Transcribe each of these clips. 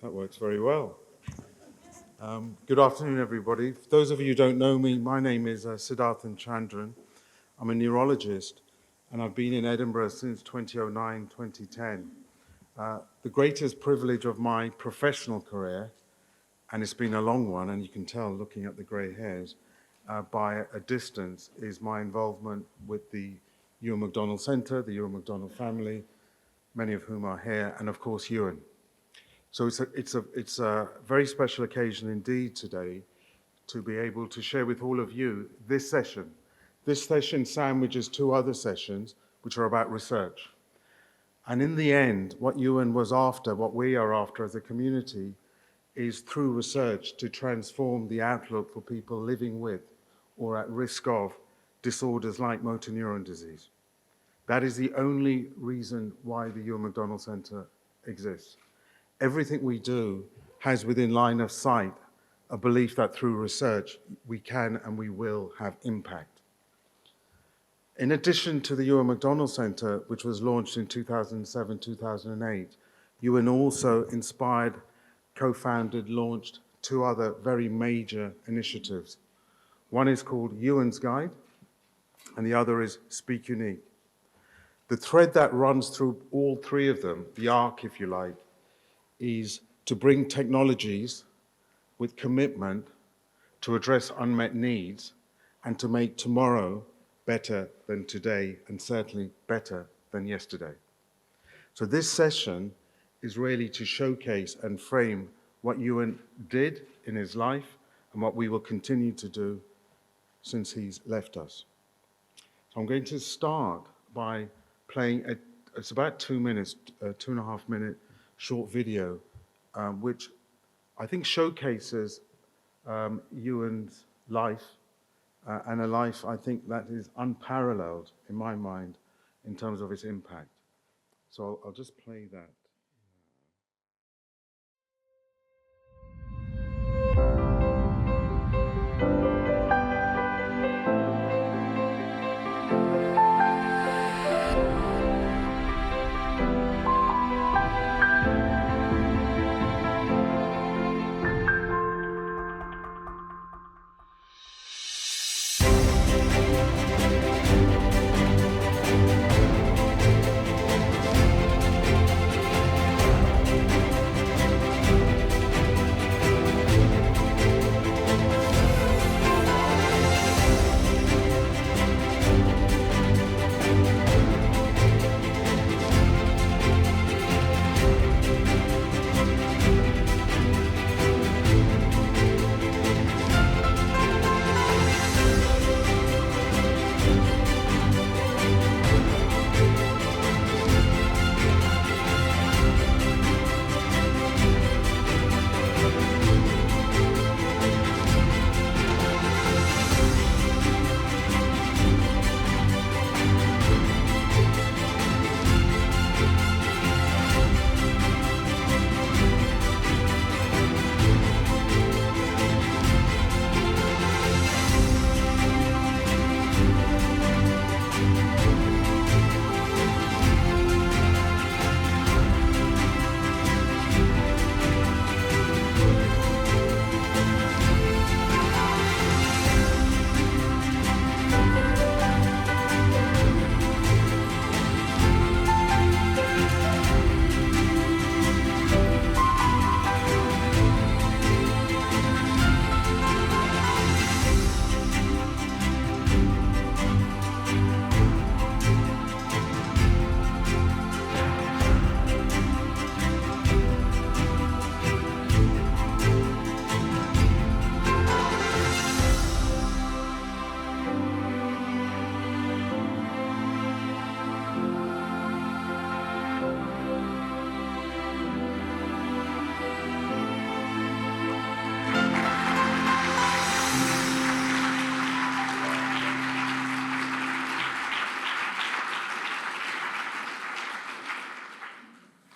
That works very well. Good afternoon, everybody. For those of you who don't know me, my name is Siddharthan Chandran. I'm a neurologist, and I've been in Edinburgh since 2009, 2010. The greatest privilege of my professional career, and it's been a long one, and you can tell looking at the grey hairs, by a distance, is my involvement with the Euan MacDonald Centre, the Euan MacDonald family, many of whom are here, and of course Euan. So it's a very special occasion indeed today to be able to share with all of you this session. This session sandwiches two other sessions which are about research. And in the end, what Euan was after, what we are after as a community, is through research to transform the outlook for people living with or at risk of disorders like motor neuron disease. That is the only reason why the Euan MacDonald Centre exists. Everything we do has within line of sight a belief that through research we can and we will have impact. In addition to the Euan MacDonald Centre, which was launched in 2007-2008, Euan also inspired, co-founded, launched two other very major initiatives. One is called Euan's Guide, and the other is SpeakUnique. The thread that runs through all three of them, the arc if you like, is to bring technologies with commitment to address unmet needs and to make tomorrow better than today and certainly better than yesterday. So this session is really to showcase and frame what Euan did in his life and what we will continue to do since he's left us. So I'm going to start by playing, it's about 2 minutes, 2.5 minute short video, which I think showcases Euan's life, and a life I think that is unparalleled in my mind in terms of its impact. So I'll just play that.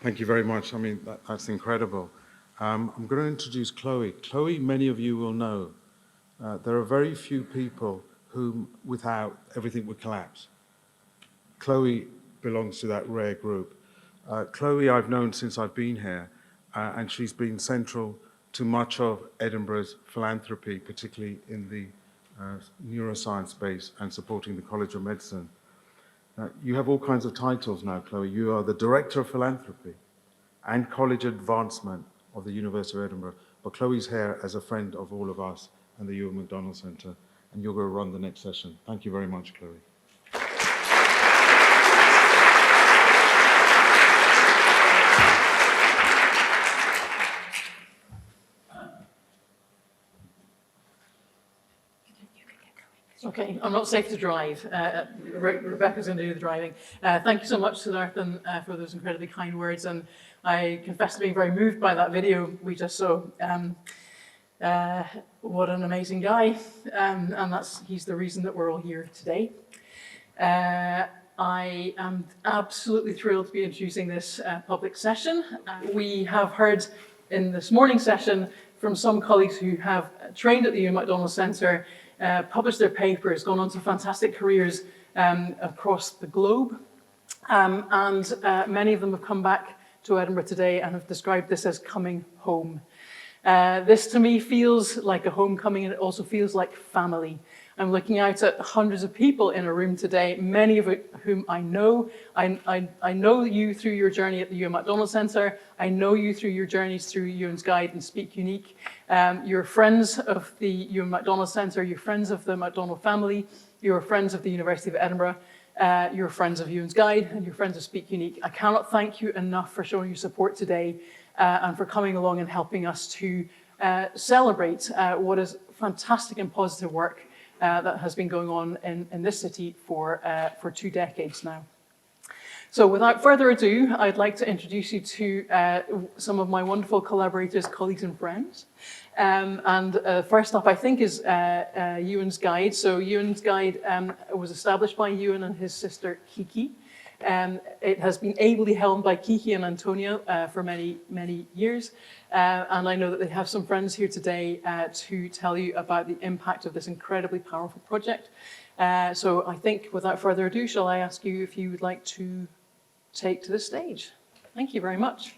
Thank you very much. I mean, that's incredible. I'm going to introduce Chloe. Chloe, many of you will know. There are very few people whom, without, everything would collapse. Chloe belongs to that rare group. Chloe I've known since I've been here, and she's been central to much of Edinburgh's philanthropy, particularly in the neuroscience space and supporting the College of Medicine. You have all kinds of titles now, Chloe. You are the Director of Philanthropy and College Advancement of the University of Edinburgh. But Chloe's here as a friend of all of us and the Euan MacDonald Centre, and you're going to run the next session. Thank you very much, Chloe. Okay, I'm not safe to drive. Rebecca's going to do the driving. Thank you so much, Siddharthan, for those incredibly kind words. And I confess to being very moved by that video we just saw. What an amazing guy. And he's the reason that we're all here today. I am absolutely thrilled to be introducing this public session. We have heard in this morning's session from some colleagues who have trained at the Euan MacDonald Centre, published their papers, gone on to fantastic careers across the globe. And many of them have come back to Edinburgh today and have described this as coming home. This to me feels like a homecoming, and it also feels like family. I'm looking out at hundreds of people in a room today, many of whom I know. I know you through your journey at the Euan MacDonald Centre. I know you through your journeys through Euan's Guide and SpeakUnique. You're friends of the Euan MacDonald Centre. You're friends of the MacDonald family. You're friends of the University of Edinburgh. You're friends of Euan's Guide, and you're friends of SpeakUnique. I cannot thank you enough for showing your support today and for coming along and helping us to celebrate what is fantastic and positive work that has been going on in this city for 2 decades now. So without further ado, I'd like to introduce you to some of my wonderful collaborators, colleagues and friends. First up, I think, is Euan's Guide. So Euan's Guide was established by Euan and his sister Kiki. It has been ably held by Kiki and Antonia for many, many years. And I know that they have some friends here today to tell you about the impact of this incredibly powerful project. So I think, without further ado, shall I ask you if you would like to take to the stage? Thank you very much.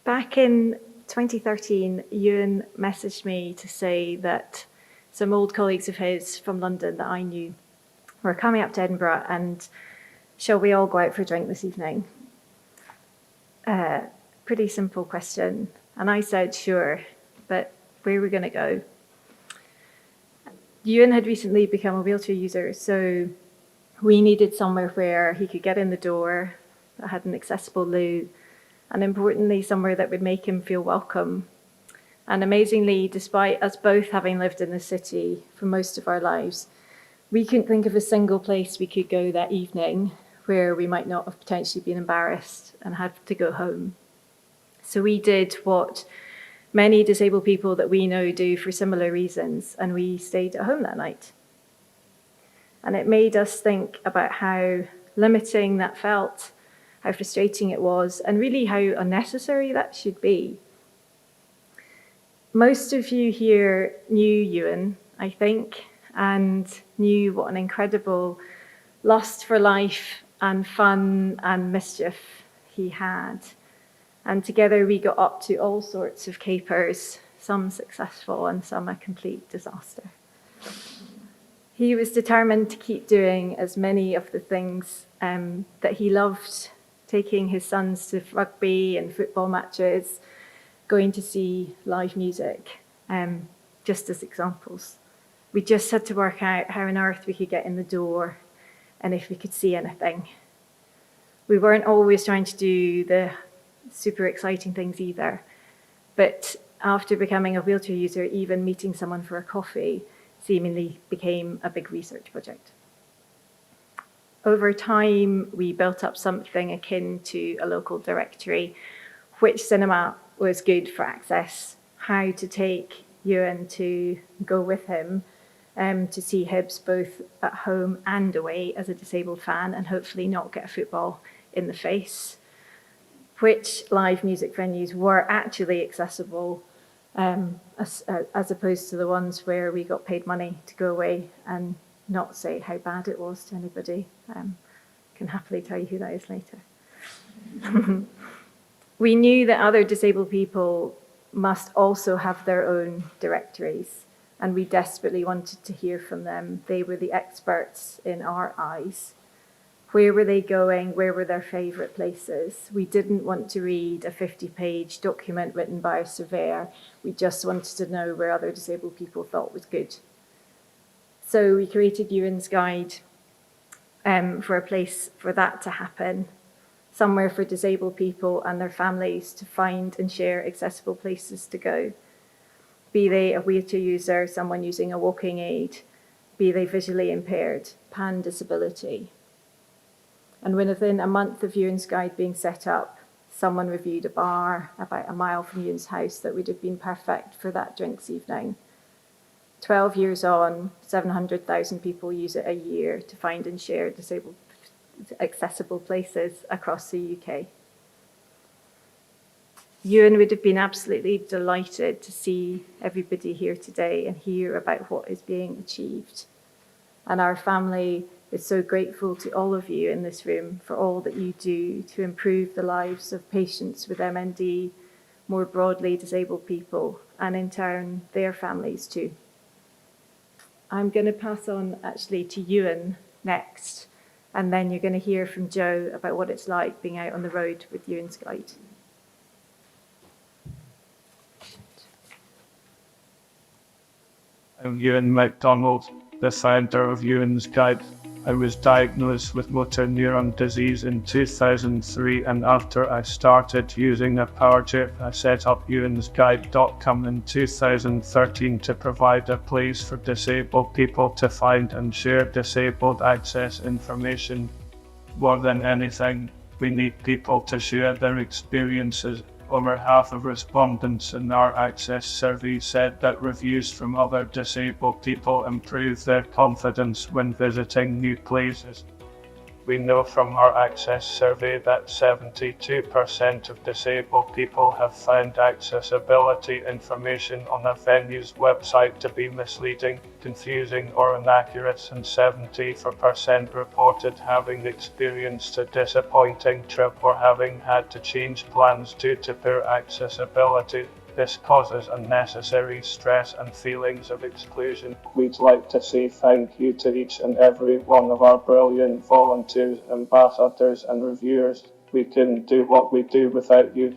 Back in 2013, Euan messaged me to say that some old colleagues of his from London that I knew were coming up to Edinburgh, and shall we all go out for a drink this evening? Pretty simple question. And I said, sure, but where are we going to go? Euan had recently become a wheelchair user, so we needed somewhere where he could get in the door, that had an accessible loo, and importantly, somewhere that would make him feel welcome. And amazingly, despite us both having lived in the city for most of our lives, we couldn't think of a single place we could go that evening where we might not have potentially been embarrassed and had to go home. So we did what many disabled people that we know do for similar reasons, and we stayed at home that night. And it made us think about how limiting that felt, how frustrating it was, and really how unnecessary that should be. Most of you here knew Euan, I think, and knew what an incredible lust for life and fun and mischief he had. And together we got up to all sorts of capers, some successful and some a complete disaster. He was determined to keep doing as many of the things that he loved, taking his sons to rugby and football matches, going to see live music, just as examples. We just had to work out how on earth we could get in the door and if we could see anything. We weren't always trying to do the super exciting things either, but after becoming a wheelchair user, even meeting someone for a coffee seemingly became a big research project. Over time, we built up something akin to a local directory, which cinema was good for access, how to take Euan to go with him to see Hibs both at home and away as a disabled fan, and hopefully not get a football in the face, which live music venues were actually accessible as opposed to the ones where we got paid money to go away and not say how bad it was to anybody. Can happily tell you who that is later. We knew that other disabled people must also have their own directories, and we desperately wanted to hear from them. They were the experts in our eyes. Where were they going? Where were their favourite places? We didn't want to read a 50-page document written by a surveyor. We just wanted to know where other disabled people thought was good. So we created Euan's Guide for a place for that to happen, somewhere for disabled people and their families to find and share accessible places to go. Be they a wheelchair user, someone using a walking aid, be they visually impaired, pan disability. And within a month of Euan's Guide being set up, someone reviewed a bar about a mile from Euan's house that would have been perfect for that drinks evening. 12 years on, 700,000 people use it a year to find and share accessible places across the UK. Euan would have been absolutely delighted to see everybody here today and hear about what is being achieved. And our family is so grateful to all of you in this room for all that you do to improve the lives of patients with MND, more broadly disabled people, and in turn their families too. I'm going to pass on actually to Euan next, and then you're going to hear from Joe about what it's like being out on the road with Euan's Guide. I'm Euan MacDonald, the founder of Euan's Guide. I was diagnosed with motor neuron disease in 2003, and after I started using a power chip, I set up euansguide.com in 2013 to provide a place for disabled people to find and share disabled access information. More than anything, we need people to share their experiences. Over half of respondents in our access survey said that reviews from other disabled people improve their confidence when visiting new places. We know from our access survey that 72% of disabled people have found accessibility information on a venue's website to be misleading, confusing, or inaccurate, and 74% reported having experienced a disappointing trip or having had to change plans due to poor accessibility. This causes unnecessary stress and feelings of exclusion. We'd like to say thank you to each and every one of our brilliant volunteers, ambassadors and reviewers. We couldn't do what we do without you.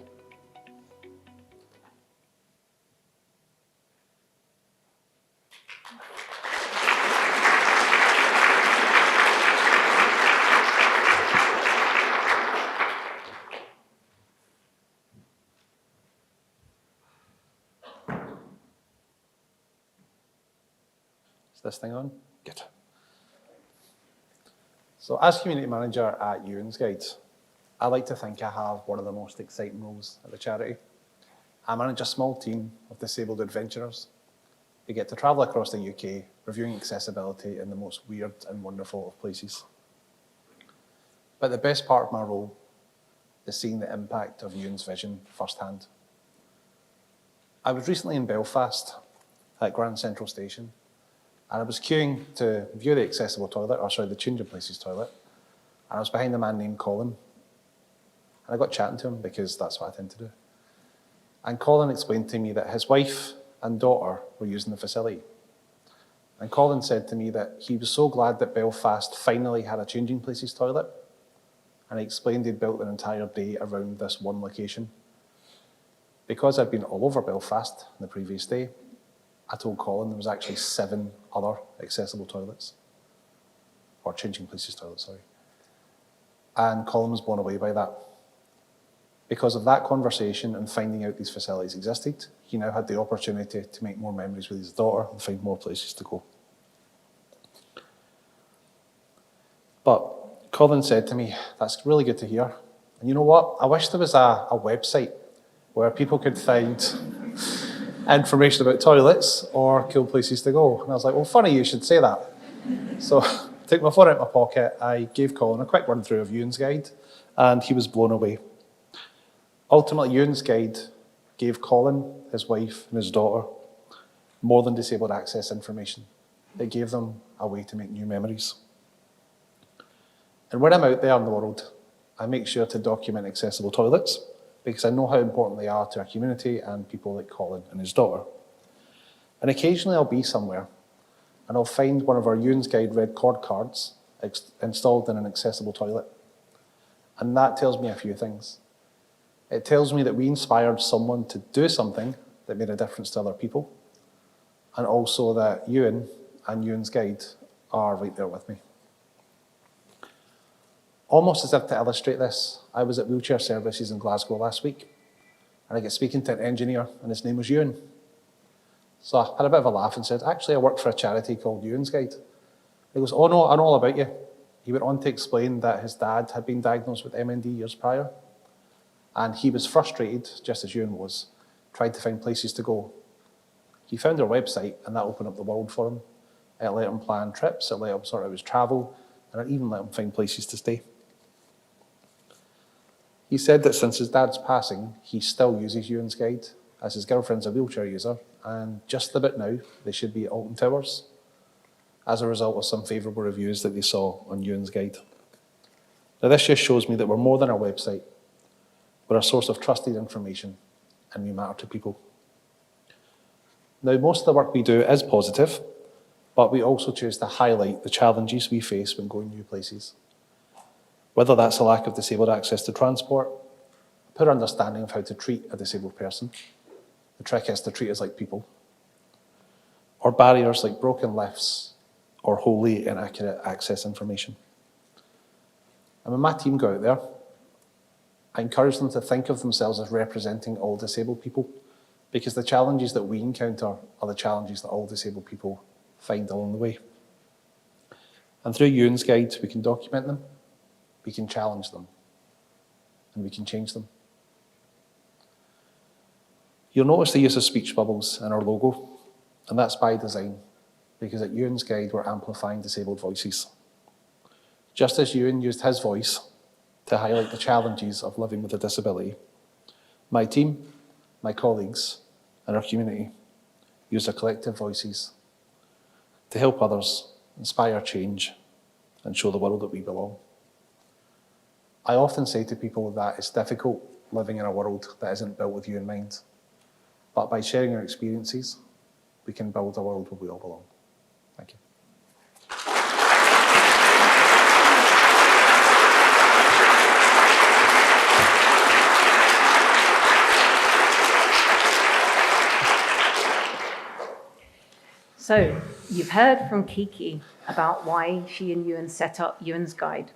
Is this thing on? Good. So as community manager at Euan's Guide, I like to think I have one of the most exciting roles at the charity. I manage a small team of disabled adventurers who get to travel across the UK, reviewing accessibility in the most weird and wonderful of places. But the best part of my role is seeing the impact of Euan's vision firsthand. I was recently in Belfast at Grand Central Station, and I was queuing to view the accessible toilet, the changing places toilet, and I was behind a man named Colin. And I got chatting to him because that's what I tend to do. And Colin explained to me that his wife and daughter were using the facility. And Colin said to me that he was so glad that Belfast finally had a changing places toilet, and he explained he'd built an entire day around this one location. Because I'd been all over Belfast the previous day, I told Colin there was actually 7 other accessible toilets, or changing places toilets, sorry. And Colin was blown away by that. Because of that conversation and finding out these facilities existed, he now had the opportunity to make more memories with his daughter and find more places to go. But Colin said to me, that's really good to hear. And you know what? I wish there was a website where people could find information about toilets or cool places to go. And I was like, well, funny you should say that. So I took my phone out of my pocket, I gave Colin a quick run through of Euan's Guide, and he was blown away. Ultimately, Euan's Guide gave Colin, his wife, and his daughter more than disabled access information. It gave them a way to make new memories. And when I'm out there in the world, I make sure to document accessible toilets because I know how important they are to our community and people like Colin and his daughter. And occasionally I'll be somewhere and I'll find one of our Euan's Guide red cord cards installed in an accessible toilet. And that tells me a few things. It tells me that we inspired someone to do something that made a difference to other people, and also that Euan and Euan's Guide are right there with me. Almost as if to illustrate this, I was at Wheelchair Services in Glasgow last week, and I got speaking to an engineer, and his name was Euan. So I had a bit of a laugh and said, actually, I work for a charity called Euan's Guide. He goes, oh no, I know all about you. He went on to explain that his dad had been diagnosed with MND years prior, and he was frustrated, just as Euan was, tried to find places to go. He found our website, and that opened up the world for him. It let him plan trips, it let him sort out his travel, and it even let him find places to stay. He said that since his dad's passing, he still uses Euan's Guide, as his girlfriend's a wheelchair user, and just about now, they should be at Alton Towers, as a result of some favourable reviews that they saw on Euan's Guide. Now this just shows me that we're more than a website. We're a source of trusted information, and we matter to people. Now, most of the work we do is positive, but we also choose to highlight the challenges we face when going new places. Whether that's a lack of disabled access to transport, a poor understanding of how to treat a disabled person, the trick is to treat us like people, or barriers like broken lifts or wholly inaccurate access information. And when my team go out there, I encourage them to think of themselves as representing all disabled people, because the challenges that we encounter are the challenges that all disabled people find along the way. And through Euan's Guide, we can document them, we can challenge them, and we can change them. You'll notice the use of speech bubbles in our logo, and that's by design, because at Euan's Guide, we're amplifying disabled voices. Just as Euan used his voice to highlight the challenges of living with a disability, my team, my colleagues, and our community use their collective voices to help others, inspire change, and show the world that we belong. I often say to people that it's difficult living in a world that isn't built with you in mind, but by sharing our experiences, we can build a world where we all belong. Thank you. So, you've heard from Kiki about why she and Euan set up Euan's Guide,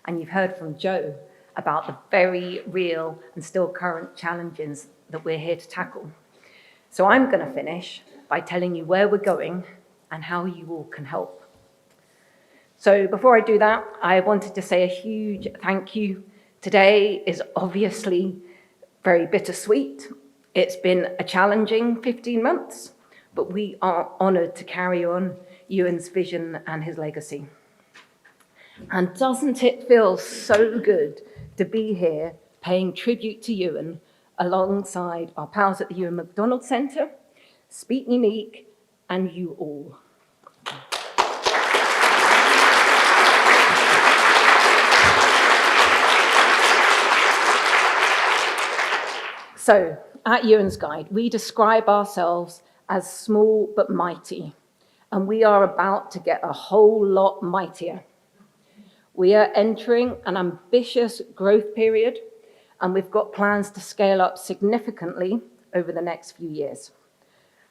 and you've heard from Joe about the very real and still current challenges that we're here to tackle. So I'm going to finish by telling you where we're going and how you all can help. So before I do that, I wanted to say a huge thank you. Today is obviously very bittersweet. It's been a challenging 15 months. But we are honoured to carry on Euan's vision and his legacy. And doesn't it feel so good to be here paying tribute to Euan alongside our pals at the Euan MacDonald Centre, SpeakUnique, and you all. So, at Euan's Guide, we describe ourselves as small but mighty, and we are about to get a whole lot mightier. We are entering an ambitious growth period, and we've got plans to scale up significantly over the next few years.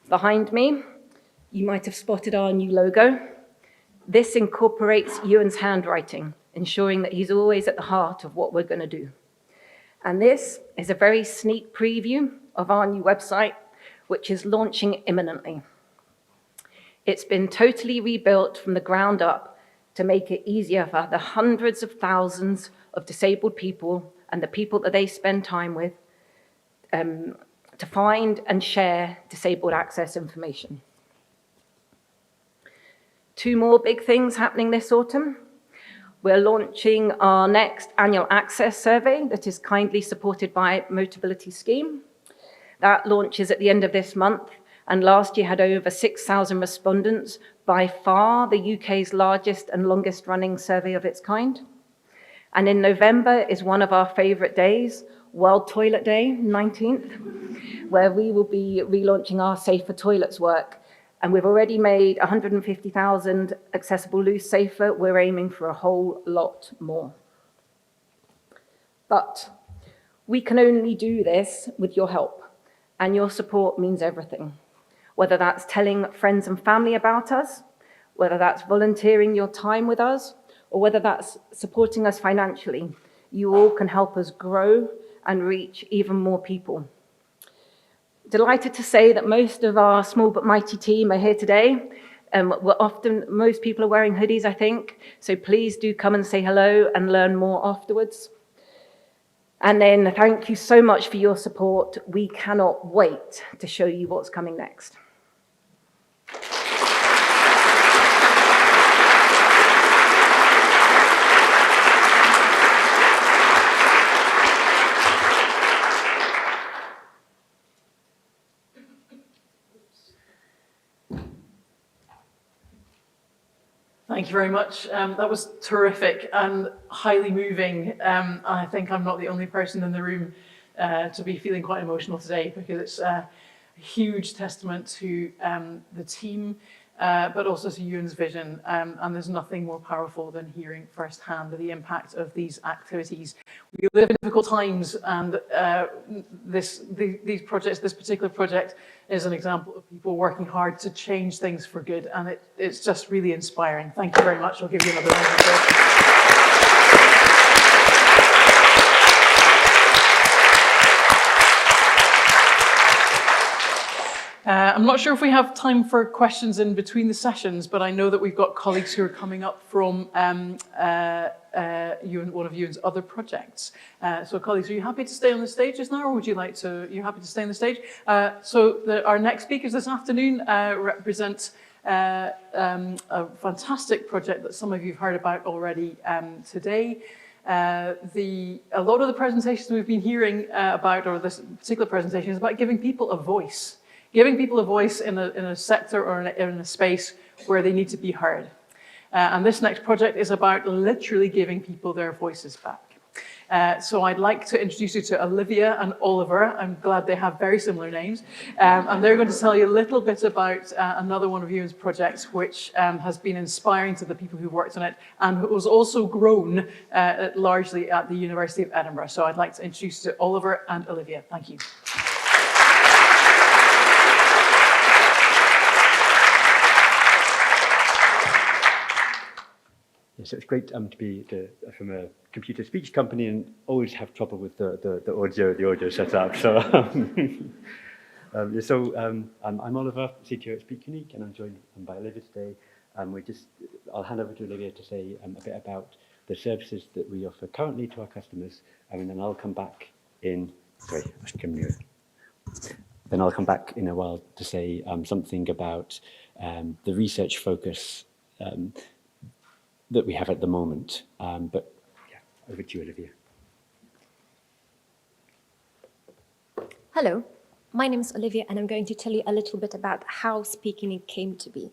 Behind me, you might have spotted our new logo. This incorporates Euan's handwriting, ensuring that he's always at the heart of what we're going to do. And this is a very sneak preview of our new website, which is launching imminently. It's been totally rebuilt from the ground up to make it easier for the hundreds of thousands of disabled people and the people that they spend time with to find and share disabled access information. 2 more big things happening this autumn. We're launching our next annual access survey that is kindly supported by Motability Scheme. That launches at the end of this month, and last year had over 6,000 respondents, by far the UK's largest and longest running survey of its kind. And in November is one of our favourite days, World Toilet Day, 19th, where we will be relaunching our Safer Toilets work. And we've already made 150,000 accessible loos safer. We're aiming for a whole lot more. But we can only do this with your help, and your support means everything. Whether that's telling friends and family about us, whether that's volunteering your time with us, or whether that's supporting us financially, you all can help us grow and reach even more people. Delighted to say that most of our small but mighty team are here today. Most people are wearing hoodies, I think, so please do come and say hello and learn more afterwards. And then thank you so much for your support. We cannot wait to show you what's coming next. Thank you very much. That was terrific and highly moving. I think I'm not the only person in the room to be feeling quite emotional today, because it's a huge testament to the team, but also to Euan's vision. And there's nothing more powerful than hearing firsthand the impact of these activities. We live in difficult times, and this particular project is an example of people working hard to change things for good, and it's just really inspiring. Thank you very much. I'll give you another round of applause. I'm not sure if we have time for questions in between the sessions, but I know that we've got colleagues who are coming up from one of Euan's other projects. So colleagues, are you happy to stay on the stage just now, or would you like to, you're happy to stay on the stage? Our next speakers this afternoon represent a fantastic project that some of you have heard about already today. A lot of the presentations we've been hearing about, or this particular presentation, is about giving people a voice. Giving people a voice in a sector or in a space where they need to be heard. And this next project is about literally giving people their voices back. So I'd like to introduce you to Olivia and Oliver. I'm glad they have very similar names. And they're going to tell you a little bit about another one of Euan's projects, which has been inspiring to the people who worked on it, and was also grown largely at the University of Edinburgh. So I'd like to introduce you to Oliver and Olivia. Thank you. So it's great to be from a computer speech company and always have trouble with the audio setup. So, I'm Oliver, CTO at SpeakUnique, and I'm joined by Olivia today. I'll hand over to Olivia to say a bit about the services that we offer currently to our customers, and then I'll come back in. Then I'll come back in a while to say something about the research focus that we have at the moment. But yeah, over to you, Olivia. Hello, my name is Olivia, and I'm going to tell you a little bit about how SpeakUnique came to be.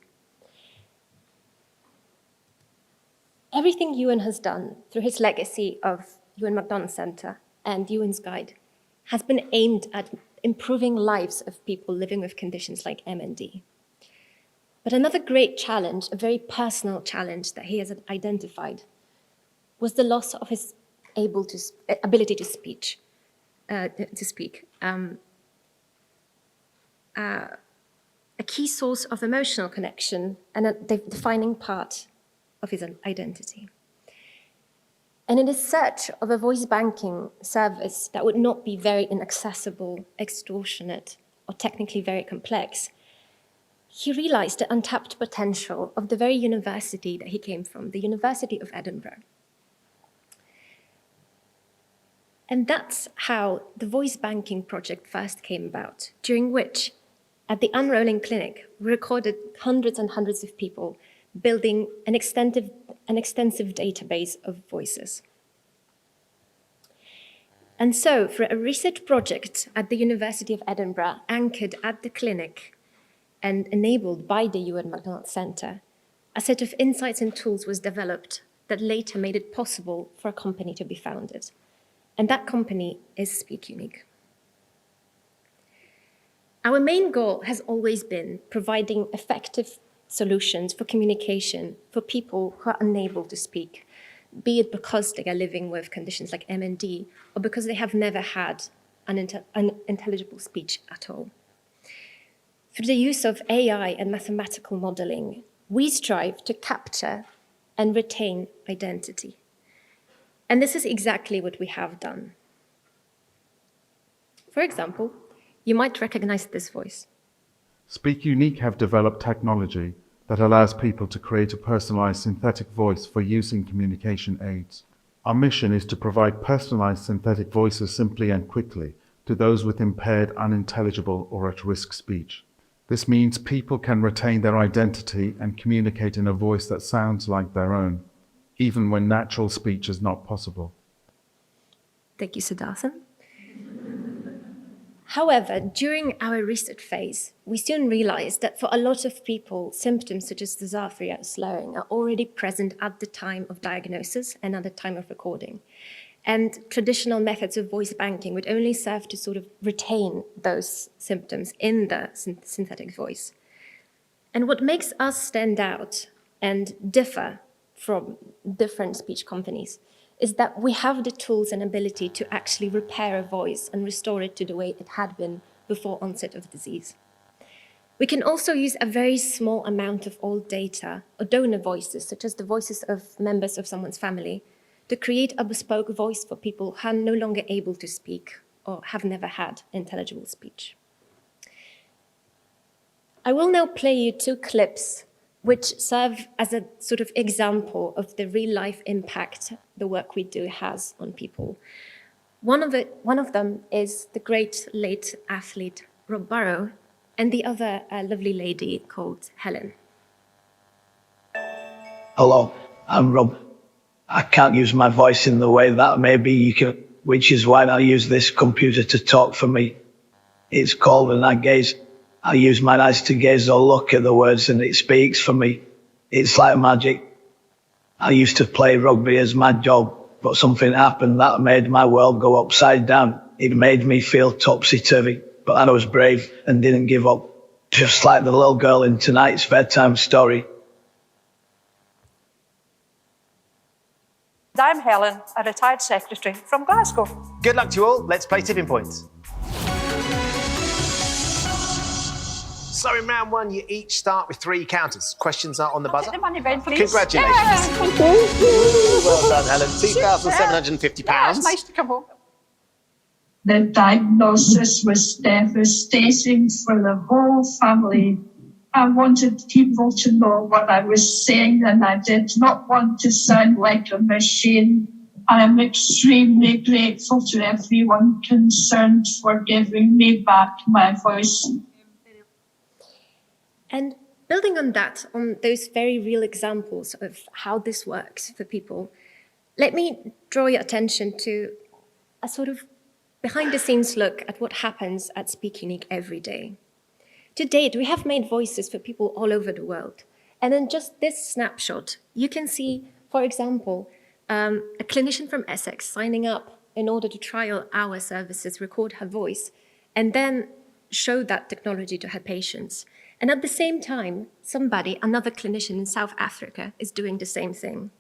Everything Euan has done through his legacy of Euan MacDonald Centre and Euan's Guide has been aimed at improving lives of people living with conditions like MND. But another great challenge, a very personal challenge that he has identified, was the loss of his ability to speak. A key source of emotional connection and a defining part of his identity. And in his search of a voice banking service that would not be very inaccessible, extortionate, or technically very complex, he realized the untapped potential of the very university that he came from, the University of Edinburgh. And that's how the voice banking project first came about, during which, at the Unrolling Clinic, we recorded hundreds and hundreds of people building an extensive database of voices. And so, for a research project at the University of Edinburgh, anchored at the clinic and enabled by the Euan MacDonald Centre, a set of insights and tools was developed that later made it possible for a company to be founded. And that company is SpeakUnique. Our main goal has always been providing effective solutions for communication for people who are unable to speak, be it because they are living with conditions like MND or because they have never had unintelligible speech at all. Through the use of AI and mathematical modeling, we strive to capture and retain identity. And this is exactly what we have done. For example, you might recognize this voice. SpeakUnique have developed technology that allows people to create a personalized synthetic voice for use in communication aids. Our mission is to provide personalized synthetic voices simply and quickly to those with impaired, unintelligible, or at-risk speech. This means people can retain their identity and communicate in a voice that sounds like their own, even when natural speech is not possible. Thank you, Siddharthan. However, during our research phase, we soon realized that for a lot of people, symptoms such as dysarthria or slurring are already present at the time of diagnosis and at the time of recording. And traditional methods of voice banking would only serve to sort of retain those symptoms in the synthetic voice. And what makes us stand out and differ from different speech companies is that we have the tools and ability to actually repair a voice and restore it to the way it had been before onset of disease. We can also use a very small amount of old data or donor voices, such as the voices of members of someone's family, to create a bespoke voice for people who are no longer able to speak or have never had intelligible speech. I will now play you 2 clips which serve as a sort of example of the real-life impact the work we do has on people. One of them is the great late athlete Rob Barrow, and the other a lovely lady called Helen. Hello, I'm Rob. I can't use my voice in the way that maybe you can, which is why I use this computer to talk for me. It's called an eye gaze. I use my eyes to gaze or look at the words and it speaks for me. It's like magic. I used to play rugby as my job, but something happened that made my world go upside down. It made me feel topsy-turvy, but I was brave and didn't give up, just like the little girl in tonight's bedtime story. I'm Helen, a retired secretary from Glasgow. Good luck to you all. Let's play tipping points. So in round 1, you each start with 3 counters. Questions are on the buzzer. Take the money then, please. Congratulations. Yeah, thank you. Well done, Helen. £2,750. Yeah, it's nice to come home. The diagnosis was devastating for the whole family. I wanted people to know what I was saying, and I did not want to sound like a machine. I am extremely grateful to everyone concerned for giving me back my voice. And building on that, on those very real examples of how this works for people, let me draw your attention to a sort of behind-the-scenes look at what happens at SpeakUnique every day. To date, we have made voices for people all over the world. And in just this snapshot, you can see, for example, a clinician from Essex signing up in order to trial our services, record her voice, and then show that technology to her patients. And at the same time, another clinician in South Africa, is doing the same thing.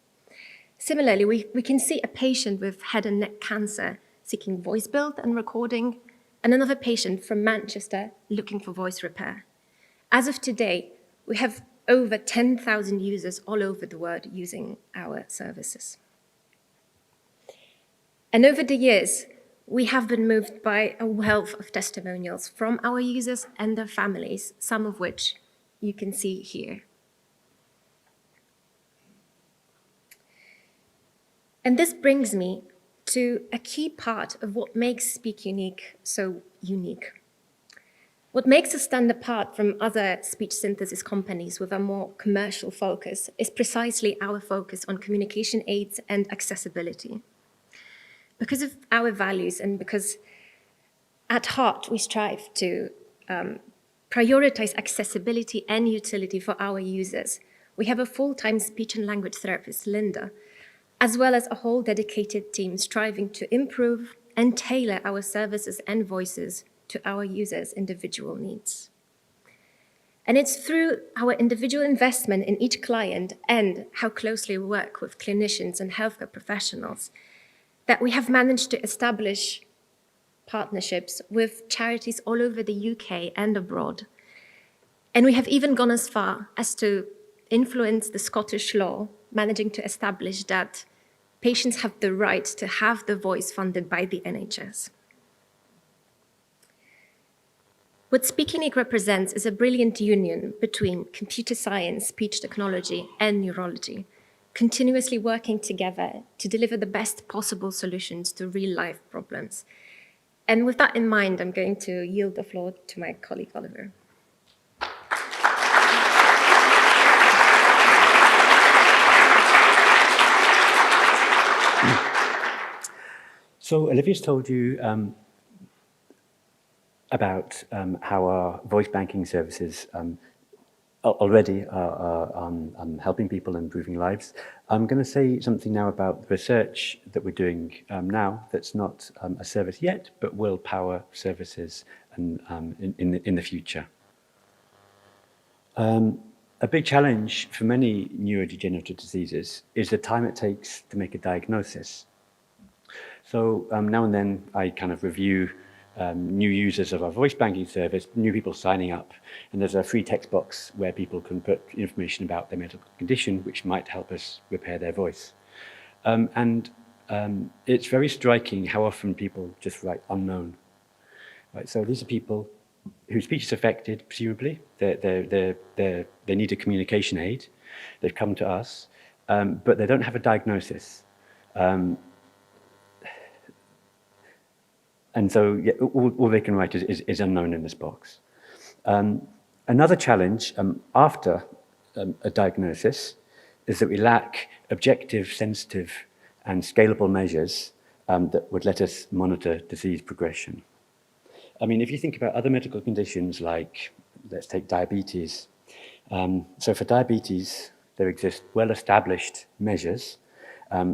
Similarly, we can see a patient with head and neck cancer seeking voice build and recording, and another patient from Manchester looking for voice repair. As of today, we have over 10,000 users all over the world using our services. And over the years, we have been moved by a wealth of testimonials from our users and their families, some of which you can see here. And this brings me to a key part of what makes SpeakUnique so unique. What makes us stand apart from other speech synthesis companies with a more commercial focus is precisely our focus on communication aids and accessibility. because of our values and because at heart we strive to prioritize accessibility and utility for our users, we have a full-time speech and language therapist, Linda, as well as a whole dedicated team striving to improve and tailor our services and voices to our users' individual needs. And it's through our individual investment in each client and how closely we work with clinicians and healthcare professionals that we have managed to establish partnerships with charities all over the UK and abroad. And we have even gone as far as to influence the Scottish law, managing to establish that patients have the right to have the voice funded by the NHS. What SpeakUnique represents is a brilliant union between computer science, speech technology, and neurology, continuously working together to deliver the best possible solutions to real-life problems. And with that in mind, I'm going to yield the floor to my colleague, Oliver. So Olivia's told you about how our voice banking services already are helping people and improving lives. I'm going to say something now about the research that we're doing now that's not a service yet, but will power services in the future. A big challenge for many neurodegenerative diseases is the time it takes to make a diagnosis. So now and then I kind of review new users of our voice banking service, new people signing up, and there's a free text box where people can put information about their medical condition, which might help us repair their voice. It's very striking how often people just write unknown. Right, so these are people whose speech is affected, presumably. They need a communication aid. They've come to us, but they don't have a diagnosis. And so yeah, all they can write is unknown in this box. Another challenge after a diagnosis is that we lack objective, sensitive, and scalable measures that would let us monitor disease progression. I mean, if you think about other medical conditions like, let's take diabetes. So for diabetes, there exist well-established measures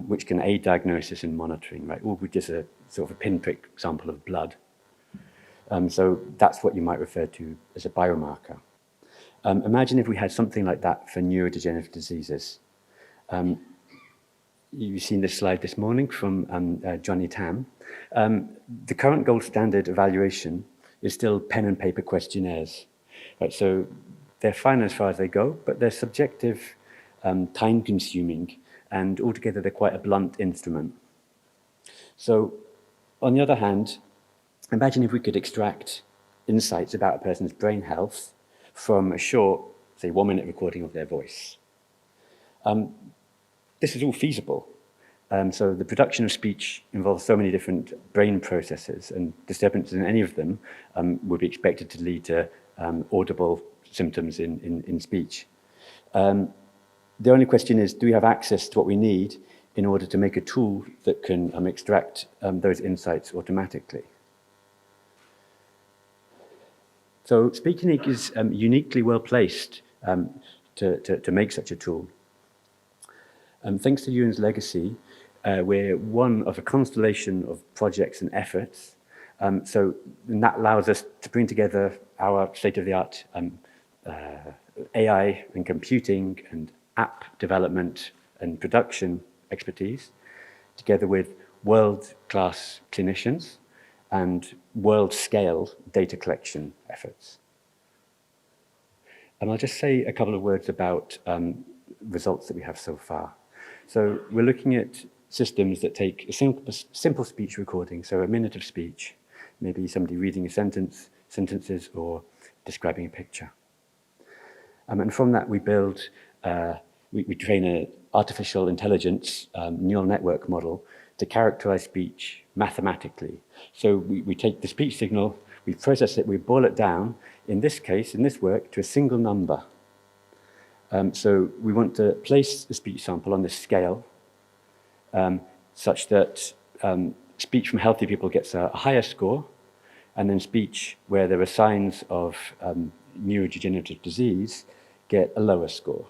which can aid diagnosis and monitoring, right? Or just a sort of a pinprick sample of blood. So that's what you might refer to as a biomarker. Imagine if we had something like that for neurodegenerative diseases. You've seen this slide this morning from Johnny Tam. The current gold standard evaluation is still pen and paper questionnaires. Right? So they're fine as far as they go, but they're subjective, time-consuming, and altogether they're quite a blunt instrument. So on the other hand, imagine if we could extract insights about a person's brain health from a short, say, 1-minute recording of their voice. This is all feasible. So the production of speech involves so many different brain processes, and disturbances in any of them would be expected to lead to audible symptoms in speech. The only question is, do we have access to what we need in order to make a tool that can extract those insights automatically? So SpeakUnique is uniquely well placed to make such a tool. Thanks to Euan's legacy, we're one of a constellation of projects and efforts. And that allows us to bring together our state-of-the-art AI and computing and app development and production expertise, together with world-class clinicians and world-scale data collection efforts. And I'll just say a couple of words about results that we have so far. So we're looking at systems that take a simple speech recording, so a minute of speech, maybe somebody reading a sentences, or describing a picture. And from that we build, we train an artificial intelligence neural network model to characterize speech mathematically. So we take the speech signal, we process it, we boil it down, in this case, in this work, to a single number. So we want to place the speech sample on this scale such that speech from healthy people gets a higher score, and then speech where there are signs of neurodegenerative disease get a lower score.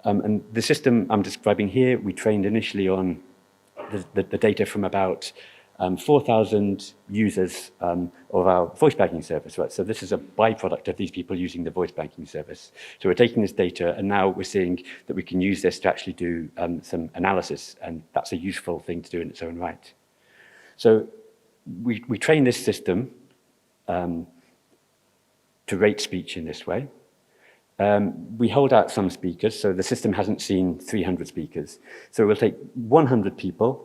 And the system I'm describing here, we trained initially on the data from about 4,000 users of our voice banking service, right? So this is a byproduct of these people using the voice banking service. So we're taking this data, and now we're seeing that we can use this to actually do some analysis, and that's a useful thing to do in its own right. So we train this system to rate speech in this way. We hold out some speakers, so the system hasn't seen 300 speakers. So we'll take 100 people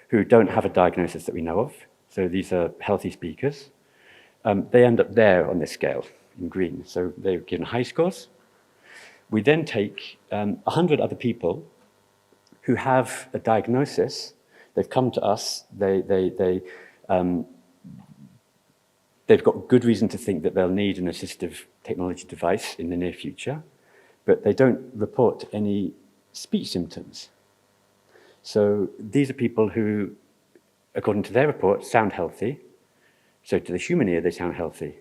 who don't have a diagnosis that we know of. So these are healthy speakers. They end up there on this scale in green. So they're given high scores. We then take 100 other people who have a diagnosis. They've come to us. They've got good reason to think that they'll need an assistive technology device in the near future, but they don't report any speech symptoms. So these are people who, according to their report, sound healthy. So to the human ear, they sound healthy.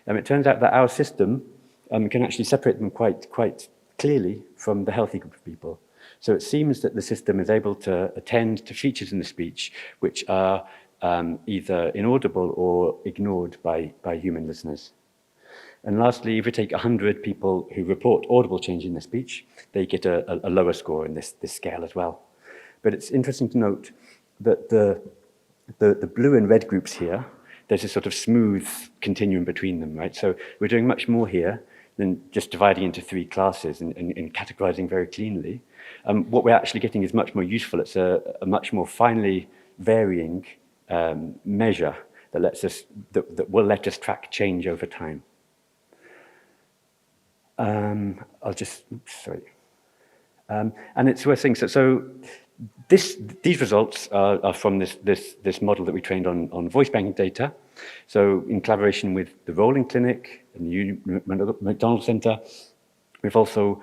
It turns out that our system can actually separate them quite clearly from the healthy group of people. So it seems that the system is able to attend to features in the speech which are either inaudible or ignored by human listeners. And lastly, if we take 100 people who report audible change in their speech, they get a lower score in this scale as well. But it's interesting to note that the blue and red groups here, there's a sort of smooth continuum between them, right? So we're doing much more here than just dividing into 3 classes and categorizing very cleanly. What we're actually getting is much more useful. It's a much more finely varying measure that will let us track change over time. And it's worth saying, so these results are from this model that we trained on voice banking data. So in collaboration with the Rolling Clinic and the Euan MacDonald Centre, we've also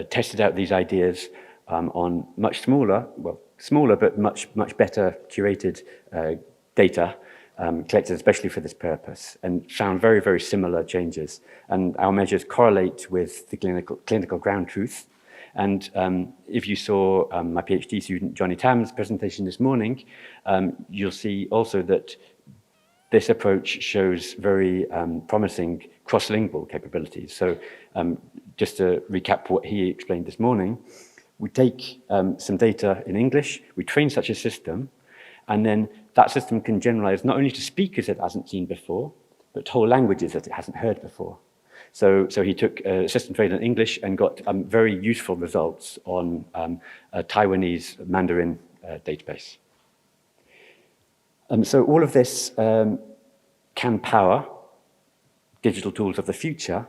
tested out these ideas on much smaller but much better curated data collected especially for this purpose, and found very, very similar changes. And our measures correlate with the clinical ground truth. And if you saw my PhD student Johnny Tam's presentation this morning, you'll see also that this approach shows very promising cross-lingual capabilities. So just to recap what he explained this morning, we take some data in English, we train such a system, and then that system can generalize not only to speakers it hasn't seen before, but to whole languages that it hasn't heard before. So he took a system trained in English and got very useful results on a Taiwanese Mandarin database. So all of this can power digital tools of the future,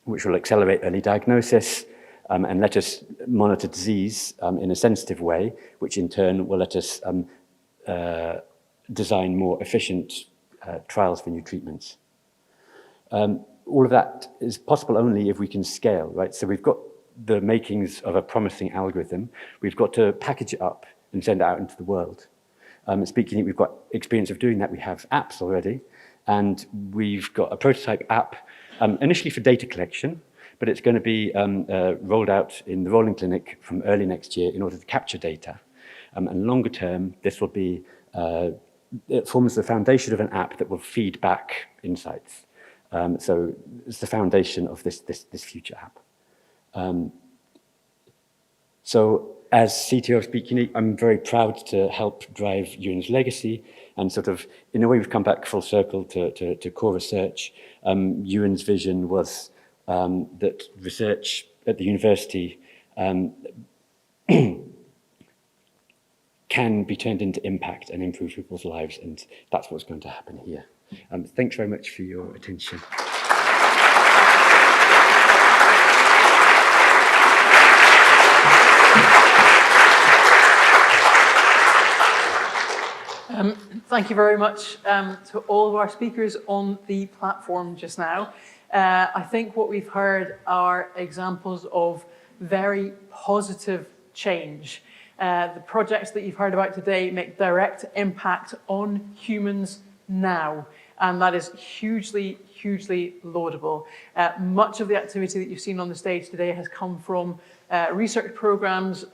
which will accelerate early diagnosis and let us monitor disease in a sensitive way, which in turn will let us design more efficient trials for new treatments. All of that is possible only if we can scale, right? So we've got the makings of a promising algorithm. We've got to package it up and send it out into the world. At SpeakUnique, we've got experience of doing that. We have apps already, and we've got a prototype app initially for data collection, but it's going to be rolled out in the Rolling Clinic from early next year in order to capture data. And longer term, this will be, it forms the foundation of an app that will feed back insights. So it's the foundation of this future app. So as CTO of SpeakUnique, I'm very proud to help drive Euan's legacy, and sort of, in a way, we've come back full circle to core research. Euan's vision was that research at the university can be turned into impact and improve people's lives, and that's what's going to happen here. Thanks very much for your attention. Thank you very much to all of our speakers on the platform just now. I think what we've heard are examples of very positive change. The projects that you've heard about today make direct impact on humans now, and that is hugely, hugely laudable. Much of the activity that you've seen on the stage today has come from research programs,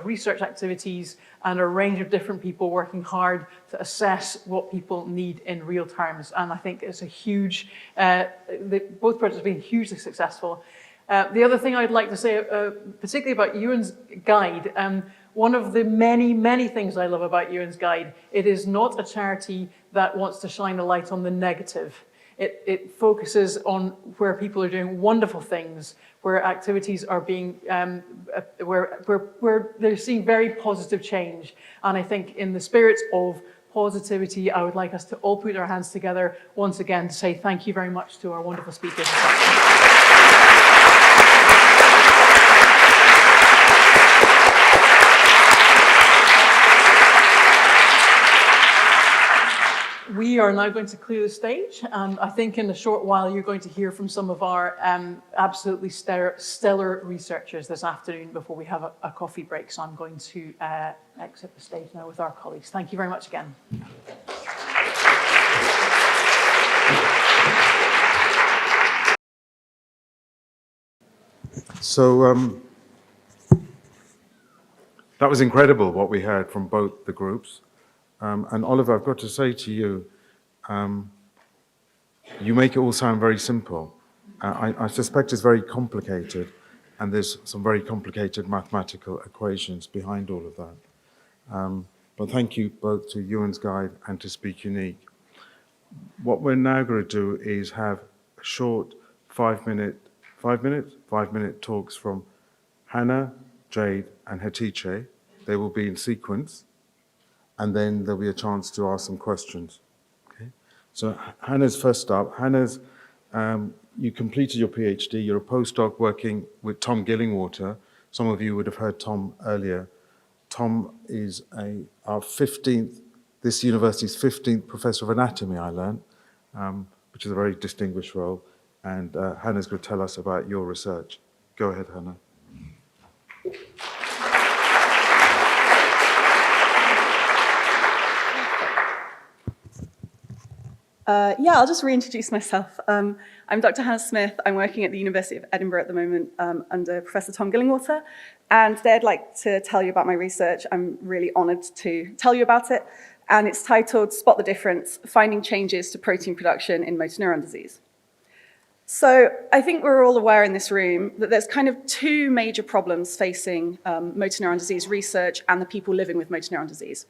research activities, and a range of different people working hard to assess what people need in real terms. And I think it's a huge, both projects have been hugely successful. The other thing I'd like to say, particularly about Euan's guide, one of the many, many things I love about Euan's guide, it is not a charity that wants to shine a light on the negative. It focuses on where people are doing wonderful things, where activities are being, where they're seeing very positive change. And I think in the spirit of positivity, I would like us to all put our hands together once again to say thank you very much to our wonderful speakers. We are now going to clear the stage, and I think in a short while you're going to hear from some of our absolutely stellar researchers this afternoon before we have a coffee break. So I'm going to exit the stage now with our colleagues. Thank you very much again. So that was incredible what we heard from both the groups. And Oliver, I've got to say to you, you make it all sound very simple. I suspect it's very complicated, and there's some very complicated mathematical equations behind all of that. But thank you both to Euan's Guide and to SpeakUnique. What we're now going to do is have a short 5 minute talks from Hannah, Jade, and Hatice. They will be in sequence. And then there'll be a chance to ask some questions. Okay? So Hannah's first up. Hannah's, you completed your PhD. You're a postdoc working with Tom Gillingwater. Some of you would have heard Tom earlier. Tom is our 15th, this university's 15th professor of anatomy, I learned, which is a very distinguished role. And Hannah's going to tell us about your research. Go ahead, Hannah. Yeah, I'll just reintroduce myself. I'm Dr. Hannah Smith. I'm working at the University of Edinburgh at the moment under Professor Tom Gillingwater. And today I'd like to tell you about my research. I'm really honoured to tell you about it. And it's titled Spot the Difference, Finding Changes to Protein Production in Motor Neuron Disease. So I think we're all aware in this room that there's kind of two major problems facing motor neuron disease research and the people living with motor neuron disease.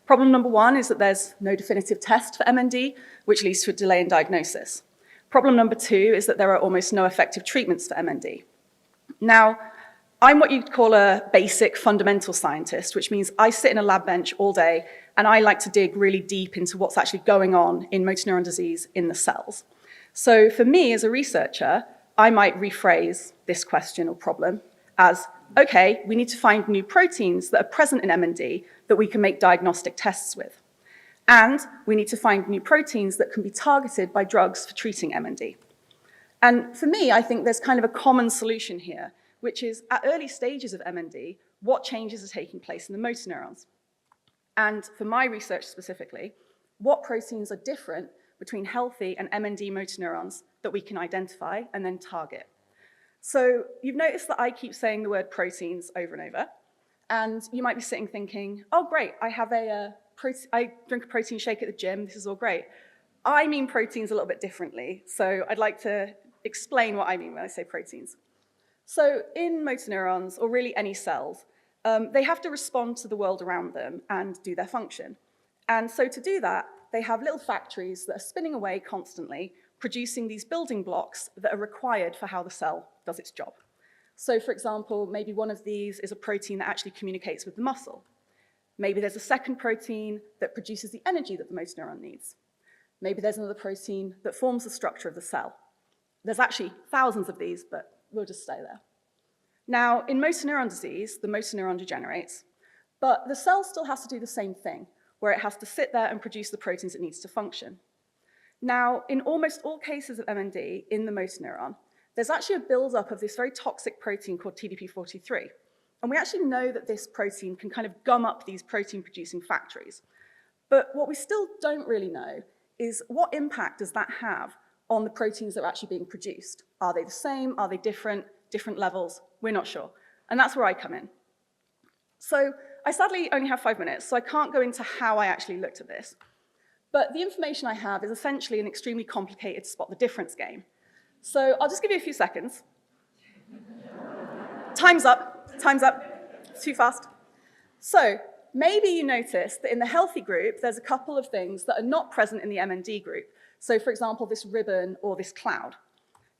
Problem number one is that there's no definitive test for MND, which leads to a delay in diagnosis. Problem number two is that there are almost no effective treatments for MND. Now, I'm what you'd call a basic fundamental scientist, which means I sit in a lab bench all day and I like to dig really deep into what's actually going on in motor neuron disease in the cells. So for me as a researcher, I might rephrase this question or problem as, okay, we need to find new proteins that are present in MND that we can make diagnostic tests with. And we need to find new proteins that can be targeted by drugs for treating MND. And for me, I think there's kind of a common solution here, which is at early stages of MND, what changes are taking place in the motor neurons? And for my research specifically, what proteins are different between healthy and MND motor neurons that we can identify and then target? So you've noticed that I keep saying the word proteins over and over. And you might be sitting thinking, oh, great, I drink a protein shake at the gym, this is all great. I mean proteins a little bit differently. So I'd like to explain what I mean when I say proteins. So in motor neurons, or really any cells, they have to respond to the world around them and do their function. And so to do that, they have little factories that are spinning away constantly, producing these building blocks that are required for how the cell does its job. So for example, maybe one of these is a protein that actually communicates with the muscle. Maybe there's a second protein that produces the energy that the motor neuron needs. Maybe there's another protein that forms the structure of the cell. There's actually thousands of these, but we'll just stay there. Now, in motor neuron disease, the motor neuron degenerates, but the cell still has to do the same thing, where it has to sit there and produce the proteins it needs to function. Now, in almost all cases of MND in the motor neuron, there's actually a buildup of this very toxic protein called TDP43. And we actually know that this protein can kind of gum up these protein-producing factories. But what we still don't really know is what impact does that have on the proteins that are actually being produced? Are they the same? Are they different? Different levels? We're not sure. And that's where I come in. So I sadly only have 5 minutes, so I can't go into how I actually looked at this. But the information I have is essentially an extremely complicated spot the difference game. So I'll just give you a few seconds. Time's up. Time's up. Too fast. So maybe you notice that in the healthy group, there's a couple of things that are not present in the MND group. So for example, this ribbon or this cloud.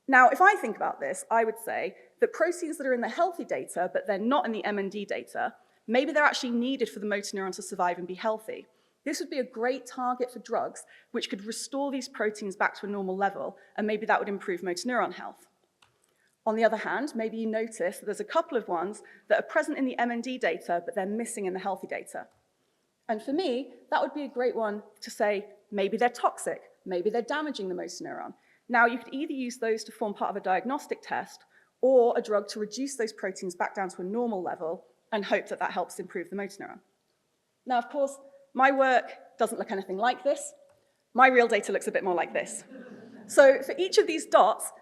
Now, if I think about this, I would say that proteins that are in the healthy data, but they're not in the MND data, maybe they're actually needed for the motor neuron to survive and be healthy. This would be a great target for drugs which could restore these proteins back to a normal level, and maybe that would improve motor neuron health. On the other hand, maybe you notice that there's a couple of ones that are present in the MND data, but they're missing in the healthy data. And for me, that would be a great one to say, maybe they're toxic, maybe they're damaging the motor neuron. Now, you could either use those to form part of a diagnostic test or a drug to reduce those proteins back down to a normal level and hope that that helps improve the motor neuron. Now, of course, my work doesn't look anything like this. My real data looks a bit more like this. So for each of these dots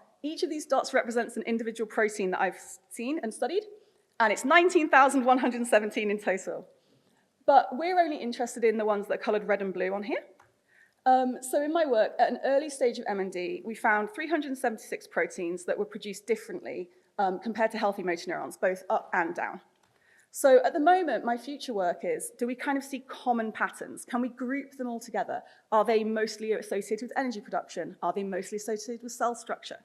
represents an individual protein that I've seen and studied, and it's 19,117 in total. But we're only interested in the ones that are colored red and blue on here. So in my work, at an early stage of MND, we found 376 proteins that were produced differently compared to healthy motor neurons, both up and down. So at the moment, my future work is, do we kind of see common patterns? Can we group them all together? Are they mostly associated with energy production? Are they mostly associated with cell structure?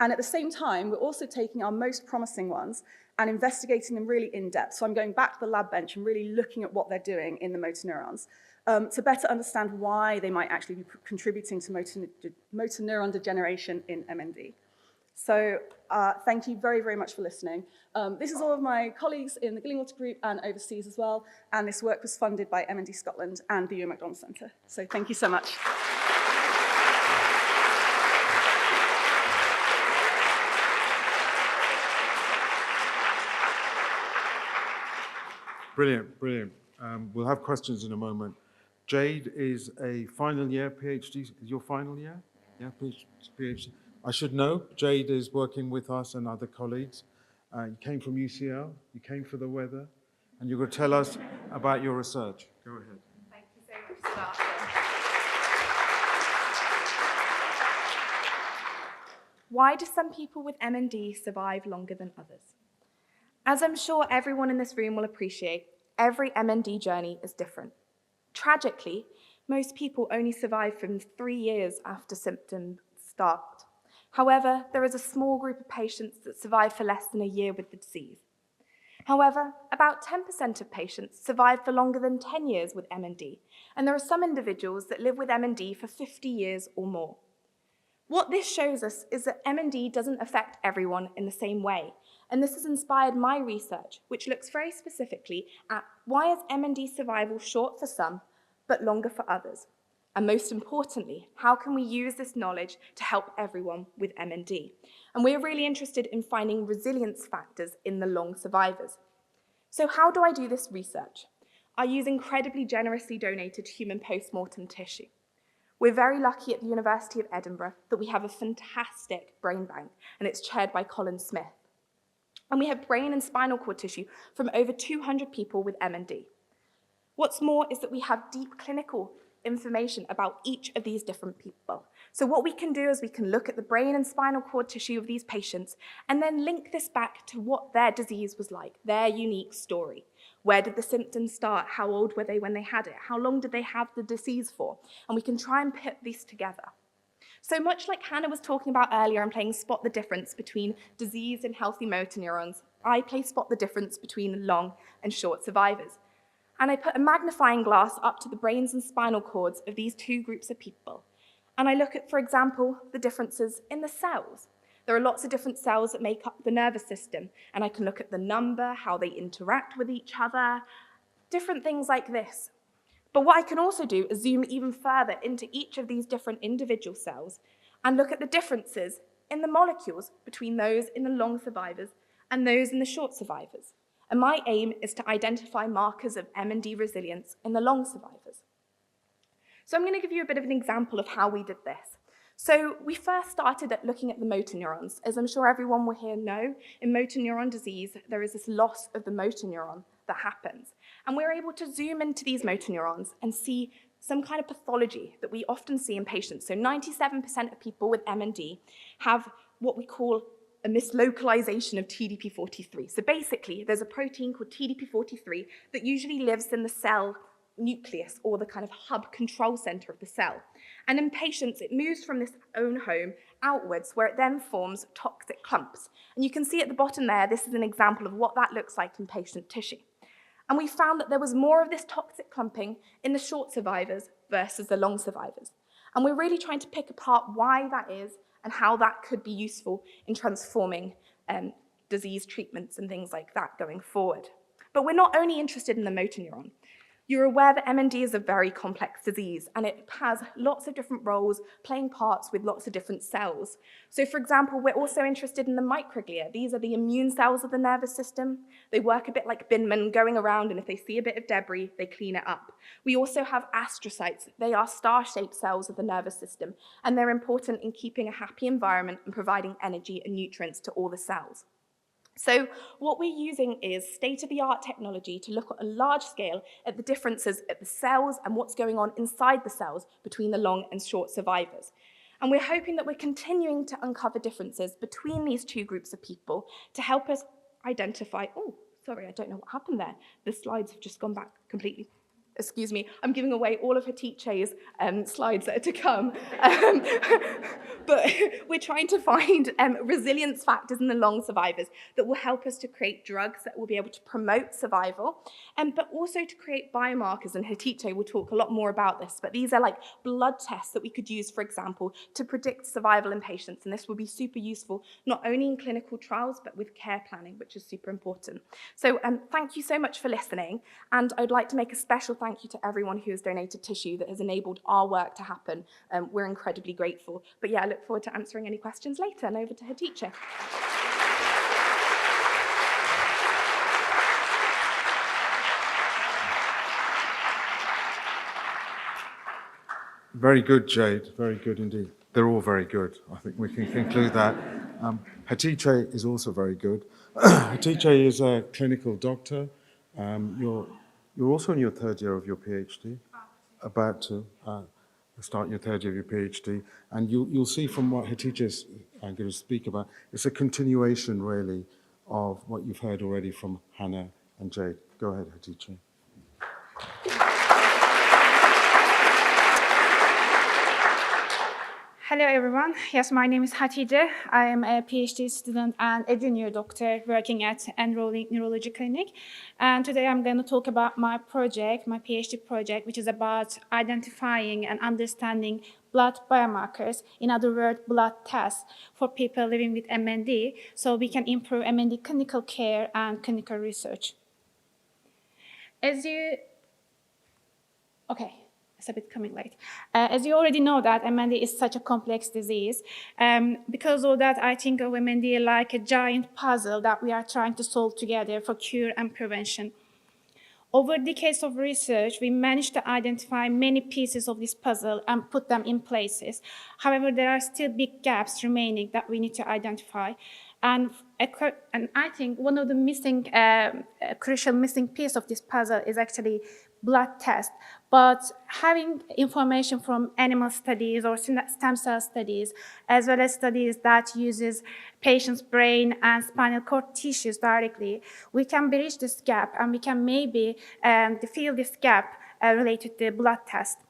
And at the same time, we're also taking our most promising ones and investigating them really in depth. So I'm going back to the lab bench and really looking at what they're doing in the motor neurons to better understand why they might actually be contributing to motor neuron degeneration in MND. So thank you very, very much for listening. This is all of my colleagues in the Gillingwater group and overseas as well. And this work was funded by MND Scotland and the Euan MacDonald Centre. So thank you so much. Brilliant, brilliant. We'll have questions in a moment. Jade is a final year PhD. Is your final year? Yeah, PhD. I should know, Jade is working with us and other colleagues. You came from UCL, you came for the weather, and you're going to tell us about your research. Go ahead. Thank you so much, Siddharthan. Why do some people with MND survive longer than others? As I'm sure everyone in this room will appreciate, every MND journey is different. Tragically, most people only survive from 3 years after symptoms start. However, there is a small group of patients that survive for less than a year with the disease. However, about 10% of patients survive for longer than 10 years with MND, and there are some individuals that live with MND for 50 years or more. What this shows us is that MND doesn't affect everyone in the same way, and this has inspired my research, which looks very specifically at why is MND survival short for some, but longer for others? And most importantly, how can we use this knowledge to help everyone with MND? And we're really interested in finding resilience factors in the long survivors. So how do I do this research? I use incredibly generously donated human post-mortem tissue. We're very lucky at the University of Edinburgh that we have a fantastic brain bank, and it's chaired by Colin Smith. And we have brain and spinal cord tissue from over 200 people with MND. What's more is that we have deep clinical information about each of these different people. So what we can do is we can look at the brain and spinal cord tissue of these patients and then link this back to what their disease was like, their unique story. Where did the symptoms start? How old were they when they had it? How long did they have the disease for? And we can try and put these together. So much like Hannah was talking about earlier and playing spot the difference between diseased and healthy motor neurons, I play spot the difference between long and short survivors. And I put a magnifying glass up to the brains and spinal cords of these two groups of people. And I look at, for example, the differences in the cells. There are lots of different cells that make up the nervous system, and I can look at the number, how they interact with each other, different things like this. But what I can also do is zoom even further into each of these different individual cells and look at the differences in the molecules between those in the long survivors and those in the short survivors. And my aim is to identify markers of MND resilience in the long survivors. So I'm going to give you a bit of an example of how we did this. So we first started at looking at the motor neurons. As I'm sure everyone will here know, in motor neuron disease, there is this loss of the motor neuron that happens. And we're able to zoom into these motor neurons and see some kind of pathology that we often see in patients. So 97% of people with MND have what we call a mislocalization of TDP43. So basically, there's a protein called TDP43 that usually lives in the cell nucleus, or the kind of hub control center of the cell. And in patients, it moves from this own home outwards, where it then forms toxic clumps. And you can see at the bottom there, this is an example of what that looks like in patient tissue. And we found that there was more of this toxic clumping in the short survivors versus the long survivors. And we're really trying to pick apart why that is and how that could be useful in transforming disease treatments and things like that going forward. But we're not only interested in the motor neuron. You're aware that MND is a very complex disease, and it has lots of different roles playing parts with lots of different cells. So for example, we're also interested in the microglia. These are the immune cells of the nervous system. They work a bit like binmen, going around, and if they see a bit of debris, they clean it up. We also have astrocytes. They are star-shaped cells of the nervous system, and they're important in keeping a happy environment and providing energy and nutrients to all the cells. So what we're using is state-of-the-art technology to look at a large scale at the differences at the cells and what's going on inside the cells between the long and short survivors. And we're hoping that we're continuing to uncover differences between these two groups of people to help us identify, oh, sorry, I don't know what happened there. The slides have just gone back completely. Excuse me, I'm giving away all of her teacher's slides that are to come. But we're trying to find resilience factors in the long survivors that will help us to create drugs that will be able to promote survival, but also to create biomarkers, and her teacher will talk a lot more about this, but these are like blood tests that we could use, for example, to predict survival in patients, and this will be super useful, not only in clinical trials, but with care planning, which is super important. So thank you so much for listening, and I'd like to make a special thank you to everyone who has donated tissue that has enabled our work to happen. We're incredibly grateful. But yeah, I look forward to answering any questions later, and over to her teacher. Very good, Jade. Very good indeed. They're all very good. I think we can conclude that. Hatice is also very good. Hatice is a clinical doctor. You're also in your third year of your PhD, about to start your third year of your PhD, and you'll see from what Hatice is going to speak about, it's a continuation really of what you've heard already from Hannah and Jade. Go ahead, Hatice. Hello everyone. Yes, my name is Hatice. I am a PhD student and a junior doctor working at Enrolling Neurology Clinic. And today I'm going to talk about my project, my PhD project, which is about identifying and understanding blood biomarkers, in other words, blood tests for people living with MND, so we can improve MND clinical care and clinical research. It's a bit coming late. As you already know that MND is such a complex disease. Because of that, I think of MND like a giant puzzle that we are trying to solve together for cure and prevention. Over decades of research, we managed to identify many pieces of this puzzle and put them in places. However, there are still big gaps remaining that we need to identify. And I think one of the crucial missing piece of this puzzle is actually blood test. But having information from animal studies or stem cell studies, as well as studies that uses patient's brain and spinal cord tissues directly, we can bridge this gap and we can maybe fill this gap related to the blood test.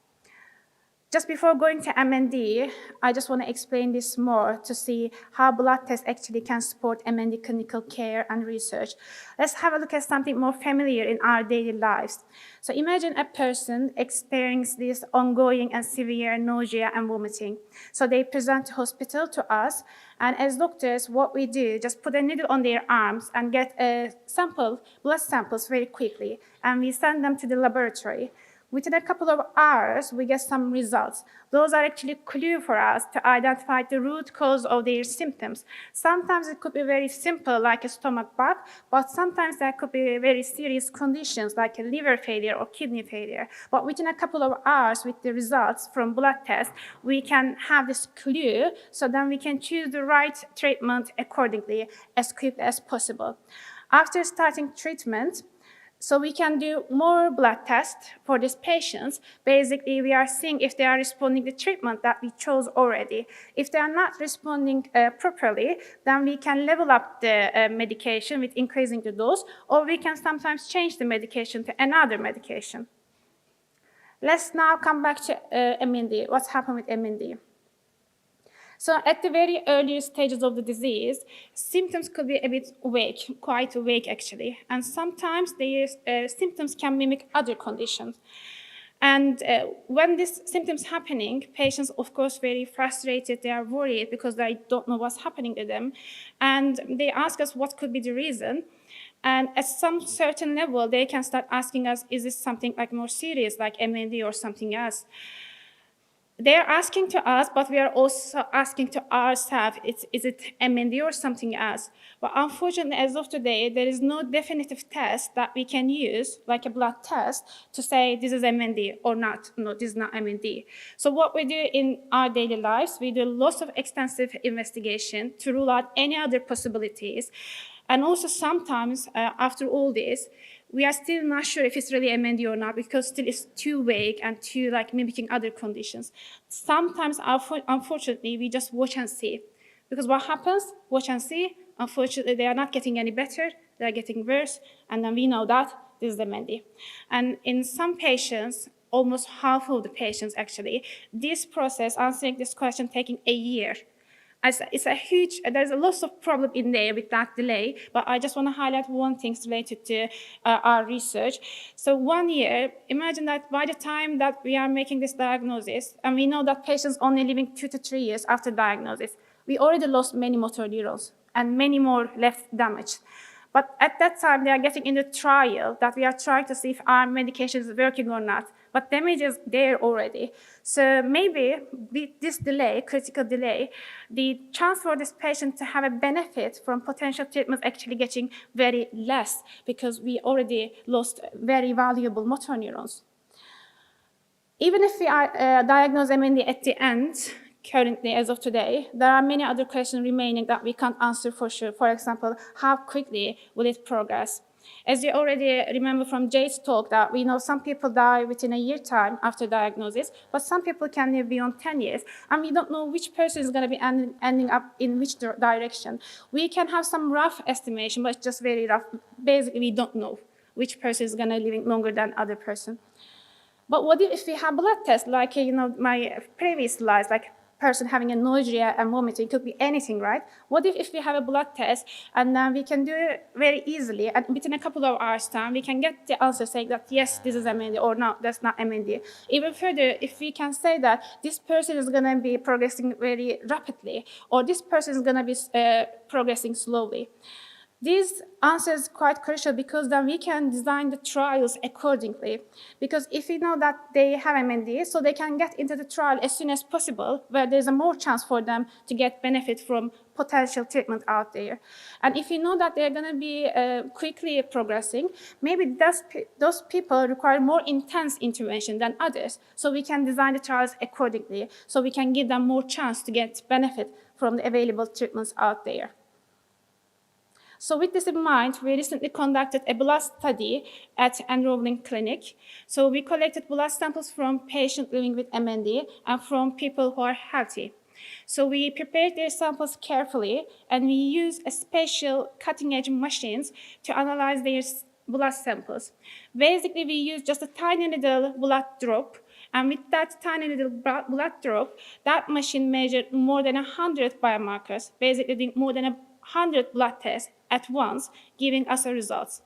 Just before going to MND, I just want to explain this more to see how blood tests actually can support MND clinical care and research. Let's have a look at something more familiar in our daily lives. So imagine a person experiencing this ongoing and severe nausea and vomiting. So they present to hospital to us, and as doctors, what we do, just put a needle on their arms and get blood samples very quickly, and we send them to the laboratory. Within a couple of hours, we get some results. Those are actually a clue for us to identify the root cause of their symptoms. Sometimes it could be very simple, like a stomach bug, but sometimes there could be very serious conditions, like a liver failure or kidney failure. But within a couple of hours, with the results from blood tests, we can have this clue, so then we can choose the right treatment accordingly as quickly as possible. After starting treatment, so we can do more blood tests for these patients. Basically, we are seeing if they are responding to treatment that we chose already. If they are not responding properly, then we can level up the medication with increasing the dose, or we can sometimes change the medication to another medication. Let's now come back to MND. What's happened with MND? So at the very early stages of the disease, symptoms could be a bit vague, quite vague actually. And sometimes the symptoms can mimic other conditions. And when these symptoms happening, patients, of course, very frustrated, they are worried because they don't know what's happening to them. And they ask us what could be the reason. And at some certain level, they can start asking us, is this something like more serious, like MND or something else? They're asking to us, but we are also asking to ourselves, is it MND or something else? But unfortunately, as of today, there is no definitive test that we can use, like a blood test, to say this is MND or not. No, this is not MND. So what we do in our daily lives, we do lots of extensive investigation to rule out any other possibilities. And also sometimes, after all this, we are still not sure if it's really MND or not, because still it's too vague and too like mimicking other conditions. Sometimes, unfortunately, we just watch and see. Because what happens? Watch and see. Unfortunately, they are not getting any better. They are getting worse. And then we know that this is MND. And in some patients, almost half of the patients actually, this process, answering this question, taking a year. It's a huge, there's a lot of problem in there with that delay, but I just want to highlight one thing related to our research. So 1 year, imagine that by the time that we are making this diagnosis, and we know that patients only living 2 to 3 years after diagnosis, we already lost many motor neurons and many more left damaged. But at that time, they are getting in the trial that we are trying to see if our medication is working or not. But damage is there already. So maybe with this delay, critical delay, the chance for this patient to have a benefit from potential treatment actually getting very less because we already lost very valuable motor neurons. Even if we are diagnosed MND at the end, currently, as of today, there are many other questions remaining that we can't answer for sure. For example, how quickly will it progress? As you already remember from Jade's talk, that we know some people die within a year time after diagnosis, but some people can live beyond 10 years, and we don't know which person is going to be ending up in which direction. We can have some rough estimation, but it's just very rough. Basically, we don't know which person is going to live longer than other person. But what if we have blood tests, like my previous slides, like person having a nausea and vomiting, could be anything, right? What if we have a blood test and then we can do it very easily, and within a couple of hours time, we can get the answer saying that, yes, this is MND, or no, that's not MND. Even further, if we can say that this person is going to be progressing very rapidly, or this person is going to be progressing slowly. These answers are quite crucial because then we can design the trials accordingly. Because if we know that they have MND, so they can get into the trial as soon as possible, where there's a more chance for them to get benefit from potential treatment out there. And if we know that they're going to be quickly progressing, maybe those people require more intense intervention than others. So we can design the trials accordingly, so we can give them more chance to get benefit from the available treatments out there. So with this in mind, we recently conducted a blood study at Enrolling Clinic. So we collected blood samples from patients living with MND and from people who are healthy. So we prepared their samples carefully, and we used a special cutting-edge machines to analyze their blood samples. Basically, we used just a tiny little blood drop, and with that tiny little blood drop, that machine measured more than 100 biomarkers, basically more than 100 blood tests at once, giving us the results.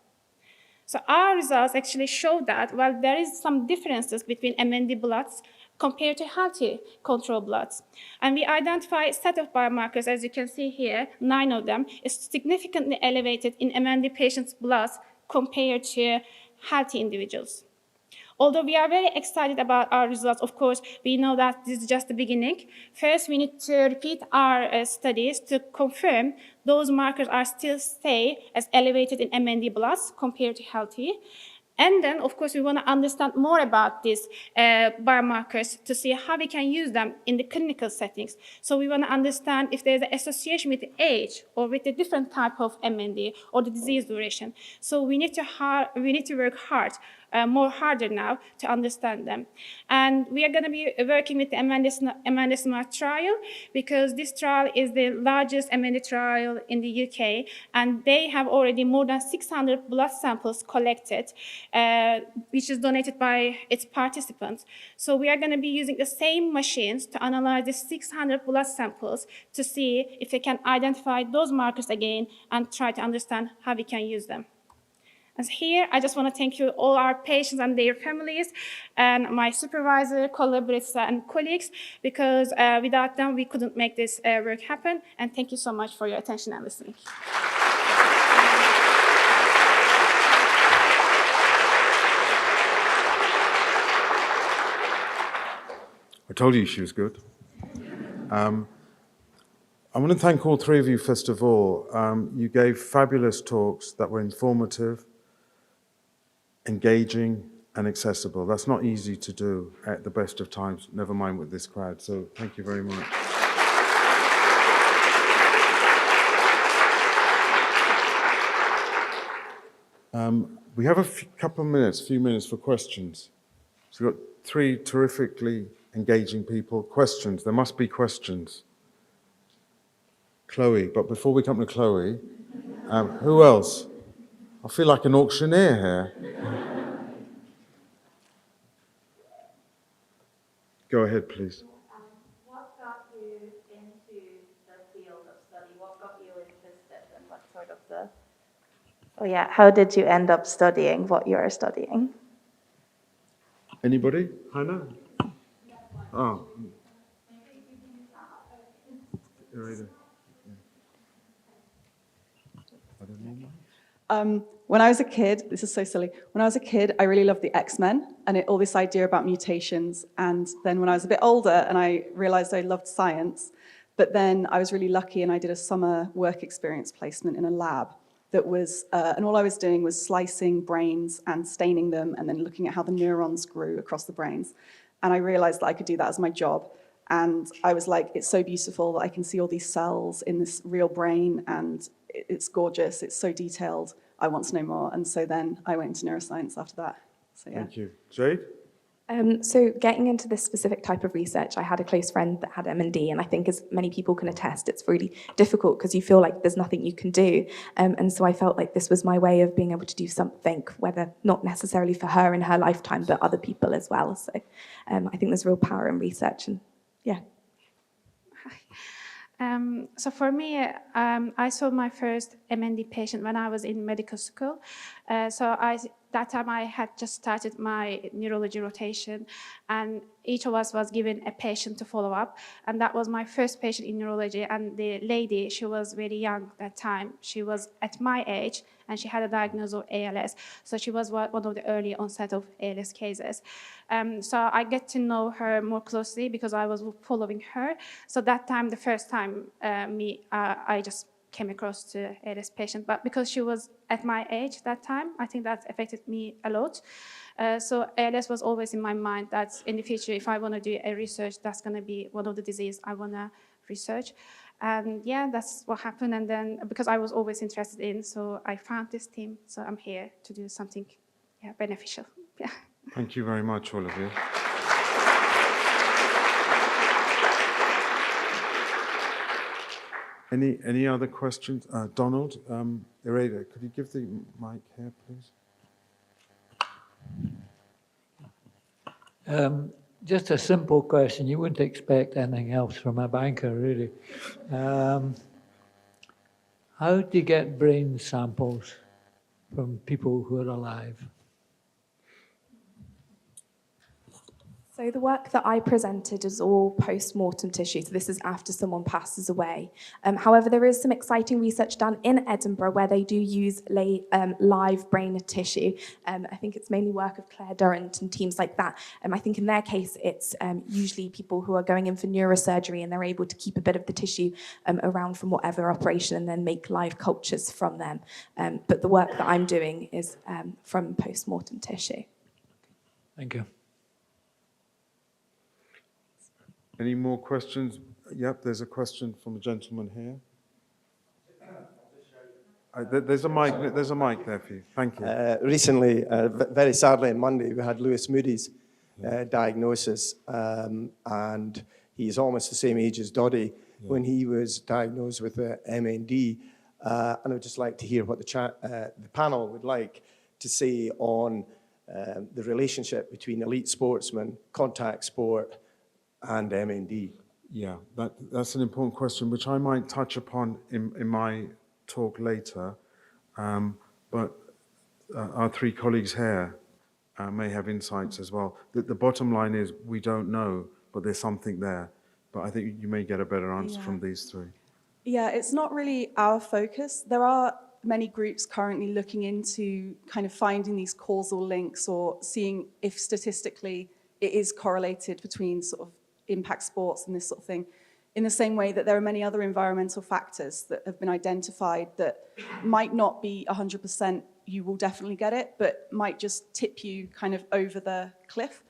So our results actually show that while there is some differences between MND bloods compared to healthy control bloods. And we identify a set of biomarkers, as you can see here, 9 of them, is significantly elevated in MND patients' bloods compared to healthy individuals. Although we are very excited about our results, of course, we know that this is just the beginning. First, we need to repeat our studies to confirm those markers are still stay as elevated in MND bloods compared to healthy. And then, of course, we want to understand more about these biomarkers to see how we can use them in the clinical settings. So we want to understand if there's an association with the age or with a different type of MND or the disease duration. So we need to work hard, more harder now to understand them. And we are going to be working with the MND trial because this trial is the largest MND trial in the UK, and they have already more than 600 blood samples collected, which is donated by its participants. So we are going to be using the same machines to analyze the 600 blood samples to see if they can identify those markers again and try to understand how we can use them. And here, I just want to thank you all our patients and their families, and my supervisor, collaborators, and colleagues, because without them, we couldn't make this work happen. And thank you so much for your attention and listening. I told you she was good. I want to thank all three of you, first of all. You gave fabulous talks that were informative, engaging, and accessible. That's not easy to do at the best of times, never mind with this crowd. So thank you very much. We have a few minutes for questions. So we've got three terrifically engaging people. Questions, there must be questions. Chloe, but before we come to Chloe, who else? I feel like an auctioneer here. Go ahead, please. What got you into the field of study? What got you interested and what sort of the... Oh yeah, how did you end up studying what you're studying? Anybody? Hannah? Oh. When I was a kid, this is so silly. When I was a kid, I really loved the X-Men and all this idea about mutations. And then when I was a bit older and I realized I loved science, but then I was really lucky and I did a summer work experience placement in a lab that was, and all I was doing was slicing brains and staining them and then looking at how the neurons grew across the brains. And I realized that I could do that as my job. And I was like, it's so beautiful that I can see all these cells in this real brain and it's gorgeous, it's so detailed. I want to know more. And so then I went into neuroscience after that. So yeah. Thank you. Jade? So getting into this specific type of research, I had a close friend that had MND, and I think as many people can attest, it's really difficult because you feel like there's nothing you can do. And so I felt like this was my way of being able to do something, whether not necessarily for her in her lifetime, but other people as well. So I think there's real power in research, and yeah. So for me, I saw my first MND patient when I was in medical school. That time I had just started my neurology rotation, and each of us was given a patient to follow up. And that was my first patient in neurology. And the lady, she was very young that time. She was at my age, and she had a diagnosis of ALS. So she was one of the early onset of ALS cases. So I get to know her more closely because I was following her. So that time, the first time I just came across to ALS patient, but because she was at my age that time, I think that affected me a lot. So ALS was always in my mind that in the future, if I want to do a research, that's going to be one of the diseases I want to research. And yeah, that's what happened. And then because I was always interested in, so I found this team. So I'm here to do something beneficial. Yeah. Thank you very much, Olivia. Any other questions? Donald, Ireda, could you give the mic here, please? Just a simple question. You wouldn't expect anything else from a banker, really. How do you get brain samples from people who are alive? So the work that I presented is all post-mortem tissue, so this is after someone passes away. However, there is some exciting research done in Edinburgh where they do use live brain tissue. I think it's mainly work of Claire Durrant and teams like that. I think in their case, it's usually people who are going in for neurosurgery and they're able to keep a bit of the tissue around from whatever operation and then make live cultures from them. But the work that I'm doing is from post-mortem tissue. Thank you. Any more questions? Yep, there's a question from a gentleman here. There's a mic there for you. Thank you. Recently, very sadly on Monday, we had Lewis Moody's diagnosis, and he's almost the same age as Doddy when he was diagnosed with MND. And I would just like to hear what the panel would like to say on the relationship between elite sportsmen, contact sport, and MND. Yeah, that's an important question, which I might touch upon in my talk later. But our three colleagues here may have insights as well. The bottom line is we don't know, but there's something there. But I think you may get a better answer from these three. Yeah, it's not really our focus. There are many groups currently looking into kind of finding these causal links or seeing if statistically it is correlated between sort of impact sports and this sort of thing, in the same way that there are many other environmental factors that have been identified that might not be 100% you will definitely get it, but might just tip you kind of over the cliff.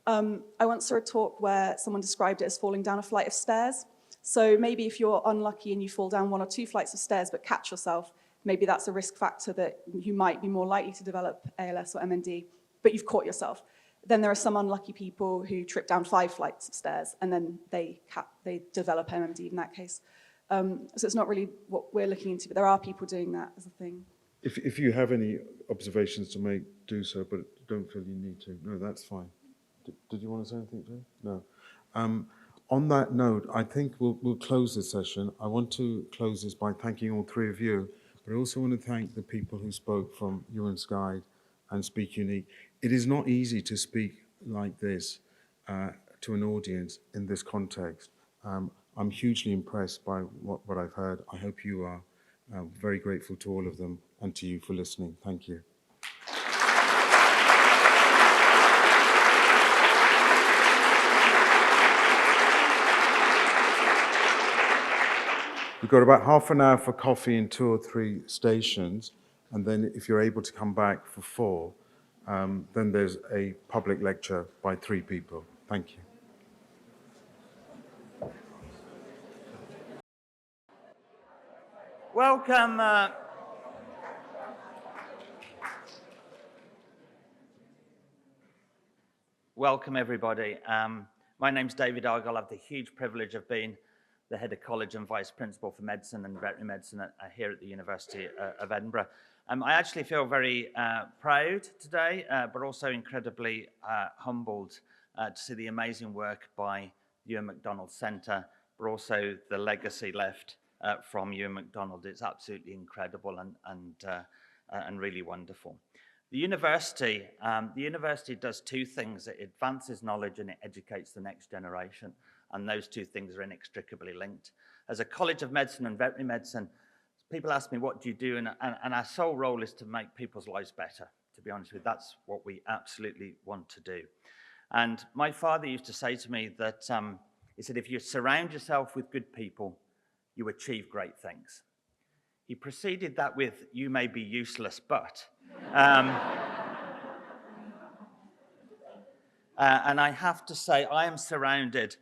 I once saw a talk where someone described it as falling down a flight of stairs. So maybe if you're unlucky and you fall down 1 or 2 flights of stairs but catch yourself, maybe that's a risk factor that you might be more likely to develop ALS or MND, but you've caught yourself. Then there are some unlucky people who trip down 5 flights of stairs and then they develop MND in that case. So it's not really what we're looking into, but there are people doing that as a thing. If you have any observations to make, do so, but don't feel you need to. No, that's fine. Did you want to say anything, Jay? No. On that note, I think we'll close this session. I want to close this by thanking all three of you, but I also want to thank the people who spoke from Euan's Guide and SpeakUnique. It is not easy to speak like this to an audience in this context. I'm hugely impressed by what I've heard. I hope you are. Very grateful to all of them and to you for listening. Thank you. We've got about half an hour for coffee in 2 or 3 stations, and then if you're able to come back for 4, then there's a public lecture by 3 people. Thank you. Welcome. Welcome, everybody. My name's David Argyle. I have the huge privilege of being the head of college and vice principal for medicine and veterinary medicine here at the University of Edinburgh. I actually feel very proud today, but also incredibly humbled to see the amazing work by Euan MacDonald Centre, but also the legacy left from Euan MacDonald. It's absolutely incredible and really wonderful. The university does 2 things. It advances knowledge and it educates the next generation. And those 2 things are inextricably linked. As a College of Medicine and Veterinary Medicine, people ask me, what do you do? And our sole role is to make people's lives better, to be honest with you. That's what we absolutely want to do. And my father used to say to me that, he said, if you surround yourself with good people, you achieve great things. He preceded that with, you may be useless, but. And I have to say, I am surrounded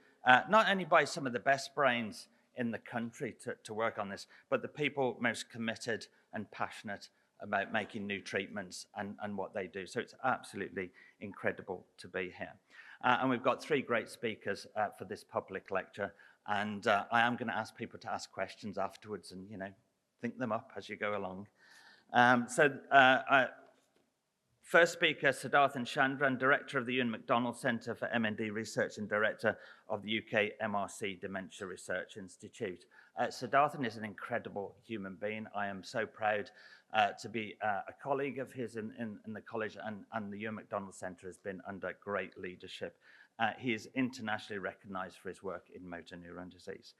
not only by some of the best brains in the country to work on this, but the people most committed and passionate about making new treatments and what they do. So it's absolutely incredible to be here. And we've got 3 great speakers for this public lecture. And I am going to ask people to ask questions afterwards and, think them up as you go along. First speaker, Siddharthan Chandran, Director of the Euan MacDonald Centre for MND Research and Director of the UK MRC Dementia Research Institute. Siddharthan is an incredible human being. I am so proud to be a colleague of his in the college, and the Euan MacDonald Centre has been under great leadership. He is internationally recognized for his work in motor neuron disease.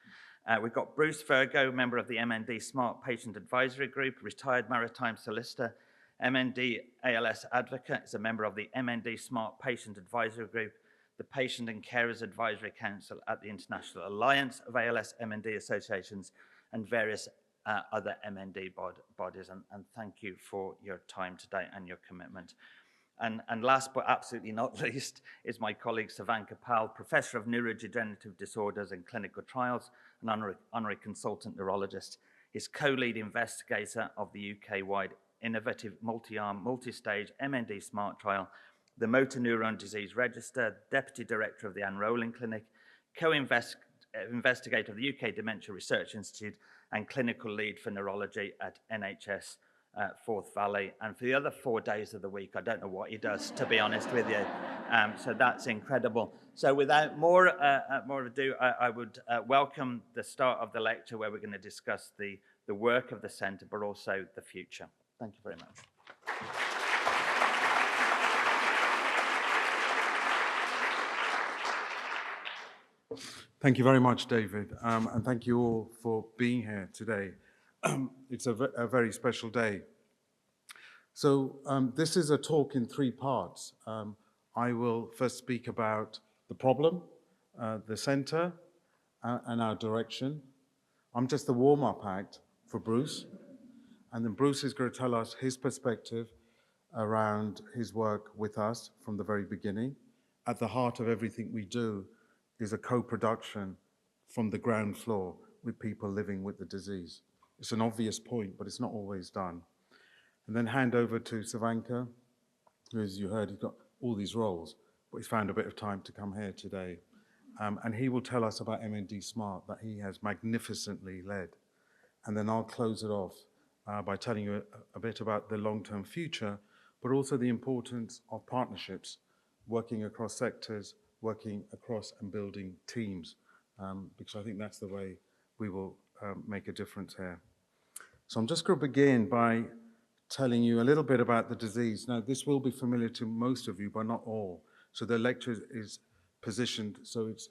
We've got Bruce Virgo, member of the MND Smart Patient Advisory Group, retired maritime solicitor, MND ALS advocate, is a member of the MND Smart Patient Advisory Group, the Patient and Carers Advisory Council at the International Alliance of ALS MND Associations, and various other MND bodies. And thank you for your time today and your commitment. And last but absolutely not least is my colleague Savanka Pal, Professor of Neurodegenerative Disorders and Clinical Trials, an honorary consultant neurologist. He's co-lead investigator of the UK-wide innovative multi-arm, multi-stage MND SMART trial, the Motor Neuron Disease Register, Deputy Director of the Anne Rowling Clinic, co-investigator of the UK Dementia Research Institute, and clinical lead for neurology at NHS Forth Valley. And for the other 4 days of the week, I don't know what he does, to be honest with you. So that's incredible. So without more ado, I would welcome the start of the lecture, where we're going to discuss the work of the centre, but also the future. Thank you very much. Thank you very much, David, and thank you all for being here today. It's a very special day. So this is a talk in 3 parts. I will first speak about the problem, the centre, and our direction. I'm just the warm-up act for Bruce, and then Bruce is going to tell us his perspective around his work with us from the very beginning. At the heart of everything we do is a co-production from the ground floor with people living with the disease. It's an obvious point, but it's not always done. And then hand over to Savanka, who, as you heard, he's got all these roles, but he's found a bit of time to come here today. And he will tell us about MND Smart that he has magnificently led. And then I'll close it off by telling you a bit about the long-term future, but also the importance of partnerships, working across sectors, working across and building teams, because I think that's the way we will make a difference here. So I'm just going to begin by telling you a little bit about the disease. Now, this will be familiar to most of you, but not all. So the lecture is positioned so it's,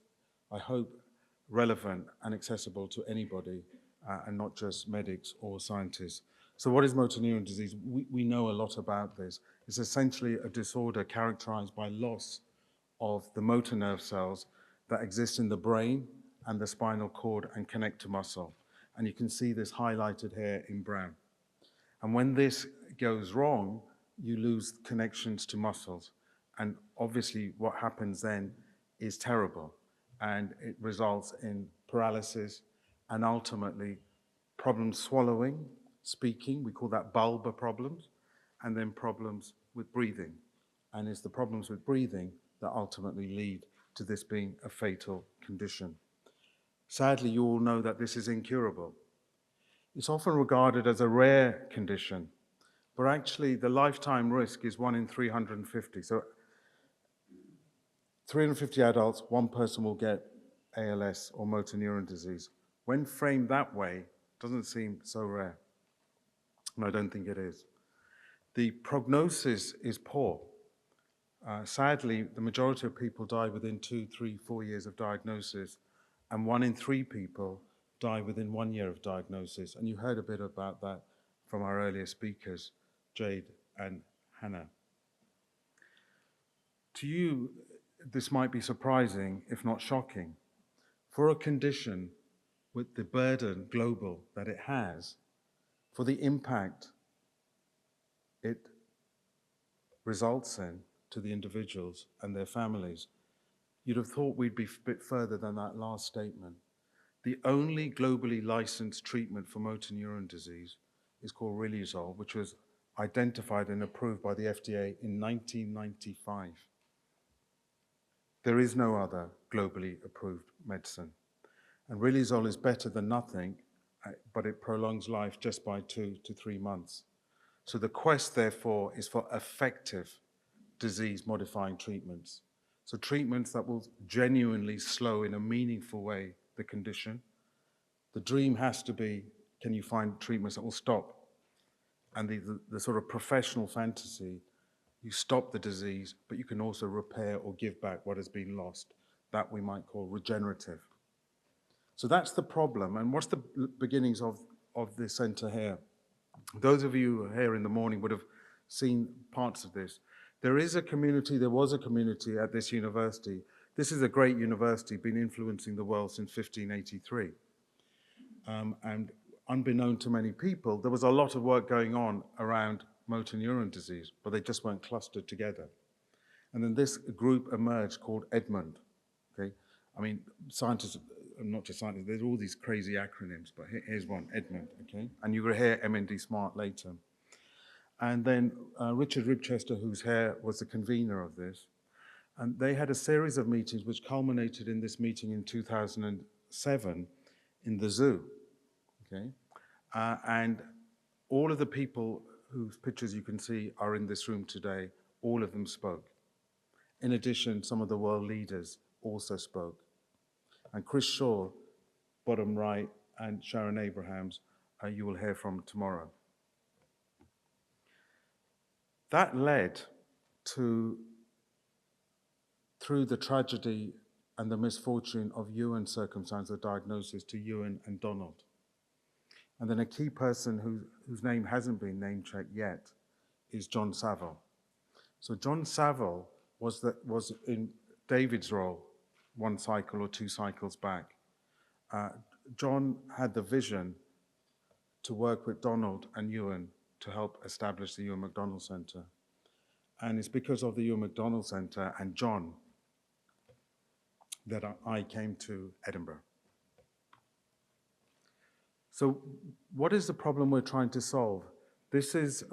I hope, relevant and accessible to anybody, and not just medics or scientists. So what is motor neuron disease? We know a lot about this. It's essentially a disorder characterized by loss of the motor nerve cells that exist in the brain and the spinal cord and connect to muscle. And you can see this highlighted here in brown. And when this goes wrong, you lose connections to muscles. And obviously what happens then is terrible. And it results in paralysis and ultimately problems swallowing, speaking, we call that bulbar problems, and then problems with breathing. And it's the problems with breathing that ultimately lead to this being a fatal condition. Sadly, you all know that this is incurable. It's often regarded as a rare condition, but actually the lifetime risk is 1 in 350. So 350 adults, 1 person will get ALS or motor neuron disease. When framed that way, it doesn't seem so rare. And I don't think it is. The prognosis is poor. Sadly, the majority of people die within 2, 3, 4 years of diagnosis, and 1 in 3 people die within 1 year of diagnosis. And you heard a bit about that from our earlier speakers, Jade and Hannah. To you, this might be surprising, if not shocking. For a condition with the burden global that it has, for the impact it results in to the individuals and their families, you'd have thought we'd be a bit further than that last statement. The only globally licensed treatment for motor neuron disease is called Riluzole, which was identified and approved by the FDA in 1995. There is no other globally approved medicine. And Riluzole is better than nothing, but it prolongs life just by 2 to 3 months. So the quest, therefore, is for effective disease-modifying treatments. So treatments that will genuinely slow in a meaningful way the condition. The dream has to be, can you find treatments that will stop? And the sort of professional fantasy You stop the disease, but you can also repair or give back what has been lost. That we might call regenerative. So that's the problem. And what's the beginnings of the centre here? Those of you who are here in the morning would have seen parts of this. There was a community at this university. This is a great university, been influencing the world since 1583. And unbeknown to many people, there was a lot of work going on around motor neuron disease, but they just weren't clustered together. And then this group emerged called Edmund. Okay, I mean, scientists, not just scientists, there's all these crazy acronyms, but here's one, Edmund, okay? And you're going to hear MND Smart later. And then Richard Ribchester, who's here, was the convener of this. And they had a series of meetings which culminated in this meeting in 2007 in the zoo, okay? And all of the people whose pictures you can see are in this room today, all of them spoke. In addition, some of the world leaders also spoke. And Chris Shaw, bottom right, and Sharon Abrahams, you will hear from tomorrow. That led to, through the tragedy and the misfortune of Euan's circumstance of diagnosis, to Euan and Donald. And then a key person whose name hasn't been name-checked yet is John Saville. So John Saville was in David's role 1 cycle or 2 cycles back. John had the vision to work with Donald and Euan to help establish the Euan MacDonald Centre. And it's because of the Euan MacDonald Centre and John that I came to Edinburgh. So what is the problem we're trying to solve? This is,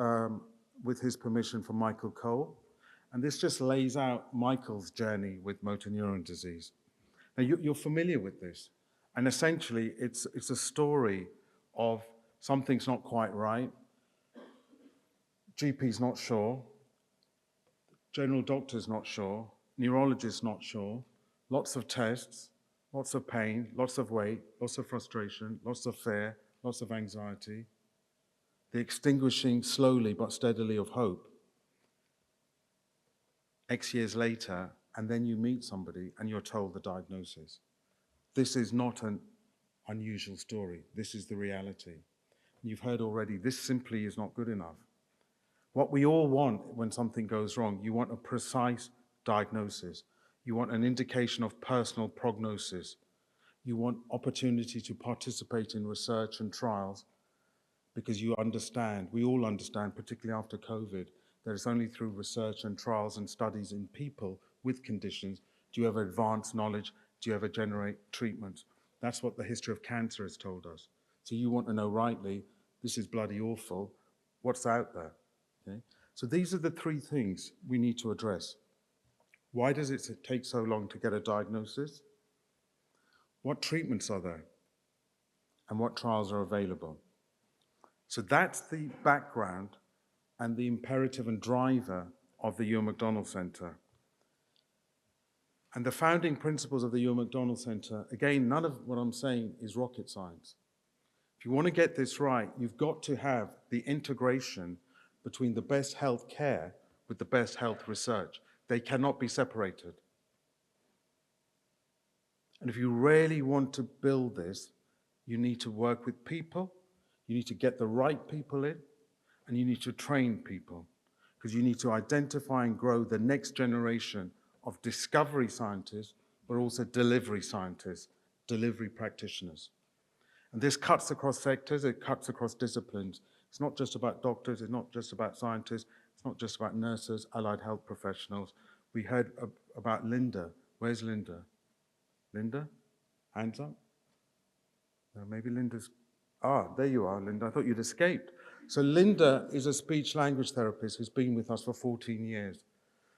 with his permission, from Michael Cole. And this just lays out Michael's journey with motor neuron disease. Now, you're familiar with this. And essentially, it's a story of something's not quite right. GP's not sure. General doctor's not sure. Neurologist's not sure. Lots of tests, lots of pain, lots of weight, lots of frustration, lots of fear, lots of anxiety. The extinguishing slowly but steadily of hope. X years later, and then you meet somebody and you're told the diagnosis. This is not an unusual story. This is the reality. You've heard already, this simply is not good enough. What we all want when something goes wrong, you want a precise diagnosis. You want an indication of personal prognosis. You want opportunity to participate in research and trials because you understand, we all understand, particularly after COVID, that it's only through research and trials and studies in people with conditions do you ever advance knowledge, do you ever generate treatments. That's what the history of cancer has told us. So you want to know rightly, this is bloody awful, what's out there? Okay? So these are the 3 things we need to address. Why does it take so long to get a diagnosis? What treatments are there? And what trials are available? So that's the background and the imperative and driver of the Euan MacDonald Centre. And the founding principles of the Euan MacDonald Centre, again, none of what I'm saying is rocket science. If you want to get this right, you've got to have the integration between the best health care with the best health research. They cannot be separated. And if you really want to build this, you need to work with people, you need to get the right people in, and you need to train people, because you need to identify and grow the next generation of discovery scientists, but also delivery scientists, delivery practitioners. And this cuts across sectors, it cuts across disciplines. It's not just about doctors, it's not just about scientists, it's not just about nurses, allied health professionals. We heard about Linda. Where's Linda? Linda? Hands up? Maybe Linda's... there you are, Linda. I thought you'd escaped. So Linda is a speech-language therapist who's been with us for 14 years.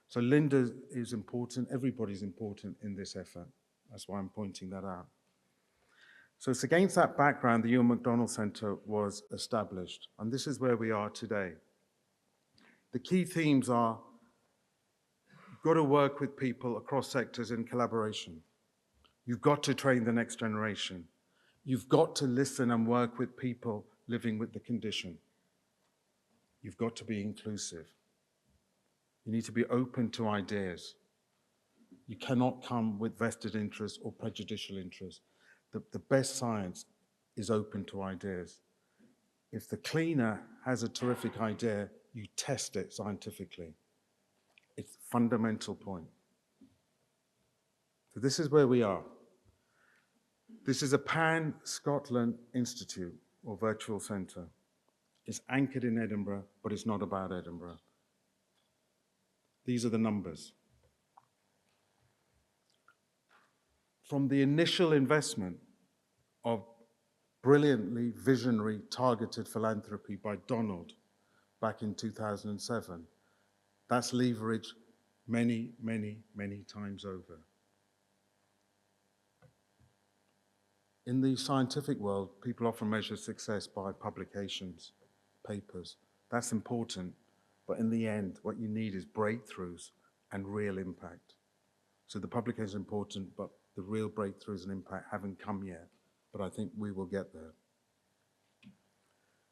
So Linda is important. Everybody's important in this effort. That's why I'm pointing that out. So it's against that background the Euan MacDonald Centre was established. And this is where we are today. The key themes are, you've got to work with people across sectors in collaboration. You've got to train the next generation. You've got to listen and work with people living with the condition. You've got to be inclusive. You need to be open to ideas. You cannot come with vested interests or prejudicial interests. The best science is open to ideas. If the cleaner has a terrific idea, you test it scientifically. It's a fundamental point. So this is where we are. This is a Pan-Scotland Institute or virtual centre. It's anchored in Edinburgh, but it's not about Edinburgh. These are the numbers. From the initial investment of brilliantly visionary targeted philanthropy by Donald back in 2007, that's leveraged many, many, many times over. In the scientific world, people often measure success by publications, papers. That's important, but in the end, what you need is breakthroughs and real impact. So the publication is important, but the real breakthroughs and impact haven't come yet, but I think we will get there.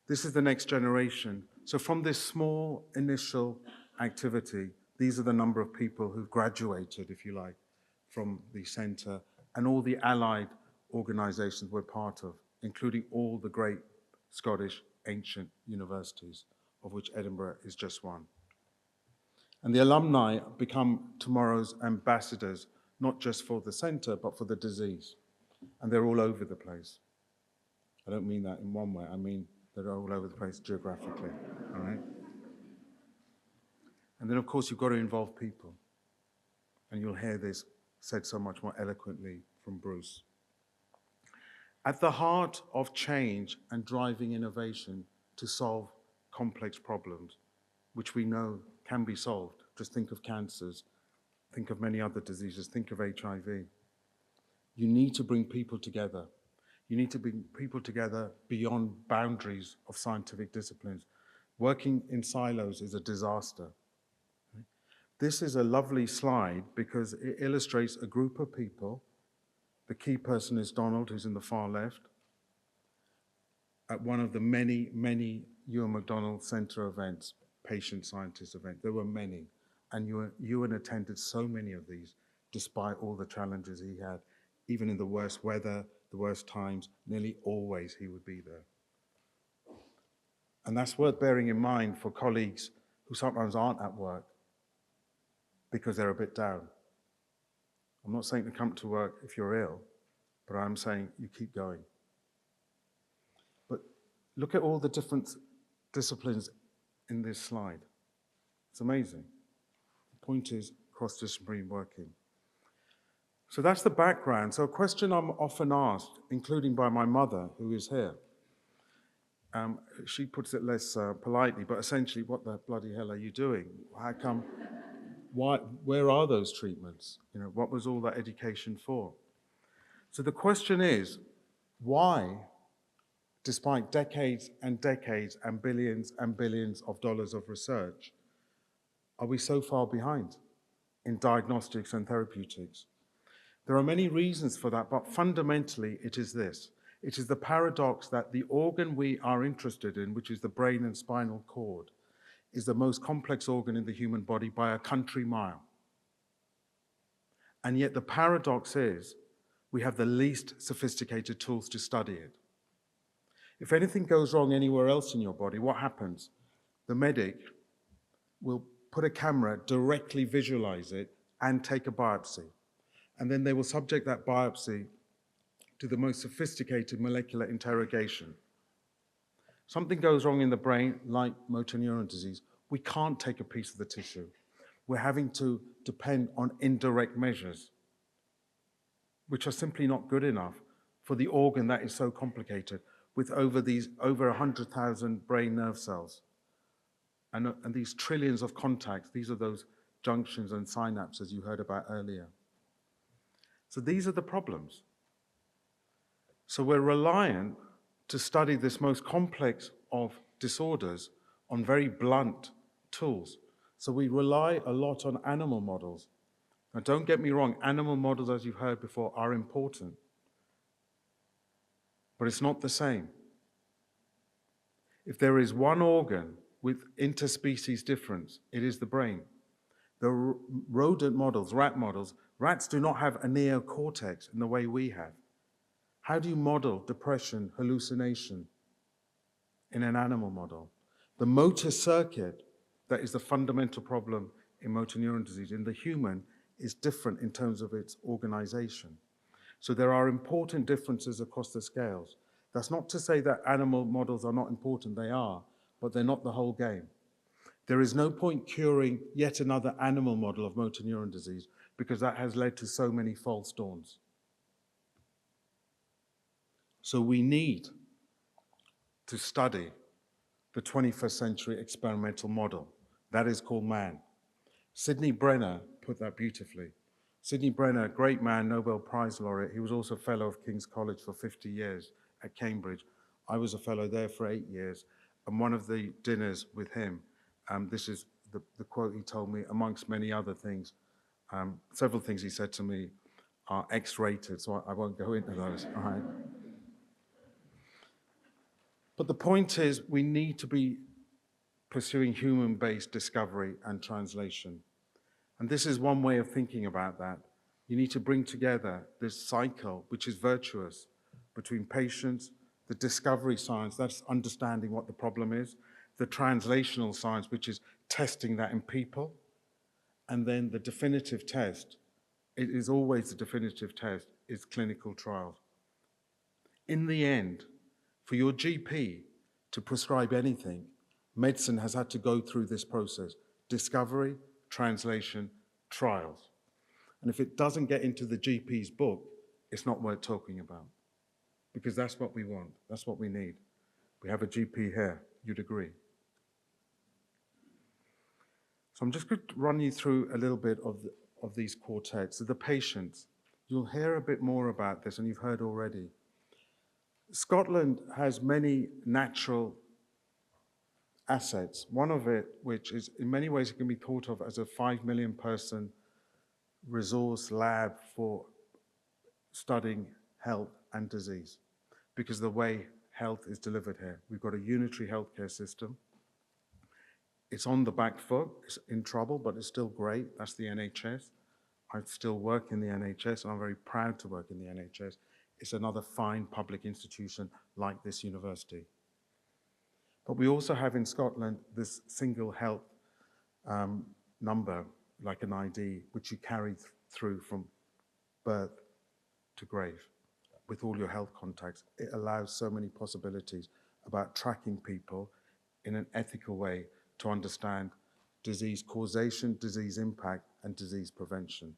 This is the next generation. So from this small initial activity, these are the number of people who've graduated, if you like, from the centre and all the allied organisations we're part of, including all the great Scottish ancient universities, of which Edinburgh is just one. And the alumni become tomorrow's ambassadors, not just for the centre, but for the disease. And they're all over the place. I don't mean that in one way, I mean they're all over the place geographically, all right? And then, of course, you've got to involve people. And you'll hear this said so much more eloquently from Bruce. At the heart of change and driving innovation to solve complex problems, which we know can be solved. Just think of cancers, think of many other diseases, think of HIV. You need to bring people together. You need to bring people together beyond boundaries of scientific disciplines. Working in silos is a disaster. This is a lovely slide because it illustrates a group of people. The key person is Donald, who's in the far left, at one of the many, many Euan MacDonald Centre events, patient scientist events. There were many, and Euan attended so many of these, despite all the challenges he had. Even in the worst weather, the worst times, nearly always he would be there. And that's worth bearing in mind for colleagues who sometimes aren't at work because they're a bit down. I'm not saying to come to work if you're ill, but I'm saying you keep going. But look at all the different disciplines in this slide. It's amazing. The point is cross-disciplinary working. So that's the background. So a question I'm often asked, including by my mother, who is here, she puts it less politely, but essentially, what the bloody hell are you doing? How come? Where are those treatments? You know, what was all that education for? So the question is, why, despite decades and decades and billions of dollars of research, are we so far behind in diagnostics and therapeutics? There are many reasons for that, but fundamentally it is this. It is the paradox that the organ we are interested in, which is the brain and spinal cord, is the most complex organ in the human body by a country mile. And yet the paradox is we have the least sophisticated tools to study it. If anything goes wrong anywhere else in your body, what happens? The medic will put a camera, directly visualize it, and take a biopsy. And then they will subject that biopsy to the most sophisticated molecular interrogation. Something goes wrong in the brain, like motor neuron disease, we can't take a piece of the tissue. We're having to depend on indirect measures, which are simply not good enough for the organ that is so complicated, with over 100,000 brain nerve cells. And these trillions of contacts, these are those junctions and synapses you heard about earlier. So these are the problems. So we're reliant to study this most complex of disorders on very blunt tools. So we rely a lot on animal models. Now don't get me wrong, animal models, as you've heard before, are important. But it's not the same. If there is one organ with interspecies difference, it is the brain. The rodent models, rat models, rats do not have a neocortex in the way we have. How do you model depression, hallucination in an animal model? The motor circuit that is the fundamental problem in motor neuron disease in the human is different in terms of its organization. So there are important differences across the scales. That's not to say that animal models are not important, they are, but they're not the whole game. There is no point curing yet another animal model of motor neuron disease because that has led to so many false dawns. So we need to study the 21st century experimental model. That is called man. Sidney Brenner put that beautifully. Sidney Brenner, a great man, Nobel Prize laureate. He was also a fellow of King's College for 50 years at Cambridge. I was a fellow there for 8 years. And one of the dinners with him, this is the quote he told me, amongst many other things. Several things he said to me are X-rated, so I won't go into those. All right. But the point is, we need to be pursuing human-based discovery and translation. And this is one way of thinking about that. You need to bring together this cycle, which is virtuous, between patients, the discovery science, that's understanding what the problem is, the translational science, which is testing that in people, and then the definitive test, it is always the definitive test, is clinical trials. In the end, for your GP to prescribe anything, medicine has had to go through this process: discovery, translation, trials. And if it doesn't get into the GP's book, it's not worth talking about. Because that's what we want, that's what we need. We have a GP here, you'd agree. So I'm just going to run you through a little bit of these quartets. So the patients, you'll hear a bit more about this, and you've heard already. Scotland has many natural assets. One of it, which is in many ways it can be thought of as a 5 million person resource lab for studying health and disease, because the way health is delivered here. We've got a unitary healthcare system. It's on the back foot, it's in trouble, but it's still great. That's the NHS. I still work in the NHS, and I'm very proud to work in the NHS. It's another fine public institution like this university. But we also have in Scotland this single health number, like an ID, which you carry through from birth to grave with all your health contacts. It allows so many possibilities about tracking people in an ethical way to understand disease causation, disease impact, and disease prevention.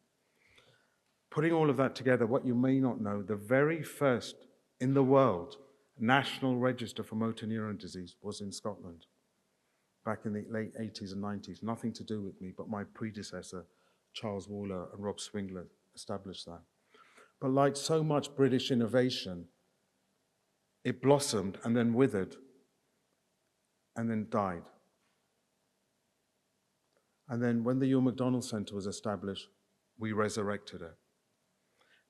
Putting all of that together, what you may not know, the very first in the world National Register for Motor Neuron Disease was in Scotland back in the late 80s and 90s. Nothing to do with me, but my predecessor, Charles Waller and Rob Swingler, established that. But like so much British innovation, it blossomed and then withered and then died. And then when the Euan MacDonald Centre was established, we resurrected it.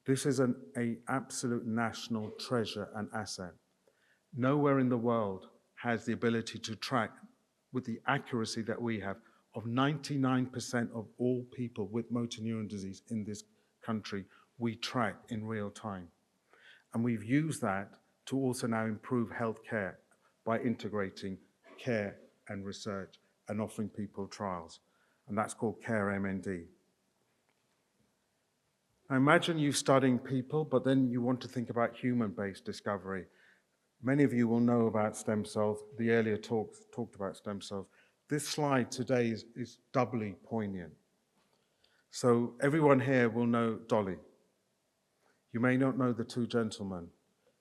This is an absolute national treasure and asset. Nowhere in the world has the ability to track with the accuracy that we have of 99% of all people with motor neuron disease in this country, we track in real time. And we've used that to also now improve healthcare by integrating care and research and offering people trials. And that's called Care MND. Now imagine you studying people, but then you want to think about human-based discovery. Many of you will know about stem cells. The earlier talks talked about stem cells. This slide today is doubly poignant. So everyone here will know Dolly. You may not know the two gentlemen.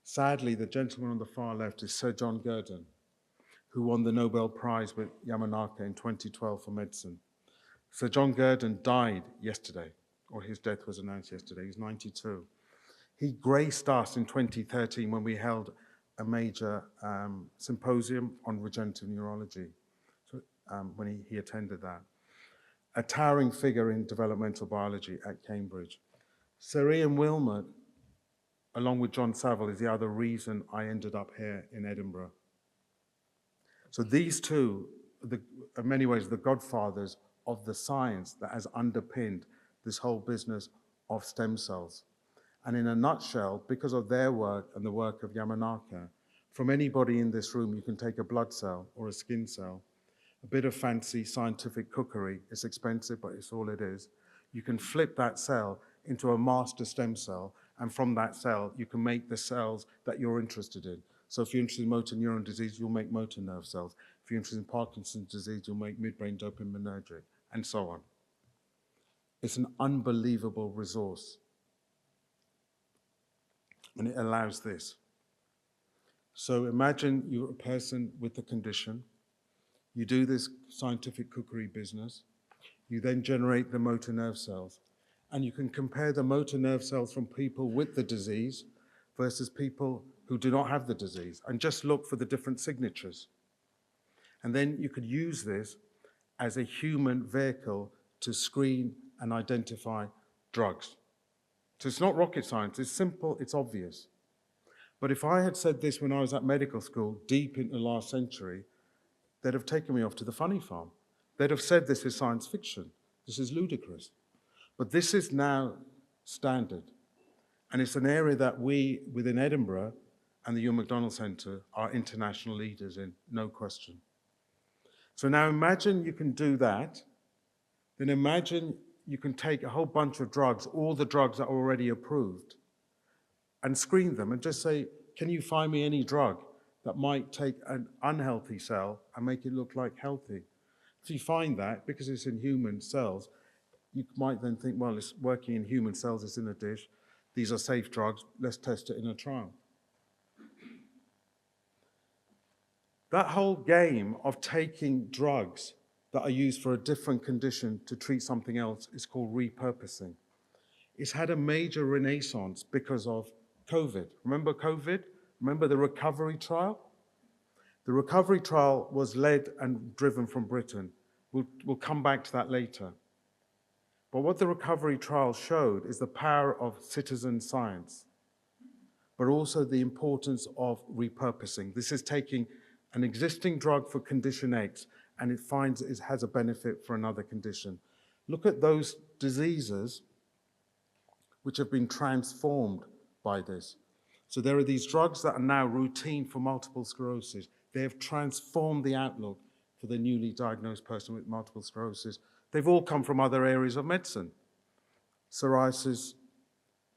Sadly, the gentleman on the far left is Sir John Gurdon, who won the Nobel Prize with Yamanaka in 2012 for medicine. Sir John Gurdon died yesterday, or his death was announced yesterday. He was 92. He graced us in 2013 when we held a major symposium on regenerative neurology, so, when he attended that. A towering figure in developmental biology at Cambridge. Sir Ian Wilmot, along with John Saville, is the other reason I ended up here in Edinburgh. So these two, in many ways, the godfathers of the science that has underpinned this whole business of stem cells. And in a nutshell, because of their work and the work of Yamanaka, from anybody in this room, you can take a blood cell or a skin cell, a bit of fancy scientific cookery. It's expensive, but it's all it is. You can flip that cell into a master stem cell, and from that cell, you can make the cells that you're interested in. So if you're interested in motor neuron disease, you'll make motor nerve cells. If you're interested in Parkinson's disease, you'll make midbrain dopaminergic, and so on. It's an unbelievable resource. And it allows this. So imagine you're a person with a condition. You do this scientific cookery business. You then generate the motor nerve cells. And you can compare the motor nerve cells from people with the disease versus people who do not have the disease, and just look for the different signatures. And then you could use this as a human vehicle to screen and identify drugs. So it's not rocket science, it's simple, it's obvious. But if I had said this when I was at medical school, deep into the last century, they'd have taken me off to the funny farm. They'd have said this is science fiction, this is ludicrous. But this is now standard. And it's an area that we, within Edinburgh and the Euan MacDonald Centre, are international leaders in, no question. So now imagine you can do that, then imagine you can take a whole bunch of drugs, all the drugs that are already approved, and screen them and just say, can you find me any drug that might take an unhealthy cell and make it look like healthy? If you find that, because it's in human cells, you might then think, well, it's working in human cells, it's in a dish, these are safe drugs, let's test it in a trial. That whole game of taking drugs that are used for a different condition to treat something else is called repurposing. It's had a major renaissance because of COVID. Remember COVID? Remember the recovery trial? The recovery trial was led and driven from Britain. We'll come back to that later. But what the recovery trial showed is the power of citizen science, but also the importance of repurposing. This is taking an existing drug for condition X and it finds it has a benefit for another condition. Look at those diseases which have been transformed by this. So there are these drugs that are now routine for multiple sclerosis. They have transformed the outlook for the newly diagnosed person with multiple sclerosis. They've all come from other areas of medicine. Psoriasis,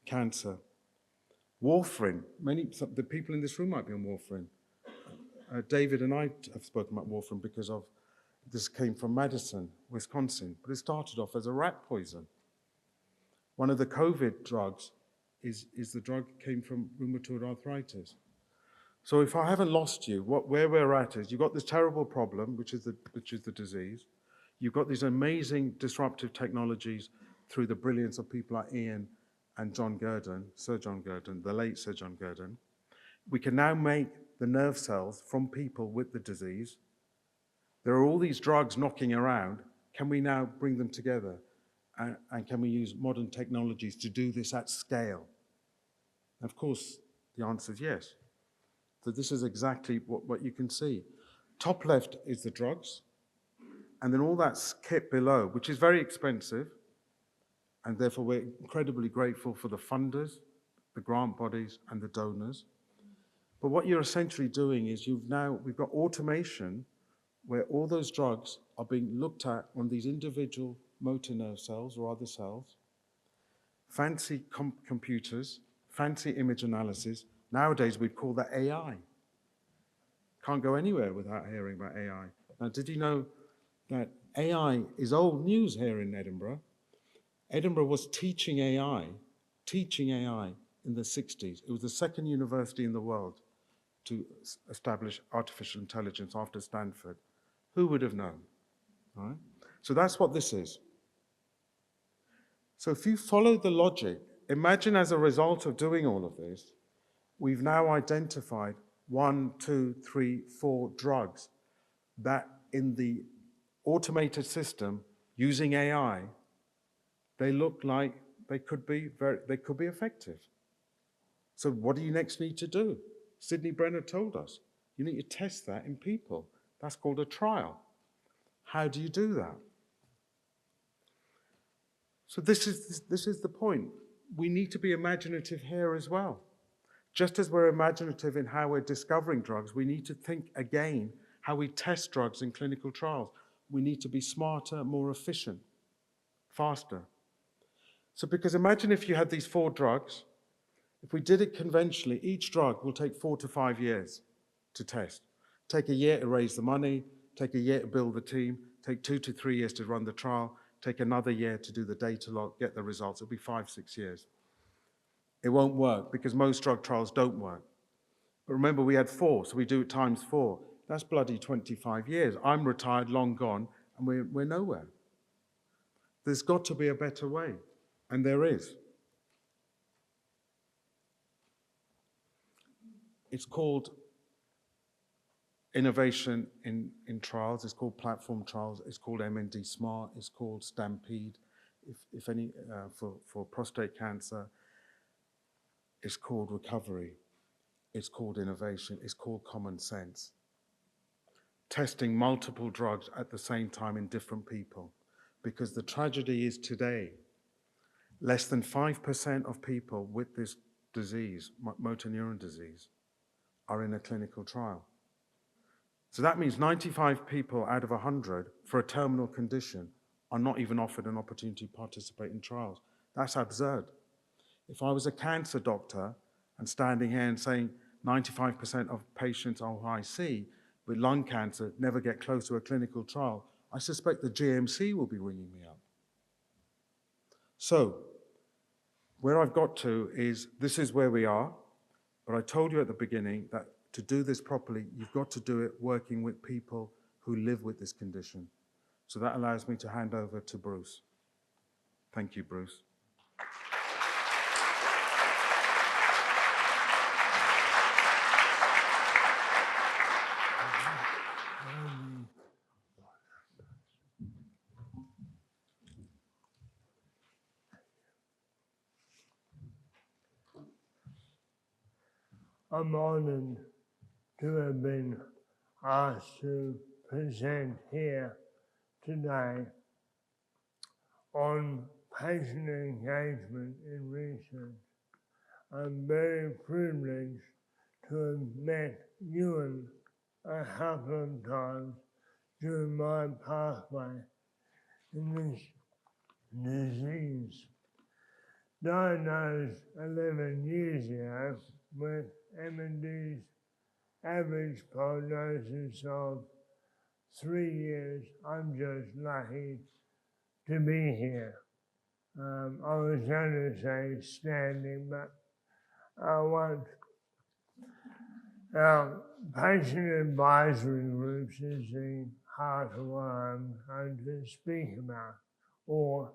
cancer. Warfarin. The people in this room might be on warfarin. David and I have spoken about warfarin because of this came from Madison, Wisconsin, but it started off as a rat poison. One of the COVID drugs is the drug came from rheumatoid arthritis. So if I haven't lost you, where we're at is you've got this terrible problem, which is the disease. You've got these amazing disruptive technologies through the brilliance of people like Ian and John Gurdon, Sir John Gurdon, the late Sir John Gurdon. We can now make the nerve cells from people with the disease. There are all these drugs knocking around. Can we now bring them together? And can we use modern technologies to do this at scale? And of course, the answer is yes. So this is exactly what you can see. Top left is the drugs, and then all that kit below, which is very expensive, and therefore we're incredibly grateful for the funders, the grant bodies, and the donors. But what you're essentially doing is we've got automation where all those drugs are being looked at on these individual motor nerve cells or other cells, fancy computers, fancy image analysis. Nowadays, we'd call that AI. Can't go anywhere without hearing about AI. Now, did you know that AI is old news here in Edinburgh? Edinburgh was teaching AI in the 60s. It was the second university in the world to establish artificial intelligence after Stanford. Who would have known? All right? So that's what this is. So if you follow the logic, imagine as a result of doing all of this, we've now identified 1, 2, 3, 4 drugs that in the automated system using AI, they look like they could be effective. So what do you next need to do? Sidney Brenner told us, you need to test that in people. That's called a trial. How do you do that? So this is the point. We need to be imaginative here as well. Just as we're imaginative in how we're discovering drugs, we need to think again how we test drugs in clinical trials. We need to be smarter, more efficient, faster. So because imagine if you had these 4 drugs, if we did it conventionally, each drug will take 4 to 5 years to test. Take a year to raise the money, take a year to build the team, take 2 to 3 years to run the trial, take another year to do the data log, get the results. It'll be 5, 6 years. It won't work because most drug trials don't work. But remember, we had 4, so we do it times 4. That's bloody 25 years. I'm retired, long gone, and we're nowhere. There's got to be a better way, and there is. It's called innovation in trials. It's called platform trials. It's called MND Smart. It's called Stampede, if any, for prostate cancer. It's called recovery. It's called innovation. It's called common sense. Testing multiple drugs at the same time in different people. Because the tragedy is today, less than 5% of people with this disease, motor neuron disease, are in a clinical trial. So that means 95 people out of 100 for a terminal condition are not even offered an opportunity to participate in trials. That's absurd. If I was a cancer doctor and standing here and saying 95% of patients who I see with lung cancer never get close to a clinical trial, I suspect the GMC will be ringing me up. So, where I've got to is, this is where we are, but I told you at the beginning that to do this properly, you've got to do it working with people who live with this condition. So that allows me to hand over to Bruce. Thank you, Bruce. I'm honoured to have been asked to present here today on patient engagement in research. I'm very privileged to have met Euan a couple of times during my pathway in this disease. Diagnosed 11 years ago with MND's average prognosis of 3 years. I'm just lucky to be here. I was going to say standing, but I won't. Our patient advisory groups is the heart of what I'm going to speak about, or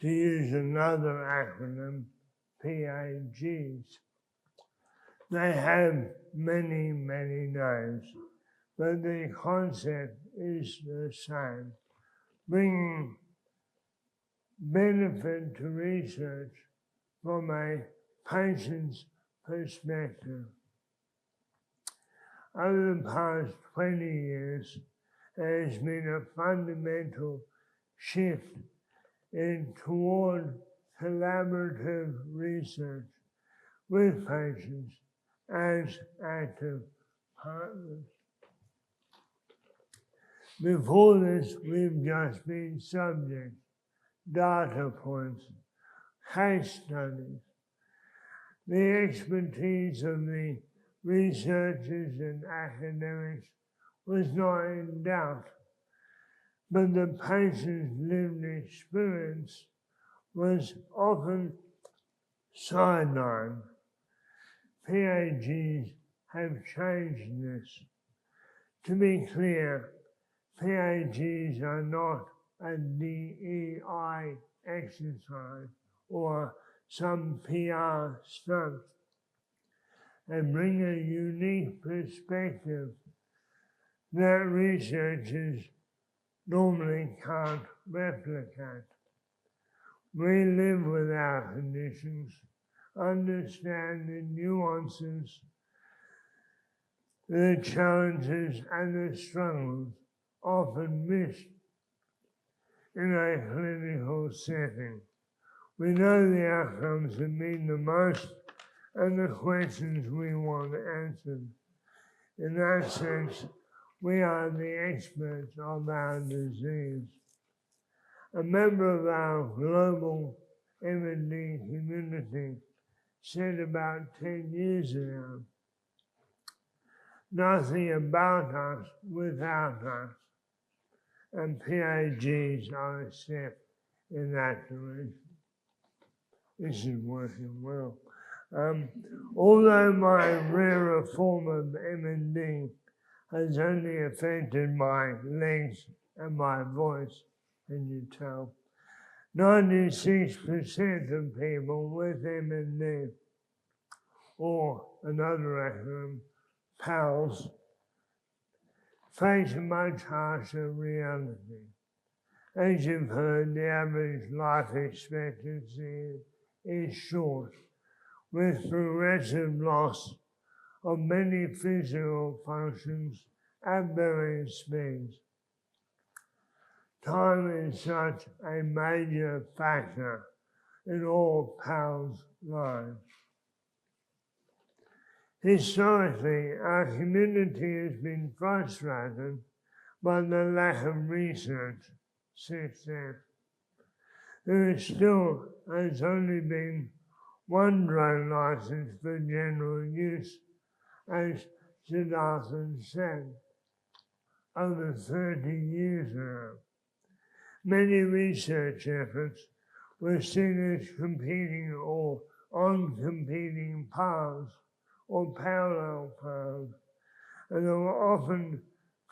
to use another acronym, PAGs. They have many, many names, but the concept is the same, bringing benefit to research from a patient's perspective. Over the past 20 years, there has been a fundamental shift toward collaborative research with patients as active partners. Before this, we've just been subject, data points, case studies. The expertise of the researchers and academics was not in doubt, but the patient's lived experience was often sidelined. PAGs have changed this. To be clear, PAGs are not a DEI exercise or some PR stunt. They bring a unique perspective that researchers normally can't replicate. We live with our conditions, understand the nuances, the challenges and the struggles often missed in a clinical setting. We know the outcomes that mean the most and the questions we want answered. In that sense, we are the experts of our disease. A member of our global MD community said about 10 years ago, nothing about us without us, and PAGs are a step in that direction. This is working well. Although my rarer form of MD has only affected my legs and my voice, can you tell? 96% of people with MD, or another acronym, PALS, face a much harsher reality. As you've heard, the average life expectancy is short, with progressive loss of many physical functions at varying speeds. Time is such a major factor in all PALS lives. Historically, our community has been frustrated by the lack of research success. There still has only been one drug license for general use, as Siddharthan said, over 30 years ago. Many research efforts were seen as competing or on competing paths or parallel paths, and they were often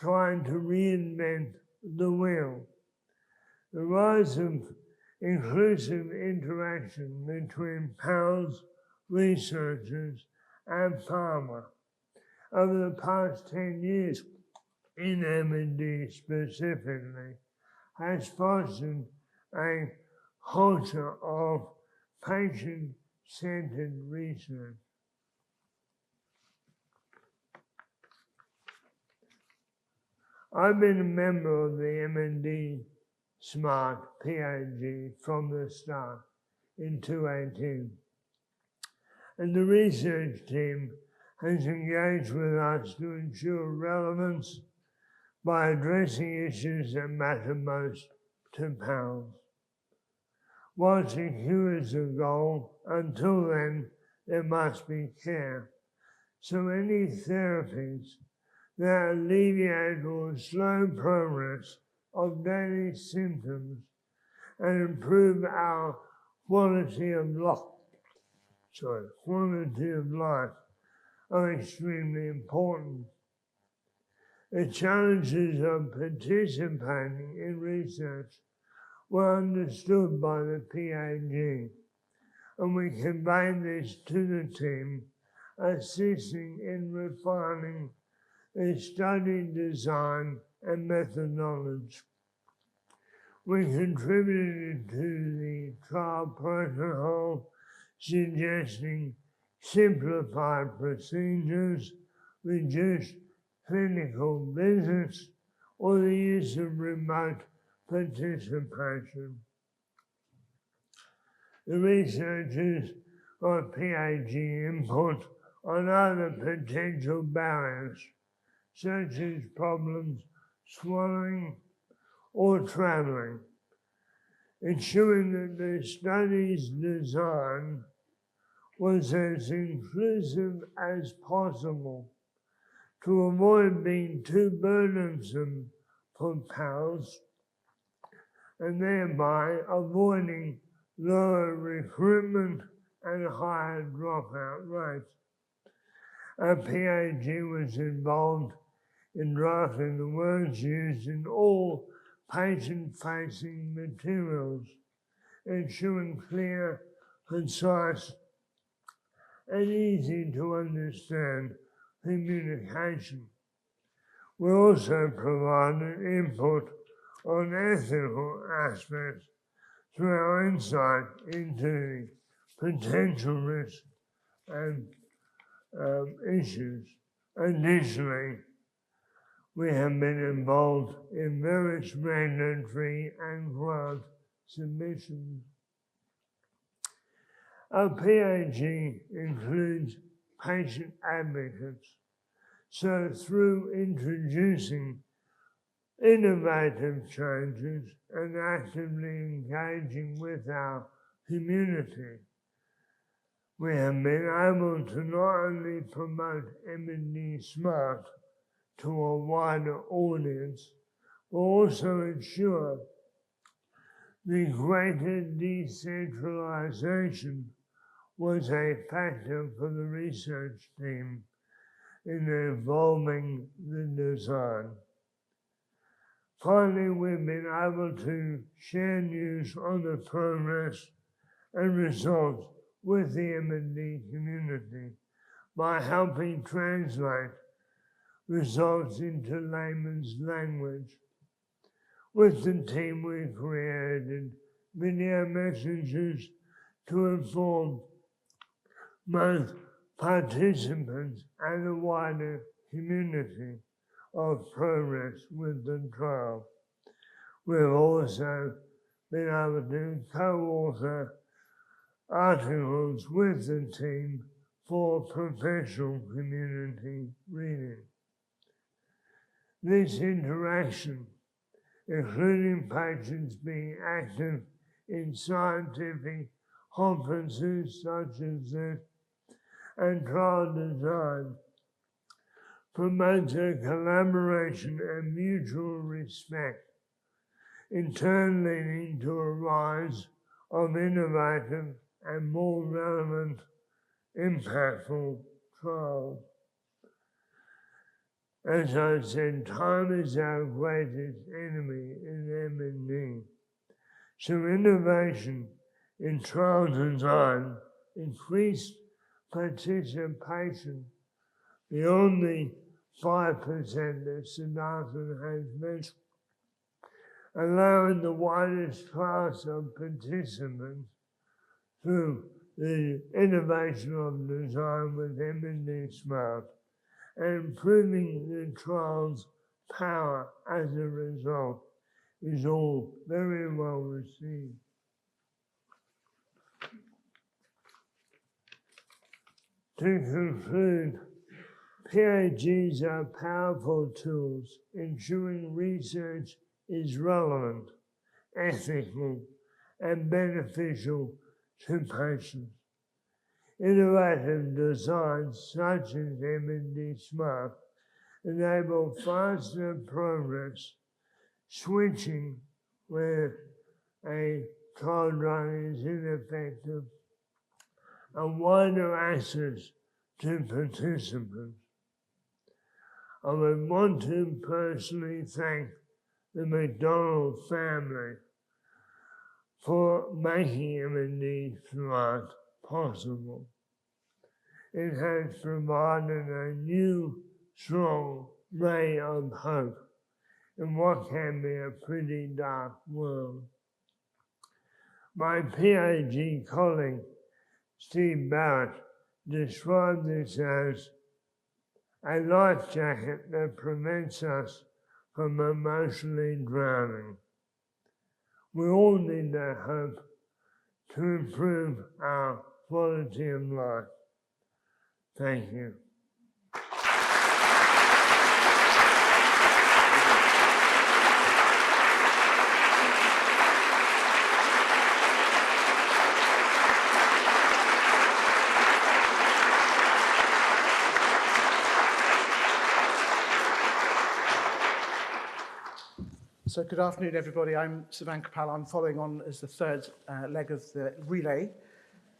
trying to reinvent the wheel. The rise of inclusive interaction between PALS researchers and pharma over the past 10 years in MD specifically has fostered a culture of patient-centered research. I've been a member of the MD SMART PAG from the start in 2018. And the research team has engaged with us to ensure relevance by addressing issues that matter most to PALS. Whilst a cure is the goal, until then there must be care. So any therapies that alleviate or slow progress of daily symptoms and improve our quality of life are extremely important. The challenges of participating in research were understood by the PAG, and we conveyed this to the team, assisting in refining the study design and methodology. We contributed to the trial protocol, suggesting simplified procedures, reduced clinical visits, or the use of remote participation. The researchers got PAG input on other potential barriers, such as problems swallowing or traveling, ensuring that the study's design was as inclusive as possible to avoid being too burdensome for PALS and thereby avoiding lower recruitment and higher dropout rates. Our PAG was involved in drafting the words used in all patient-facing materials, ensuring clear, concise, and easy to understand communication. We also provided input on ethical aspects through our insight into potential risks and issues. Additionally, we have been involved in various regulatory and grant submissions. Our PAG includes patient advocates. So through introducing innovative changes and actively engaging with our community, we have been able to not only promote MND Smart to a wider audience, but also ensure the greater decentralization was a factor for the research team in evolving the design. Finally, we've been able to share news on the progress and results with the MND community by helping translate results into layman's language. With the team, we created video messages to inform both participants and the wider community of progress with the trial. We've also been able to co-author articles with the team for professional community reading. This interaction, including patients being active in scientific conferences such as this and trial design, promotes a collaboration and mutual respect, in turn leading to a rise of innovative and more relevant, impactful trials. As I said, time is our greatest enemy in MND. So innovation in trial design, increased participation beyond the 5% that Siddharthan has mentioned, allowing the widest class of participants through the innovation of design with MND Smart and improving the trial's power as a result is all very well received. To conclude, PAGs are powerful tools ensuring research is relevant, ethical, and beneficial to patients. Innovative designs such as MND Smart enable faster progress, switching where a trial drug is ineffective, and wider access to participants. I would want to personally thank the MacDonald family for making MND Smart possible. It has provided a new, strong ray of hope in what can be a pretty dark world. My PAG colleague, Steve Barrett, described this as a life jacket that prevents us from emotionally drowning. We all need that hope to improve our quality of life. Thank you. So good afternoon, everybody. I'm Sivan Kapal. I'm following on as the third leg of the relay.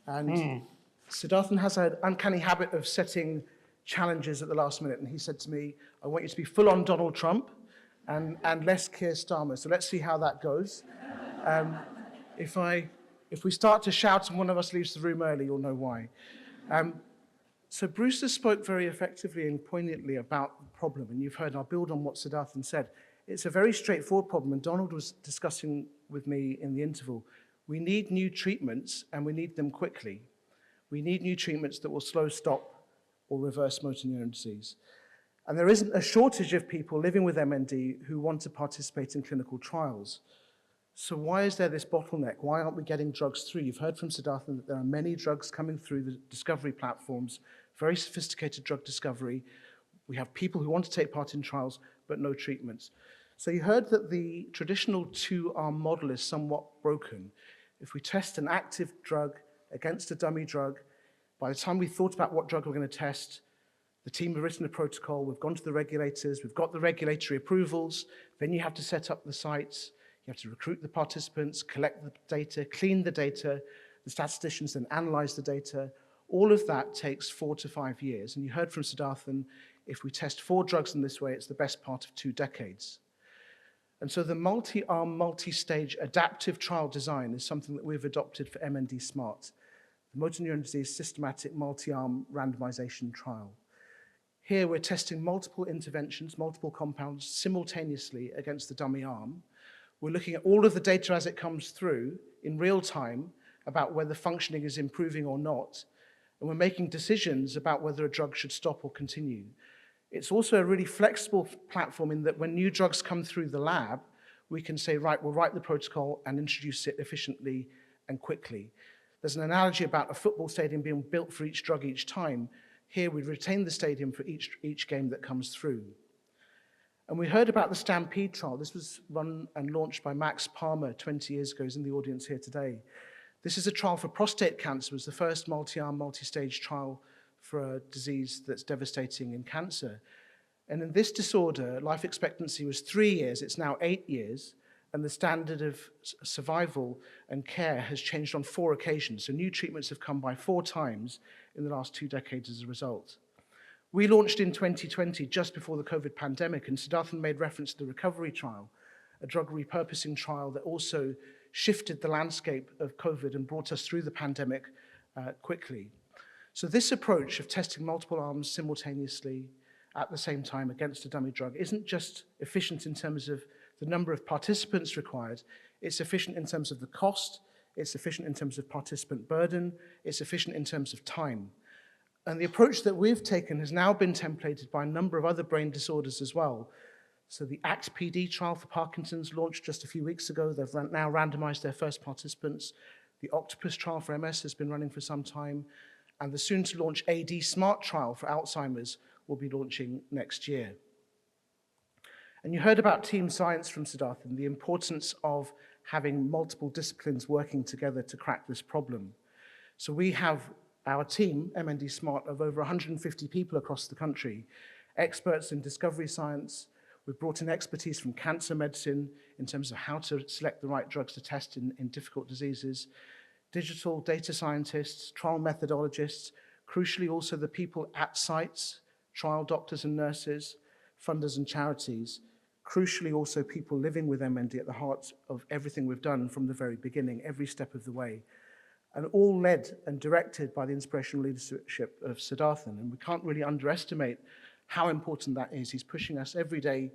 And Siddharthan has an uncanny habit of setting challenges at the last minute. And he said to me, I want you to be full on Donald Trump and less Keir Starmer. So let's see how that goes. If we start to shout and one of us leaves the room early, you'll know why. So Brewster spoke very effectively and poignantly about the problem. And you've heard, I'll build on what Siddharthan said. It's a very straightforward problem, and Donald was discussing with me in the interval. We need new treatments, and we need them quickly. We need new treatments that will slow, stop, or reverse motor neuron disease. And there isn't a shortage of people living with MND who want to participate in clinical trials. So why is there this bottleneck? Why aren't we getting drugs through? You've heard from Siddharthan that there are many drugs coming through the discovery platforms, very sophisticated drug discovery. We have people who want to take part in trials, but no treatments. So you heard that the traditional two-arm model is somewhat broken. If we test an active drug against a dummy drug, by the time we thought about what drug we're going to test, the team have written a protocol, we've gone to the regulators, we've got the regulatory approvals, then you have to set up the sites, you have to recruit the participants, collect the data, clean the data, the statisticians then analyze the data. All of that takes 4 to 5 years. And you heard from Siddharthan, if we test 4 drugs in this way, it's the best part of 2 decades. And so the multi-arm, multi-stage adaptive trial design is something that we've adopted for MND SMART, the Motor Neuron Disease Systematic Multi-Arm Randomization Trial. Here we're testing multiple interventions, multiple compounds simultaneously against the dummy arm. We're looking at all of the data as it comes through in real time about whether functioning is improving or not, and we're making decisions about whether a drug should stop or continue. It's also a really flexible platform in that when new drugs come through the lab, we can say, right, we'll write the protocol and introduce it efficiently and quickly. There's an analogy about a football stadium being built for each drug each time. Here we retain the stadium for each game that comes through. And we heard about the Stampede trial. This was run and launched by Max Palmer 20 years ago. He's in the audience here today. This is a trial for prostate cancer. It was the first multi-arm, multi-stage trial for a disease that's devastating in cancer. And in this disorder, life expectancy was 3 years. It's now 8 years. And the standard of survival and care has changed on 4 occasions. So new treatments have come by 4 times in the last 2 decades as a result. We launched in 2020, just before the COVID pandemic, and Siddharthan made reference to the recovery trial, a drug repurposing trial that also shifted the landscape of COVID and brought us through the pandemic quickly. So this approach of testing multiple arms simultaneously at the same time against a dummy drug isn't just efficient in terms of the number of participants required, it's efficient in terms of the cost, it's efficient in terms of participant burden, it's efficient in terms of time. And the approach that we've taken has now been templated by a number of other brain disorders as well. So the ACT-PD trial for Parkinson's launched just a few weeks ago. They've now randomized their first participants. The Octopus trial for MS has been running for some time. And the soon-to-launch AD SMART trial for Alzheimer's will be launching next year. And you heard about team science from Siddharthan, the importance of having multiple disciplines working together to crack this problem. So we have our team, MND SMART, of over 150 people across the country, experts in discovery science. We've brought in expertise from cancer medicine in terms of how to select the right drugs to test in difficult diseases, digital data scientists, trial methodologists, crucially also the people at sites, trial doctors and nurses, funders and charities, crucially also people living with MND at the heart of everything we've done from the very beginning, every step of the way. And all led and directed by the inspirational leadership of Siddharthan. And we can't really underestimate how important that is. He's pushing us every day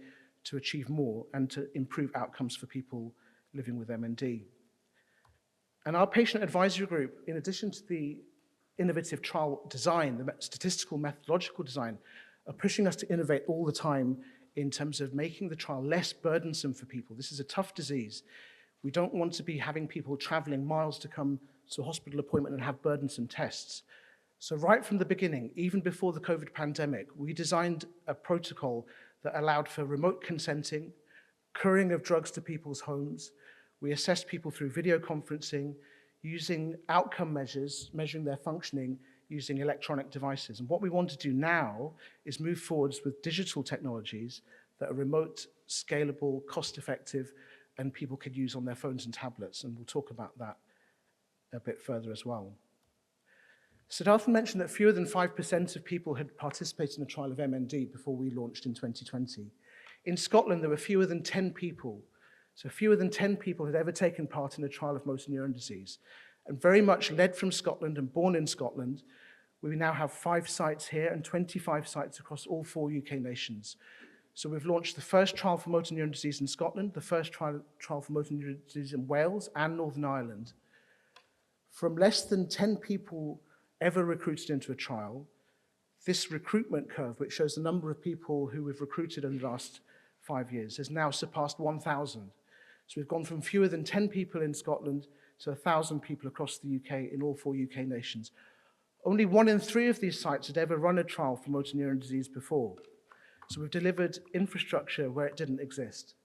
to achieve more and to improve outcomes for people living with MND. And our patient advisory group, in addition to the innovative trial design, the statistical methodological design, are pushing us to innovate all the time in terms of making the trial less burdensome for people. This is a tough disease. We don't want to be having people traveling miles to come to a hospital appointment and have burdensome tests. So right from the beginning, even before the COVID pandemic, we designed a protocol that allowed for remote consenting, couriering of drugs to people's homes. We assessed people through video conferencing, using outcome measures, measuring their functioning, using electronic devices. And what we want to do now is move forwards with digital technologies that are remote, scalable, cost-effective, and people could use on their phones and tablets. And we'll talk about that a bit further as well. Siddharthan mentioned that fewer than 5% of people had participated in a trial of MND before we launched in 2020. In Scotland, there were fewer than 10 people. So fewer than 10 people had ever taken part in a trial of motor neuron disease. And very much led from Scotland and born in Scotland, we now have 5 sites here and 25 sites across all 4 UK nations. So we've launched the first trial for motor neuron disease in Scotland, the first trial for motor neuron disease in Wales and Northern Ireland. From less than 10 people ever recruited into a trial, this recruitment curve, which shows the number of people who we've recruited in the last 5 years, has now surpassed 1,000. So we've gone from fewer than 10 people in Scotland to 1,000 people across the UK in all 4 UK nations. Only 1 in 3 of these sites had ever run a trial for motor neuron disease before. So we've delivered infrastructure where it didn't exist.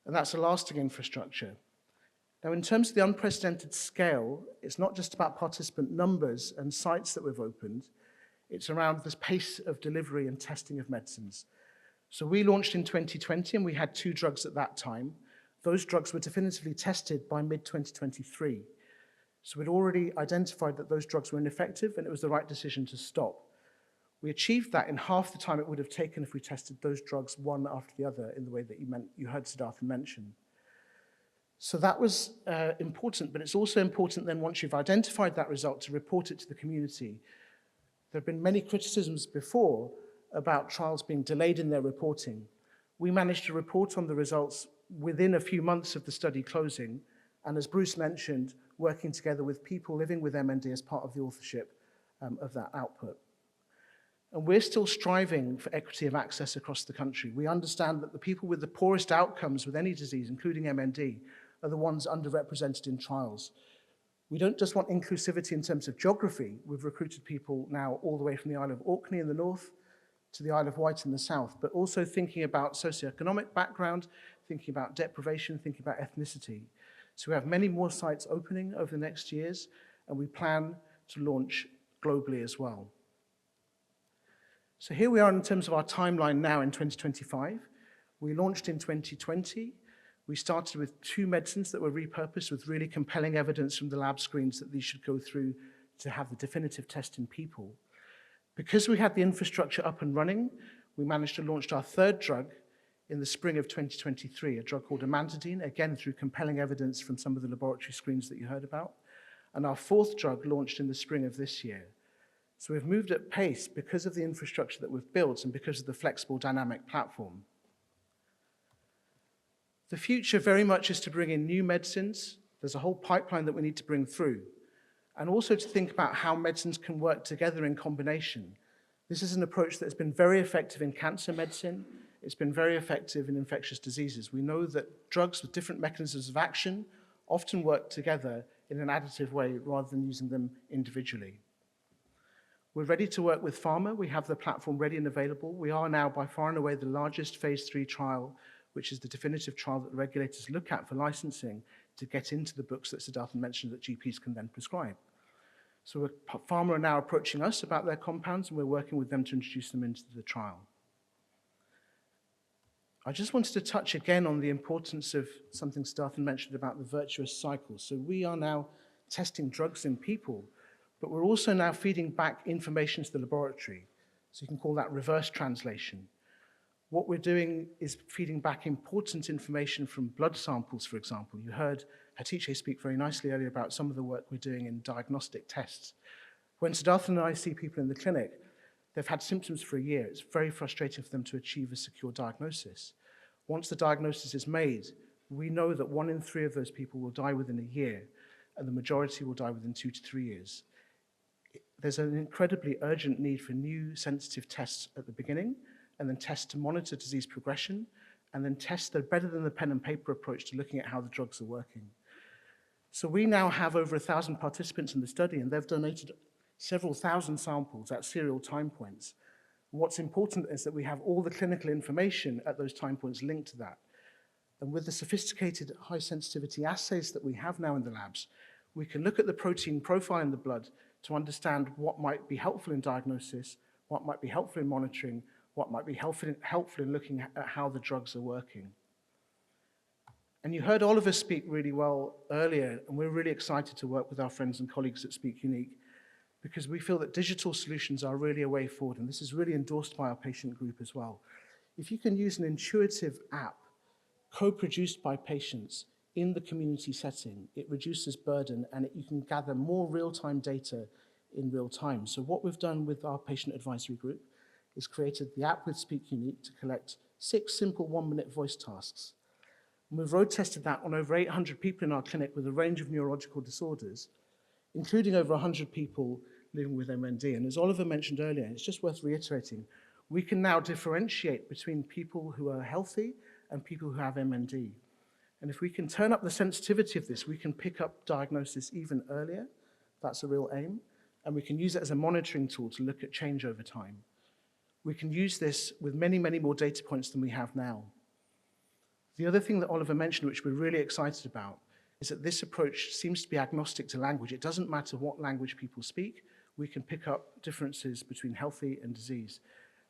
And that's a lasting infrastructure. Now, in terms of the unprecedented scale, it's not just about participant numbers and sites that we've opened, it's around this pace of delivery and testing of medicines. So we launched in 2020 and we had 2 drugs at that time. Those drugs were definitively tested by mid-2023. So we'd already identified that those drugs were ineffective and it was the right decision to stop. We achieved that in half the time it would have taken if we tested those drugs one after the other in the way that you heard Siddharthan mention. So that was important, but it's also important then once you've identified that result to report it to the community. There have been many criticisms before about trials being delayed in their reporting. We managed to report on the results within a few months of the study closing, and as Bruce mentioned, working together with people living with MND as part of the authorship of that output. And we're still striving for equity of access across the country. We understand that the people with the poorest outcomes with any disease, including MND, are the ones underrepresented in trials. We don't just want inclusivity in terms of geography. We've recruited people now all the way from the Isle of Orkney in the north to the Isle of Wight in the south, but also thinking about socioeconomic background, thinking about deprivation, thinking about ethnicity. So we have many more sites opening over the next years, and we plan to launch globally as well. So here we are in terms of our timeline now in 2025. We launched in 2020. We started with 2 medicines that were repurposed with really compelling evidence from the lab screens that these should go through to have the definitive test in people. Because we had the infrastructure up and running, we managed to launch our 3rd drug in the spring of 2023, a drug called amantadine, again through compelling evidence from some of the laboratory screens that you heard about. And our 4th drug launched in the spring of this year. So we've moved at pace because of the infrastructure that we've built and because of the flexible dynamic platform. The future very much is to bring in new medicines. There's a whole pipeline that we need to bring through. And also to think about how medicines can work together in combination. This is an approach that has been very effective in cancer medicine. It's been very effective in infectious diseases. We know that drugs with different mechanisms of action often work together in an additive way rather than using them individually. We're ready to work with pharma. We have the platform ready and available. We are now by far and away the largest phase 3 trial, which is the definitive trial that the regulators look at for licensing to get into the books that Siddharthan mentioned that GPs can then prescribe. So pharma are now approaching us about their compounds, and we're working with them to introduce them into the trial. I just wanted to touch again on the importance of something Siddharthan mentioned about the virtuous cycle. So we are now testing drugs in people, but we're also now feeding back information to the laboratory. So you can call that reverse translation. What we're doing is feeding back important information from blood samples, for example. You heard Hatice speak very nicely earlier about some of the work we're doing in diagnostic tests. When Siddharthan and I see people in the clinic, they've had symptoms for a year. It's very frustrating for them to achieve a secure diagnosis. Once the diagnosis is made, we know that 1 in 3 of those people will die within a year, and the majority will die within 2 to 3 years. There's an incredibly urgent need for new sensitive tests at the beginning, and then tests to monitor disease progression, and then tests that are better than the pen and paper approach to looking at how the drugs are working. So we now have over 1,000 participants in the study, and they've donated several thousand samples at serial time points. What's important is that we have all the clinical information at those time points linked to that. And with the sophisticated high sensitivity assays that we have now in the labs, we can look at the protein profile in the blood to understand what might be helpful in diagnosis, what might be helpful in monitoring, what might be helpful in looking at how the drugs are working. And you heard Oliver speak really well earlier, and we're really excited to work with our friends and colleagues at SpeakUnique because we feel that digital solutions are really a way forward, and this is really endorsed by our patient group as well. If you can use an intuitive app co-produced by patients in the community setting, it reduces burden and you can gather more real-time data in real time. So what we've done with our patient advisory group is created the app with SpeakUnique to collect 6 simple 1-minute voice tasks. And we've road tested that on over 800 people in our clinic with a range of neurological disorders, including over 100 people living with MND. And as Oliver mentioned earlier, it's just worth reiterating, we can now differentiate between people who are healthy and people who have MND. And if we can turn up the sensitivity of this, we can pick up diagnosis even earlier. That's a real aim. And we can use it as a monitoring tool to look at change over time. We can use this with many, many more data points than we have now. The other thing that Oliver mentioned, which we're really excited about, is that this approach seems to be agnostic to language. It doesn't matter what language people speak. We can pick up differences between healthy and disease.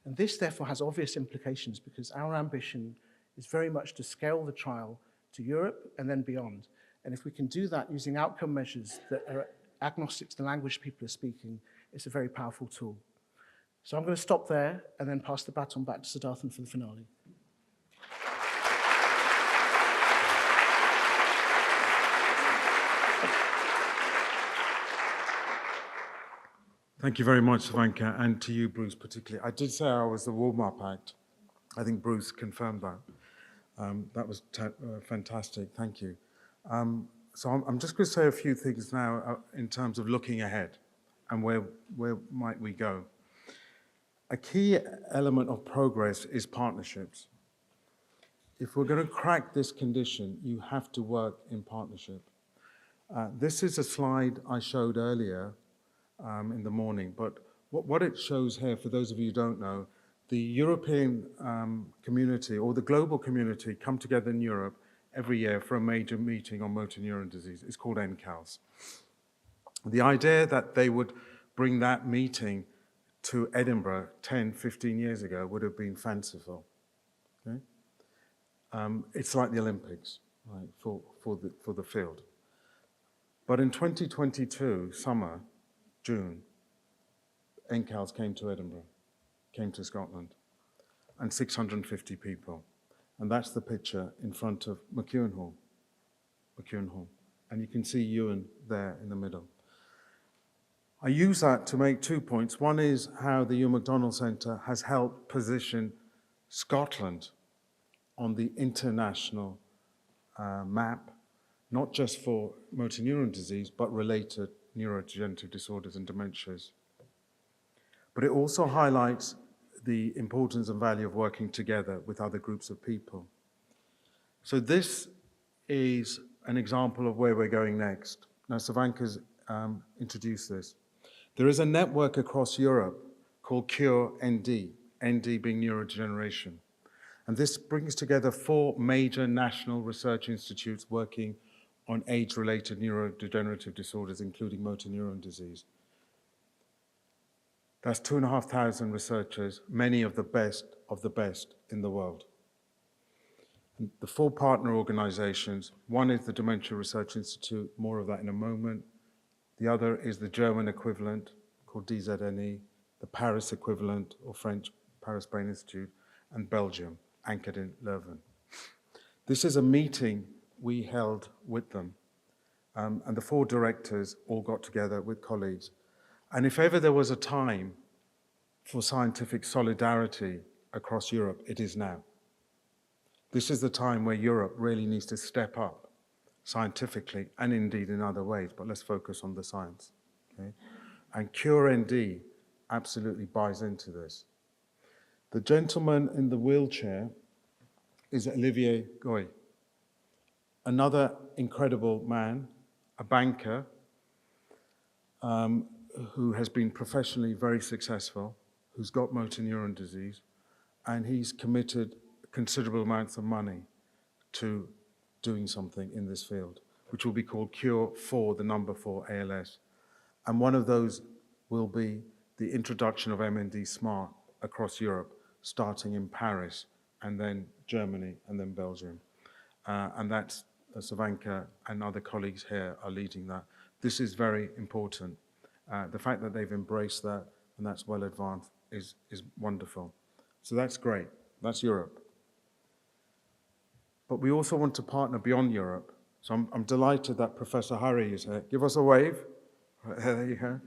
And this, therefore, has obvious implications because our ambition is very much to scale the trial to Europe and then beyond. And if we can do that using outcome measures that are agnostic to the language people are speaking, it's a very powerful tool. So I'm going to stop there and then pass the baton back to Siddharthan for the finale. Thank you very much, Savanka, and to you, Bruce, particularly. I did say I was the warm-up act. I think Bruce confirmed that. That was fantastic. Thank you. So I'm just going to say a few things now in terms of looking ahead and where might we go. A key element of progress is partnerships. If we're going to crack this condition, you have to work in partnership. This is a slide I showed earlier in the morning, but what it shows here, for those of you who don't know, the European community or the global community come together in Europe every year for a major meeting on motor neuron disease. It's called NCALS. The idea that they would bring that meeting to Edinburgh 10, 15 years ago would have been fanciful. Okay? It's like the Olympics, right, for the field. But in 2022, summer, June, NCALS came to Edinburgh, came to Scotland, and 650 people. And that's the picture in front of McEwan Hall. And you can see Euan there in the middle. I use that to make 2 points. One is how the Euan MacDonald Centre has helped position Scotland on the international map, not just for motor neuron disease, but related neurodegenerative disorders and dementias. But it also highlights the importance and value of working together with other groups of people. So this is an example of where we're going next. Now, Savanka's introduced this. There is a network across Europe called CURE-ND, ND being neurodegeneration. And this brings together 4 major national research institutes working on age-related neurodegenerative disorders, including motor neuron disease. That's 2,500 researchers, many of the best in the world. And the 4 partner organizations, one is the Dementia Research Institute, more of that in a moment. The other is the German equivalent called DZNE, the Paris equivalent or French Paris Brain Institute, and Belgium, anchored in Leuven. This is a meeting we held with them, and the 4 directors all got together with colleagues. And if ever there was a time for scientific solidarity across Europe, it is now. This is the time where Europe really needs to step up scientifically and indeed in other ways, but let's focus on the science. Okay? And CURE-ND absolutely buys into this. The gentleman in the wheelchair is Olivier Goy, another incredible man, a banker, who has been professionally very successful, who's got motor neuron disease, and he's committed considerable amounts of money to doing something in this field, which will be called Cure for the number 4 ALS. And one of those will be the introduction of MND Smart across Europe, starting in Paris, and then Germany, and then Belgium. And that's Savanka and other colleagues here are leading that. This is very important. The fact that they've embraced that and that's well advanced is wonderful. So that's great. That's Europe. But we also want to partner beyond Europe. So I'm delighted that Professor Hari is here. Give us a wave. There you go.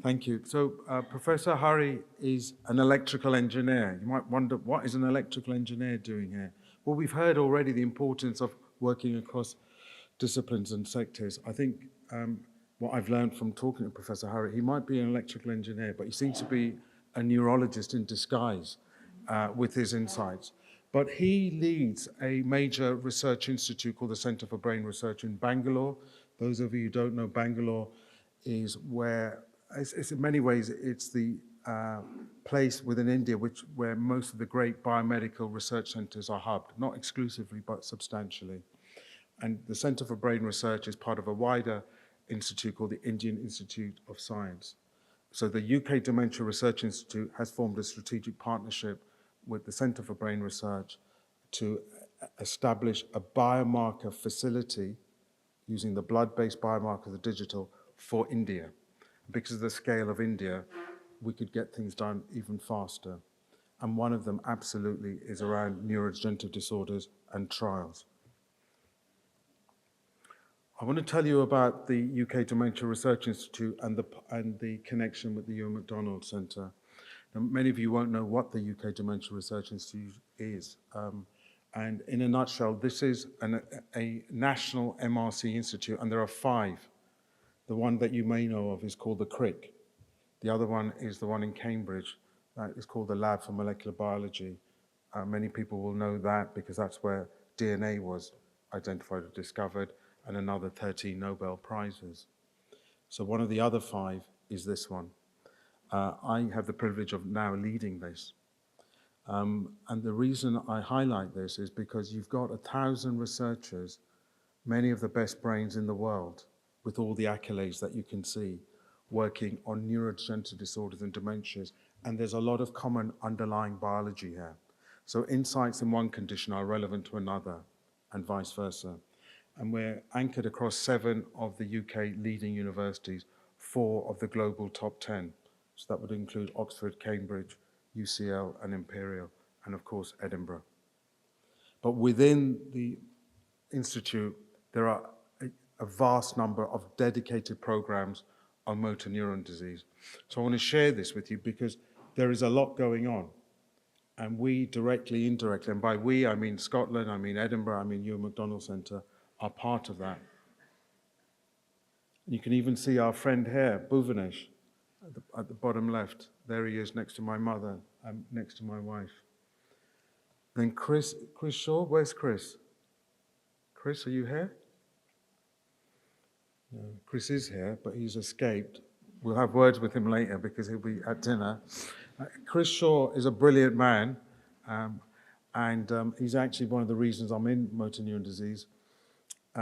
Thank you. So Professor Hari is an electrical engineer. You might wonder, what is an electrical engineer doing here? Well, we've heard already the importance of working across disciplines and sectors. I think what I've learned from talking to Professor Hari, he might be an electrical engineer, but he seems to be a neurologist in disguise with his insights. But he leads a major research institute called the Centre for Brain Research in Bangalore. Those of you who don't know, Bangalore is where, it's in many ways, it's the place within India where most of the great biomedical research centres are hubbed, not exclusively, but substantially. And the Centre for Brain Research is part of a wider institute called the Indian Institute of Science. So the UK Dementia Research Institute has formed a strategic partnership with the Centre for Brain Research to establish a biomarker facility using the blood-based biomarker, the digital, for India. Because of the scale of India, we could get things done even faster. And one of them absolutely is around neurodegenerative disorders and trials. I want to tell you about the UK Dementia Research Institute and the connection with the Euan MacDonald Centre. Now, many of you won't know what the UK Dementia Research Institute is. And in a nutshell, this is a national MRC institute, and there are 5. The one that you may know of is called the CRIC. The other one is the one in Cambridge. That is called the Lab for Molecular Biology. Many people will know that because that's where DNA was identified or discovered, and another 13 Nobel Prizes. So one of the other 5 is this one. I have the privilege of now leading this. And the reason I highlight this is because you've got 1,000 researchers, many of the best brains in the world, with all the accolades that you can see, working on neurodegenerative disorders and dementias, and there's a lot of common underlying biology here. So insights in one condition are relevant to another, and vice versa. And we're anchored across 7 of the UK leading universities, 4 of the global top 10. So that would include Oxford, Cambridge, UCL, and Imperial, and of course, Edinburgh. But within the institute, there are a vast number of dedicated programs on motor neuron disease. So I want to share this with you because there is a lot going on. And we directly, indirectly, and by we, I mean Scotland, I mean Edinburgh, I mean Euan MacDonald Centre, are part of that. You can even see our friend here, Bhuvanesh, at the bottom left. There he is next to my mother, and next to my wife. Then Chris Shaw, where's Chris? Chris, are you here? No, Chris is here, but he's escaped. We'll have words with him later because he'll be at dinner. Chris Shaw is a brilliant man, and he's actually one of the reasons I'm in motor neuron disease.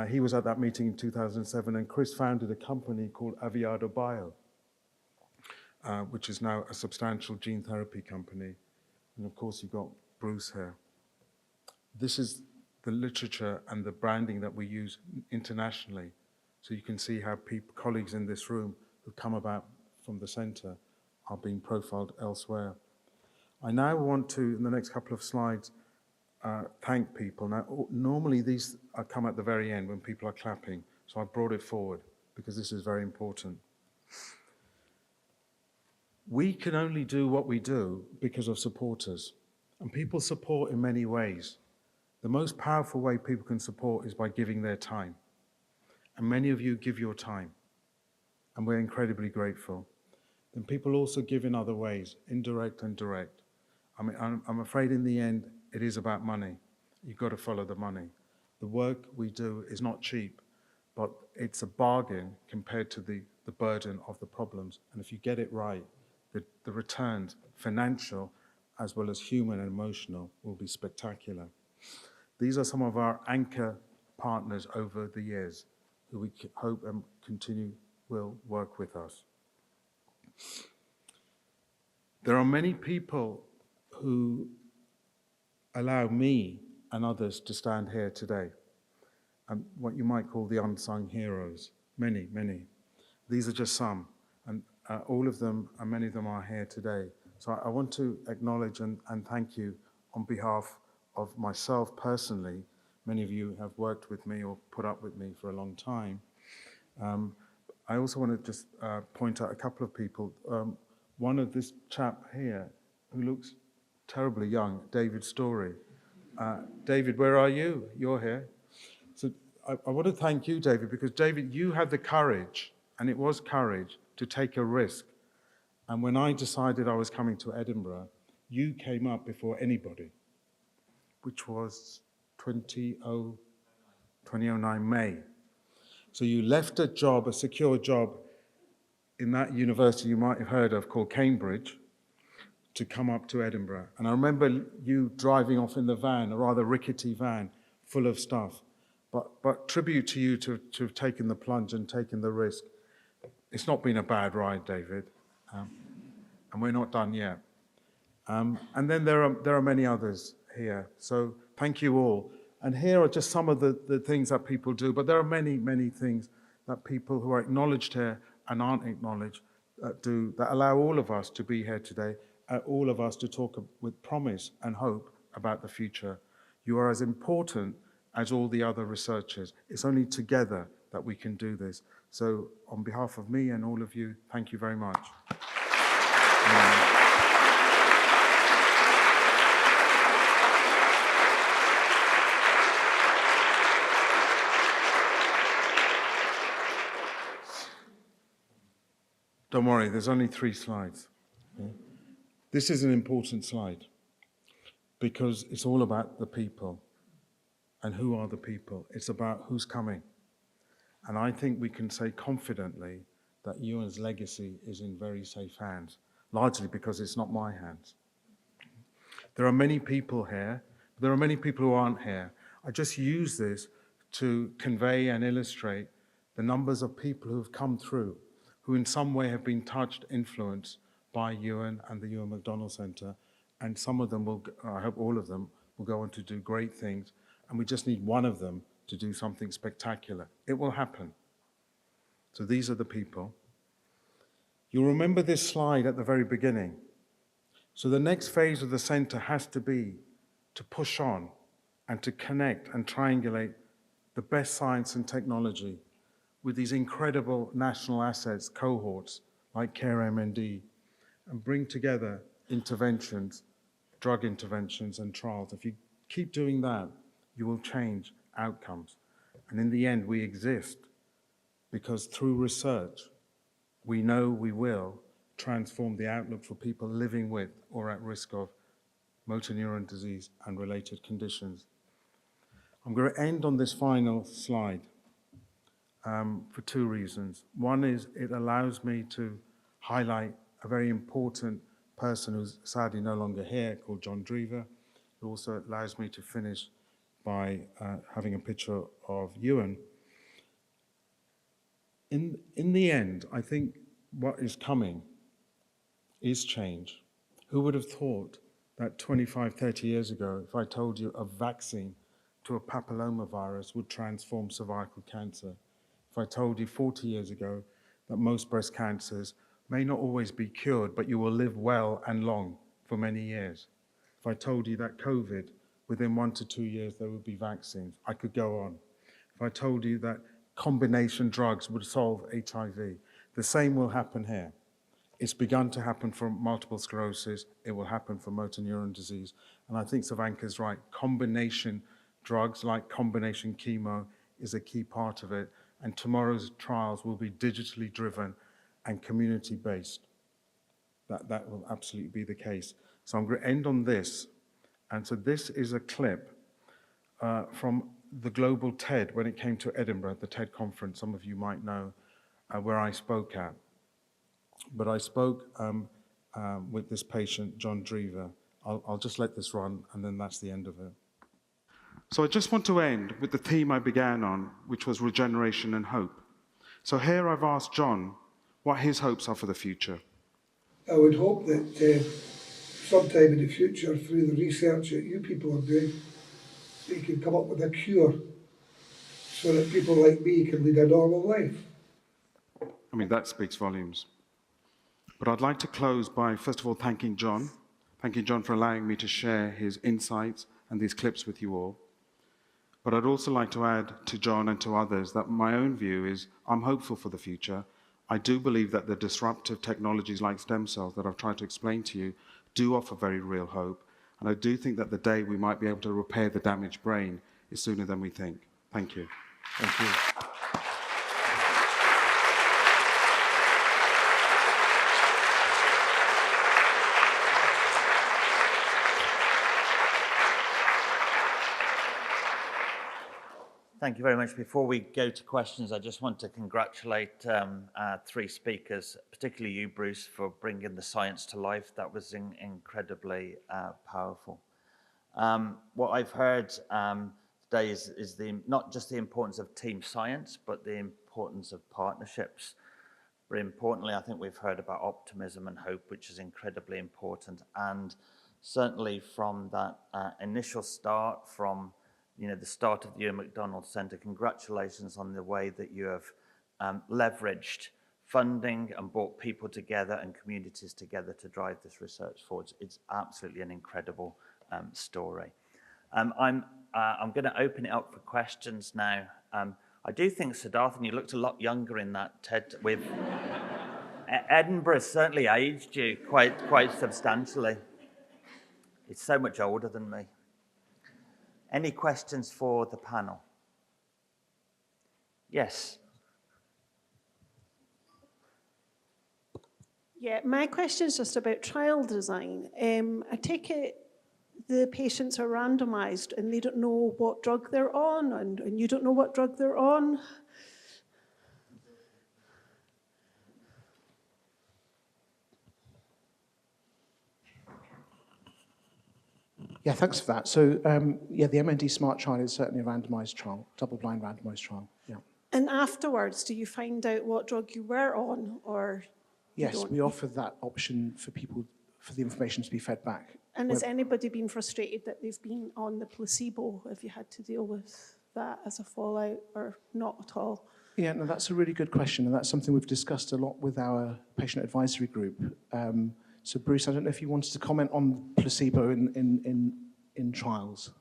He was at that meeting in 2007, and Chris founded a company called Aviado Bio, which is now a substantial gene therapy company. And of course, you've got Bruce here. This is the literature and the branding that we use internationally. So you can see how colleagues in this room who come about from the centre are being profiled elsewhere. I now want to, in the next couple of slides, thank people. Now, normally these come at the very end when people are clapping, so I brought it forward because this is very important. We can only do what we do because of supporters, and people support in many ways. The most powerful way people can support is by giving their time. And many of you give your time, and we're incredibly grateful. Then people also give in other ways, indirect and direct. I mean, I'm afraid in the end, it is about money. You've got to follow the money. The work we do is not cheap, but it's a bargain compared to the burden of the problems. And if you get it right, the returns, financial as well as human and emotional, will be spectacular. These are some of our anchor partners over the years who we hope and continue will work with us. There are many people who allow me and others to stand here today, and what you might call the unsung heroes. Many, many. These are just some, and all of them and many of them are here today. So I want to acknowledge and thank you on behalf of myself personally. Many of you have worked with me or put up with me for a long time. I also want to just point out a couple of people. One of this chap here who looks terribly young, David Story. David, where are you? You're here. So I want to thank you, David, because David, you had the courage, and it was courage, to take a risk. And when I decided I was coming to Edinburgh, you came up before anybody. which was 2009 May. So you left a job, a secure job, in that university you might have heard of called Cambridge, to come up to Edinburgh. And I remember you driving off in the van, a rather rickety van, full of stuff. But tribute to you to have taken the plunge and taken the risk. It's not been a bad ride, David, and we're not done yet. And then there are many others here. So thank you all. And here are just some of the things that people do, but there are many, many things that people who are acknowledged here and aren't acknowledged do that allow all of us to be here today, all of us to talk with promise and hope about the future. You are as important as all the other researchers. It's only together that we can do this. So on behalf of me and all of you, thank you very much. Don't worry, there's only 3 slides. Okay? This is an important slide because it's all about the people. And who are the people? It's about who's coming. And I think we can say confidently that Euan's legacy is in very safe hands, largely because it's not my hands. There are many people here. There are many people who aren't here. I just use this to convey and illustrate the numbers of people who have come through, who in some way have been touched, influenced by Euan and the Euan MacDonald Centre. And some of them will, I hope all of them, will go on to do great things. And we just need one of them to do something spectacular. It will happen. So these are the people. You'll remember this slide at the very beginning. So the next phase of the centre has to be to push on and to connect and triangulate the best science and technology with these incredible national assets, cohorts like CARE-MND, and bring together interventions, drug interventions and trials. If you keep doing that, you will change outcomes. And in the end, we exist because through research, we know we will transform the outlook for people living with or at risk of motor neuron disease and related conditions. I'm going to end on this final slide for 2 reasons. One is it allows me to highlight a very important person who's sadly no longer here, called John Drever. It also allows me to finish by having a picture of Euan. In the end, I think what is coming is change. Who would have thought that 25, 30 years ago, if I told you a vaccine to a papillomavirus would transform cervical cancer? If I told you 40 years ago that most breast cancers may not always be cured, but you will live well and long for many years? If I told you that COVID, within 1 to 2 years, there would be vaccines, I could go on. If I told you that combination drugs would solve HIV, the same will happen here. It's begun to happen for multiple sclerosis. It will happen for motor neuron disease. And I think Savanka's right. Combination drugs like combination chemo is a key part of it. And tomorrow's trials will be digitally driven and community-based. That will absolutely be the case. So I'm going to end on this. And so this is a clip from the global TED when it came to Edinburgh, the TED conference, some of you might know, where I spoke at. But I spoke with this patient, John Drever. I'll just let this run, and then that's the end of it. So I just want to end with the theme I began on, which was regeneration and hope. So here I've asked John what his hopes are for the future. I would hope that sometime in the future, through the research that you people are doing, we can come up with a cure so that people like me can lead a normal life. I mean, that speaks volumes. But I'd like to close by, first of all, thanking John for allowing me to share his insights and these clips with you all. But I'd also like to add to John and to others that my own view is I'm hopeful for the future. I do believe that the disruptive technologies like stem cells that I've tried to explain to you do offer very real hope. And I do think that the day we might be able to repair the damaged brain is sooner than we think. Thank you. Thank you. Thank you very much. Before we go to questions, I just want to congratulate our three speakers, particularly you, Bruce, for bringing the science to life. That was incredibly powerful. What I've heard today is not just the importance of team science, but the importance of partnerships. Very importantly, I think we've heard about optimism and hope, which is incredibly important. And certainly from that initial start, from the start of the Euan MacDonald Centre, congratulations on the way that you have leveraged funding and brought people together and communities together to drive this research forward. It's absolutely an incredible story. I'm going to open it up for questions now. I do think, Siddharthan, you looked a lot younger in that TED. With Edinburgh certainly aged you quite substantially. It's so much older than me. Any questions for the panel? Yes. Yeah, my question is just about trial design. I take it the patients are randomized and they don't know what drug they're on, and you don't know what drug they're on. Yeah, thanks for that. So, yeah, the MND SMART trial is certainly a randomized trial, double-blind randomized trial, yeah. And afterwards, do you find out what drug you were on, or Yes, we offer that option for people, for the information to be fed back. And has anybody been frustrated that they've been on the placebo? Have you had to deal with that as a fallout, or not at all? Yeah, no, that's a really good question, and that's something we've discussed a lot with our patient advisory group. So, Bruce, I don't know if you wanted to comment on placebo in trials.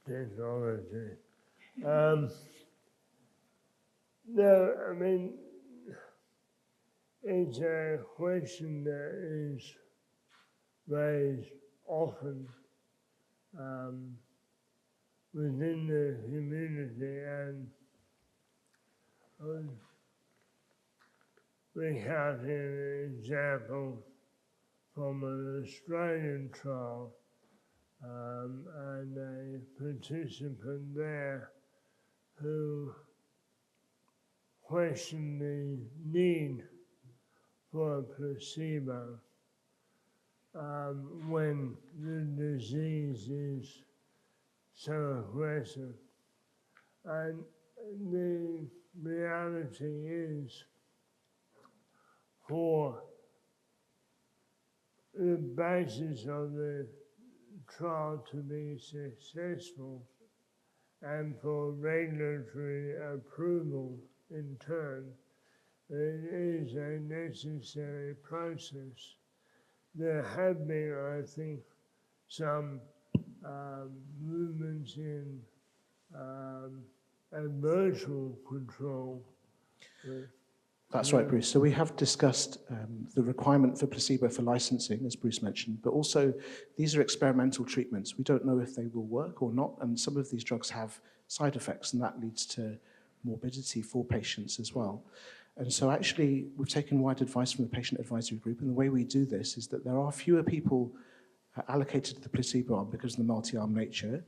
Technology. No, I mean, it's a question that is raised often within the community, and we have here an example from an Australian trial, and a participant there who questioned the need for a placebo when the disease is so aggressive. And the reality is, for the basis of the trial to be successful and for regulatory approval in turn, it is a necessary process. There have been, I think, some movements in a virtual control. That's right, Bruce. So we have discussed the requirement for placebo for licensing, as Bruce mentioned, but also these are experimental treatments. We don't know if they will work or not, and some of these drugs have side effects, and that leads to morbidity for patients as well. And so actually, we've taken wide advice from the patient advisory group, and the way we do this is that there are fewer people allocated to the placebo arm because of the multi-arm nature.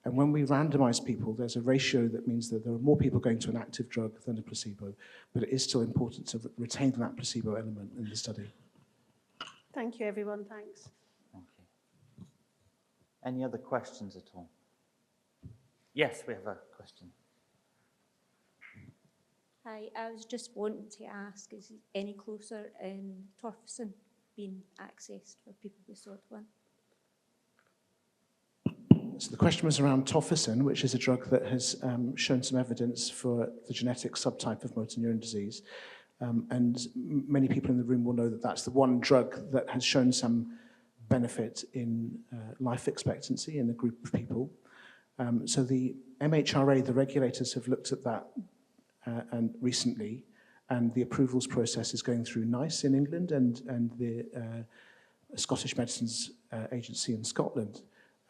And when we randomize people, there's a ratio that means that there are more people going to an active drug than a placebo, but it is still important to retain that placebo element in the study. Thank you, everyone. Thanks. Thank you. Any other questions at all? Yes, we have a question. Hi, I was just wanting to ask, is any closer in Torfison being accessed for people with SOD1? So the question was around Torfison, which is a drug that has shown some evidence for the genetic subtype of motor neuron disease. And many people in the room will know that that's the one drug that has shown some benefit in life expectancy in a group of people. So the MHRA, the regulators, have looked at that and recently, and the approvals process is going through NICE in England and the Scottish Medicines Agency in Scotland.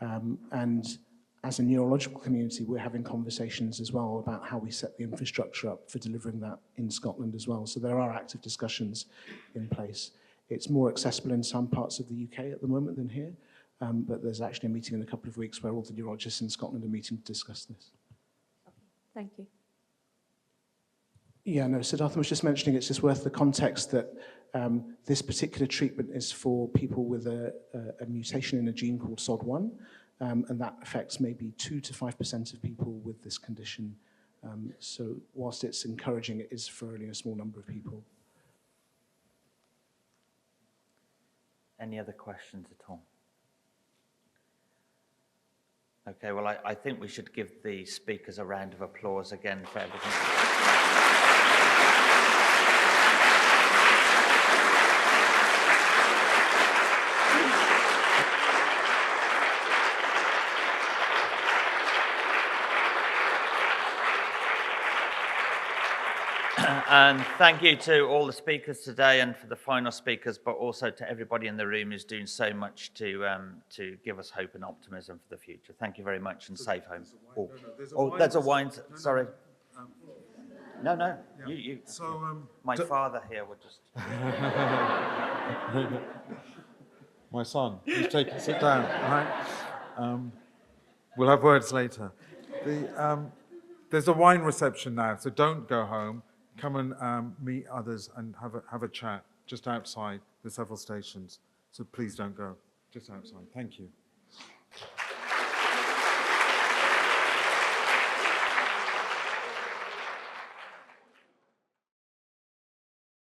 And as a neurological community, we're having conversations as well about how we set the infrastructure up for delivering that in Scotland as well. So there are active discussions in place. It's more accessible in some parts of the UK at the moment than here, but there's actually a meeting in a couple of weeks where all the neurologists in Scotland are meeting to discuss this. Thank you. Yeah, no, Siddharthan was just mentioning it's just worth the context that this particular treatment is for people with a mutation in a gene called SOD1, and that affects maybe 2 to 5% of people with this condition. So whilst it's encouraging, it is for only a small number of people. Any other questions at all? Okay, well, I think we should give the speakers a round of applause again for everything. And thank you to all the speakers today and for the final speakers, but also to everybody in the room who's doing so much to give us hope and optimism for the future. Thank you very much and safe home. There's a wine. Sorry. No, you. So, my father here would just. My son, please sit down. All right. We'll have words later. There's a wine reception now, so don't go home. Come and meet others and have a chat just outside. There's several stations, so please don't go. Just outside. Thank you.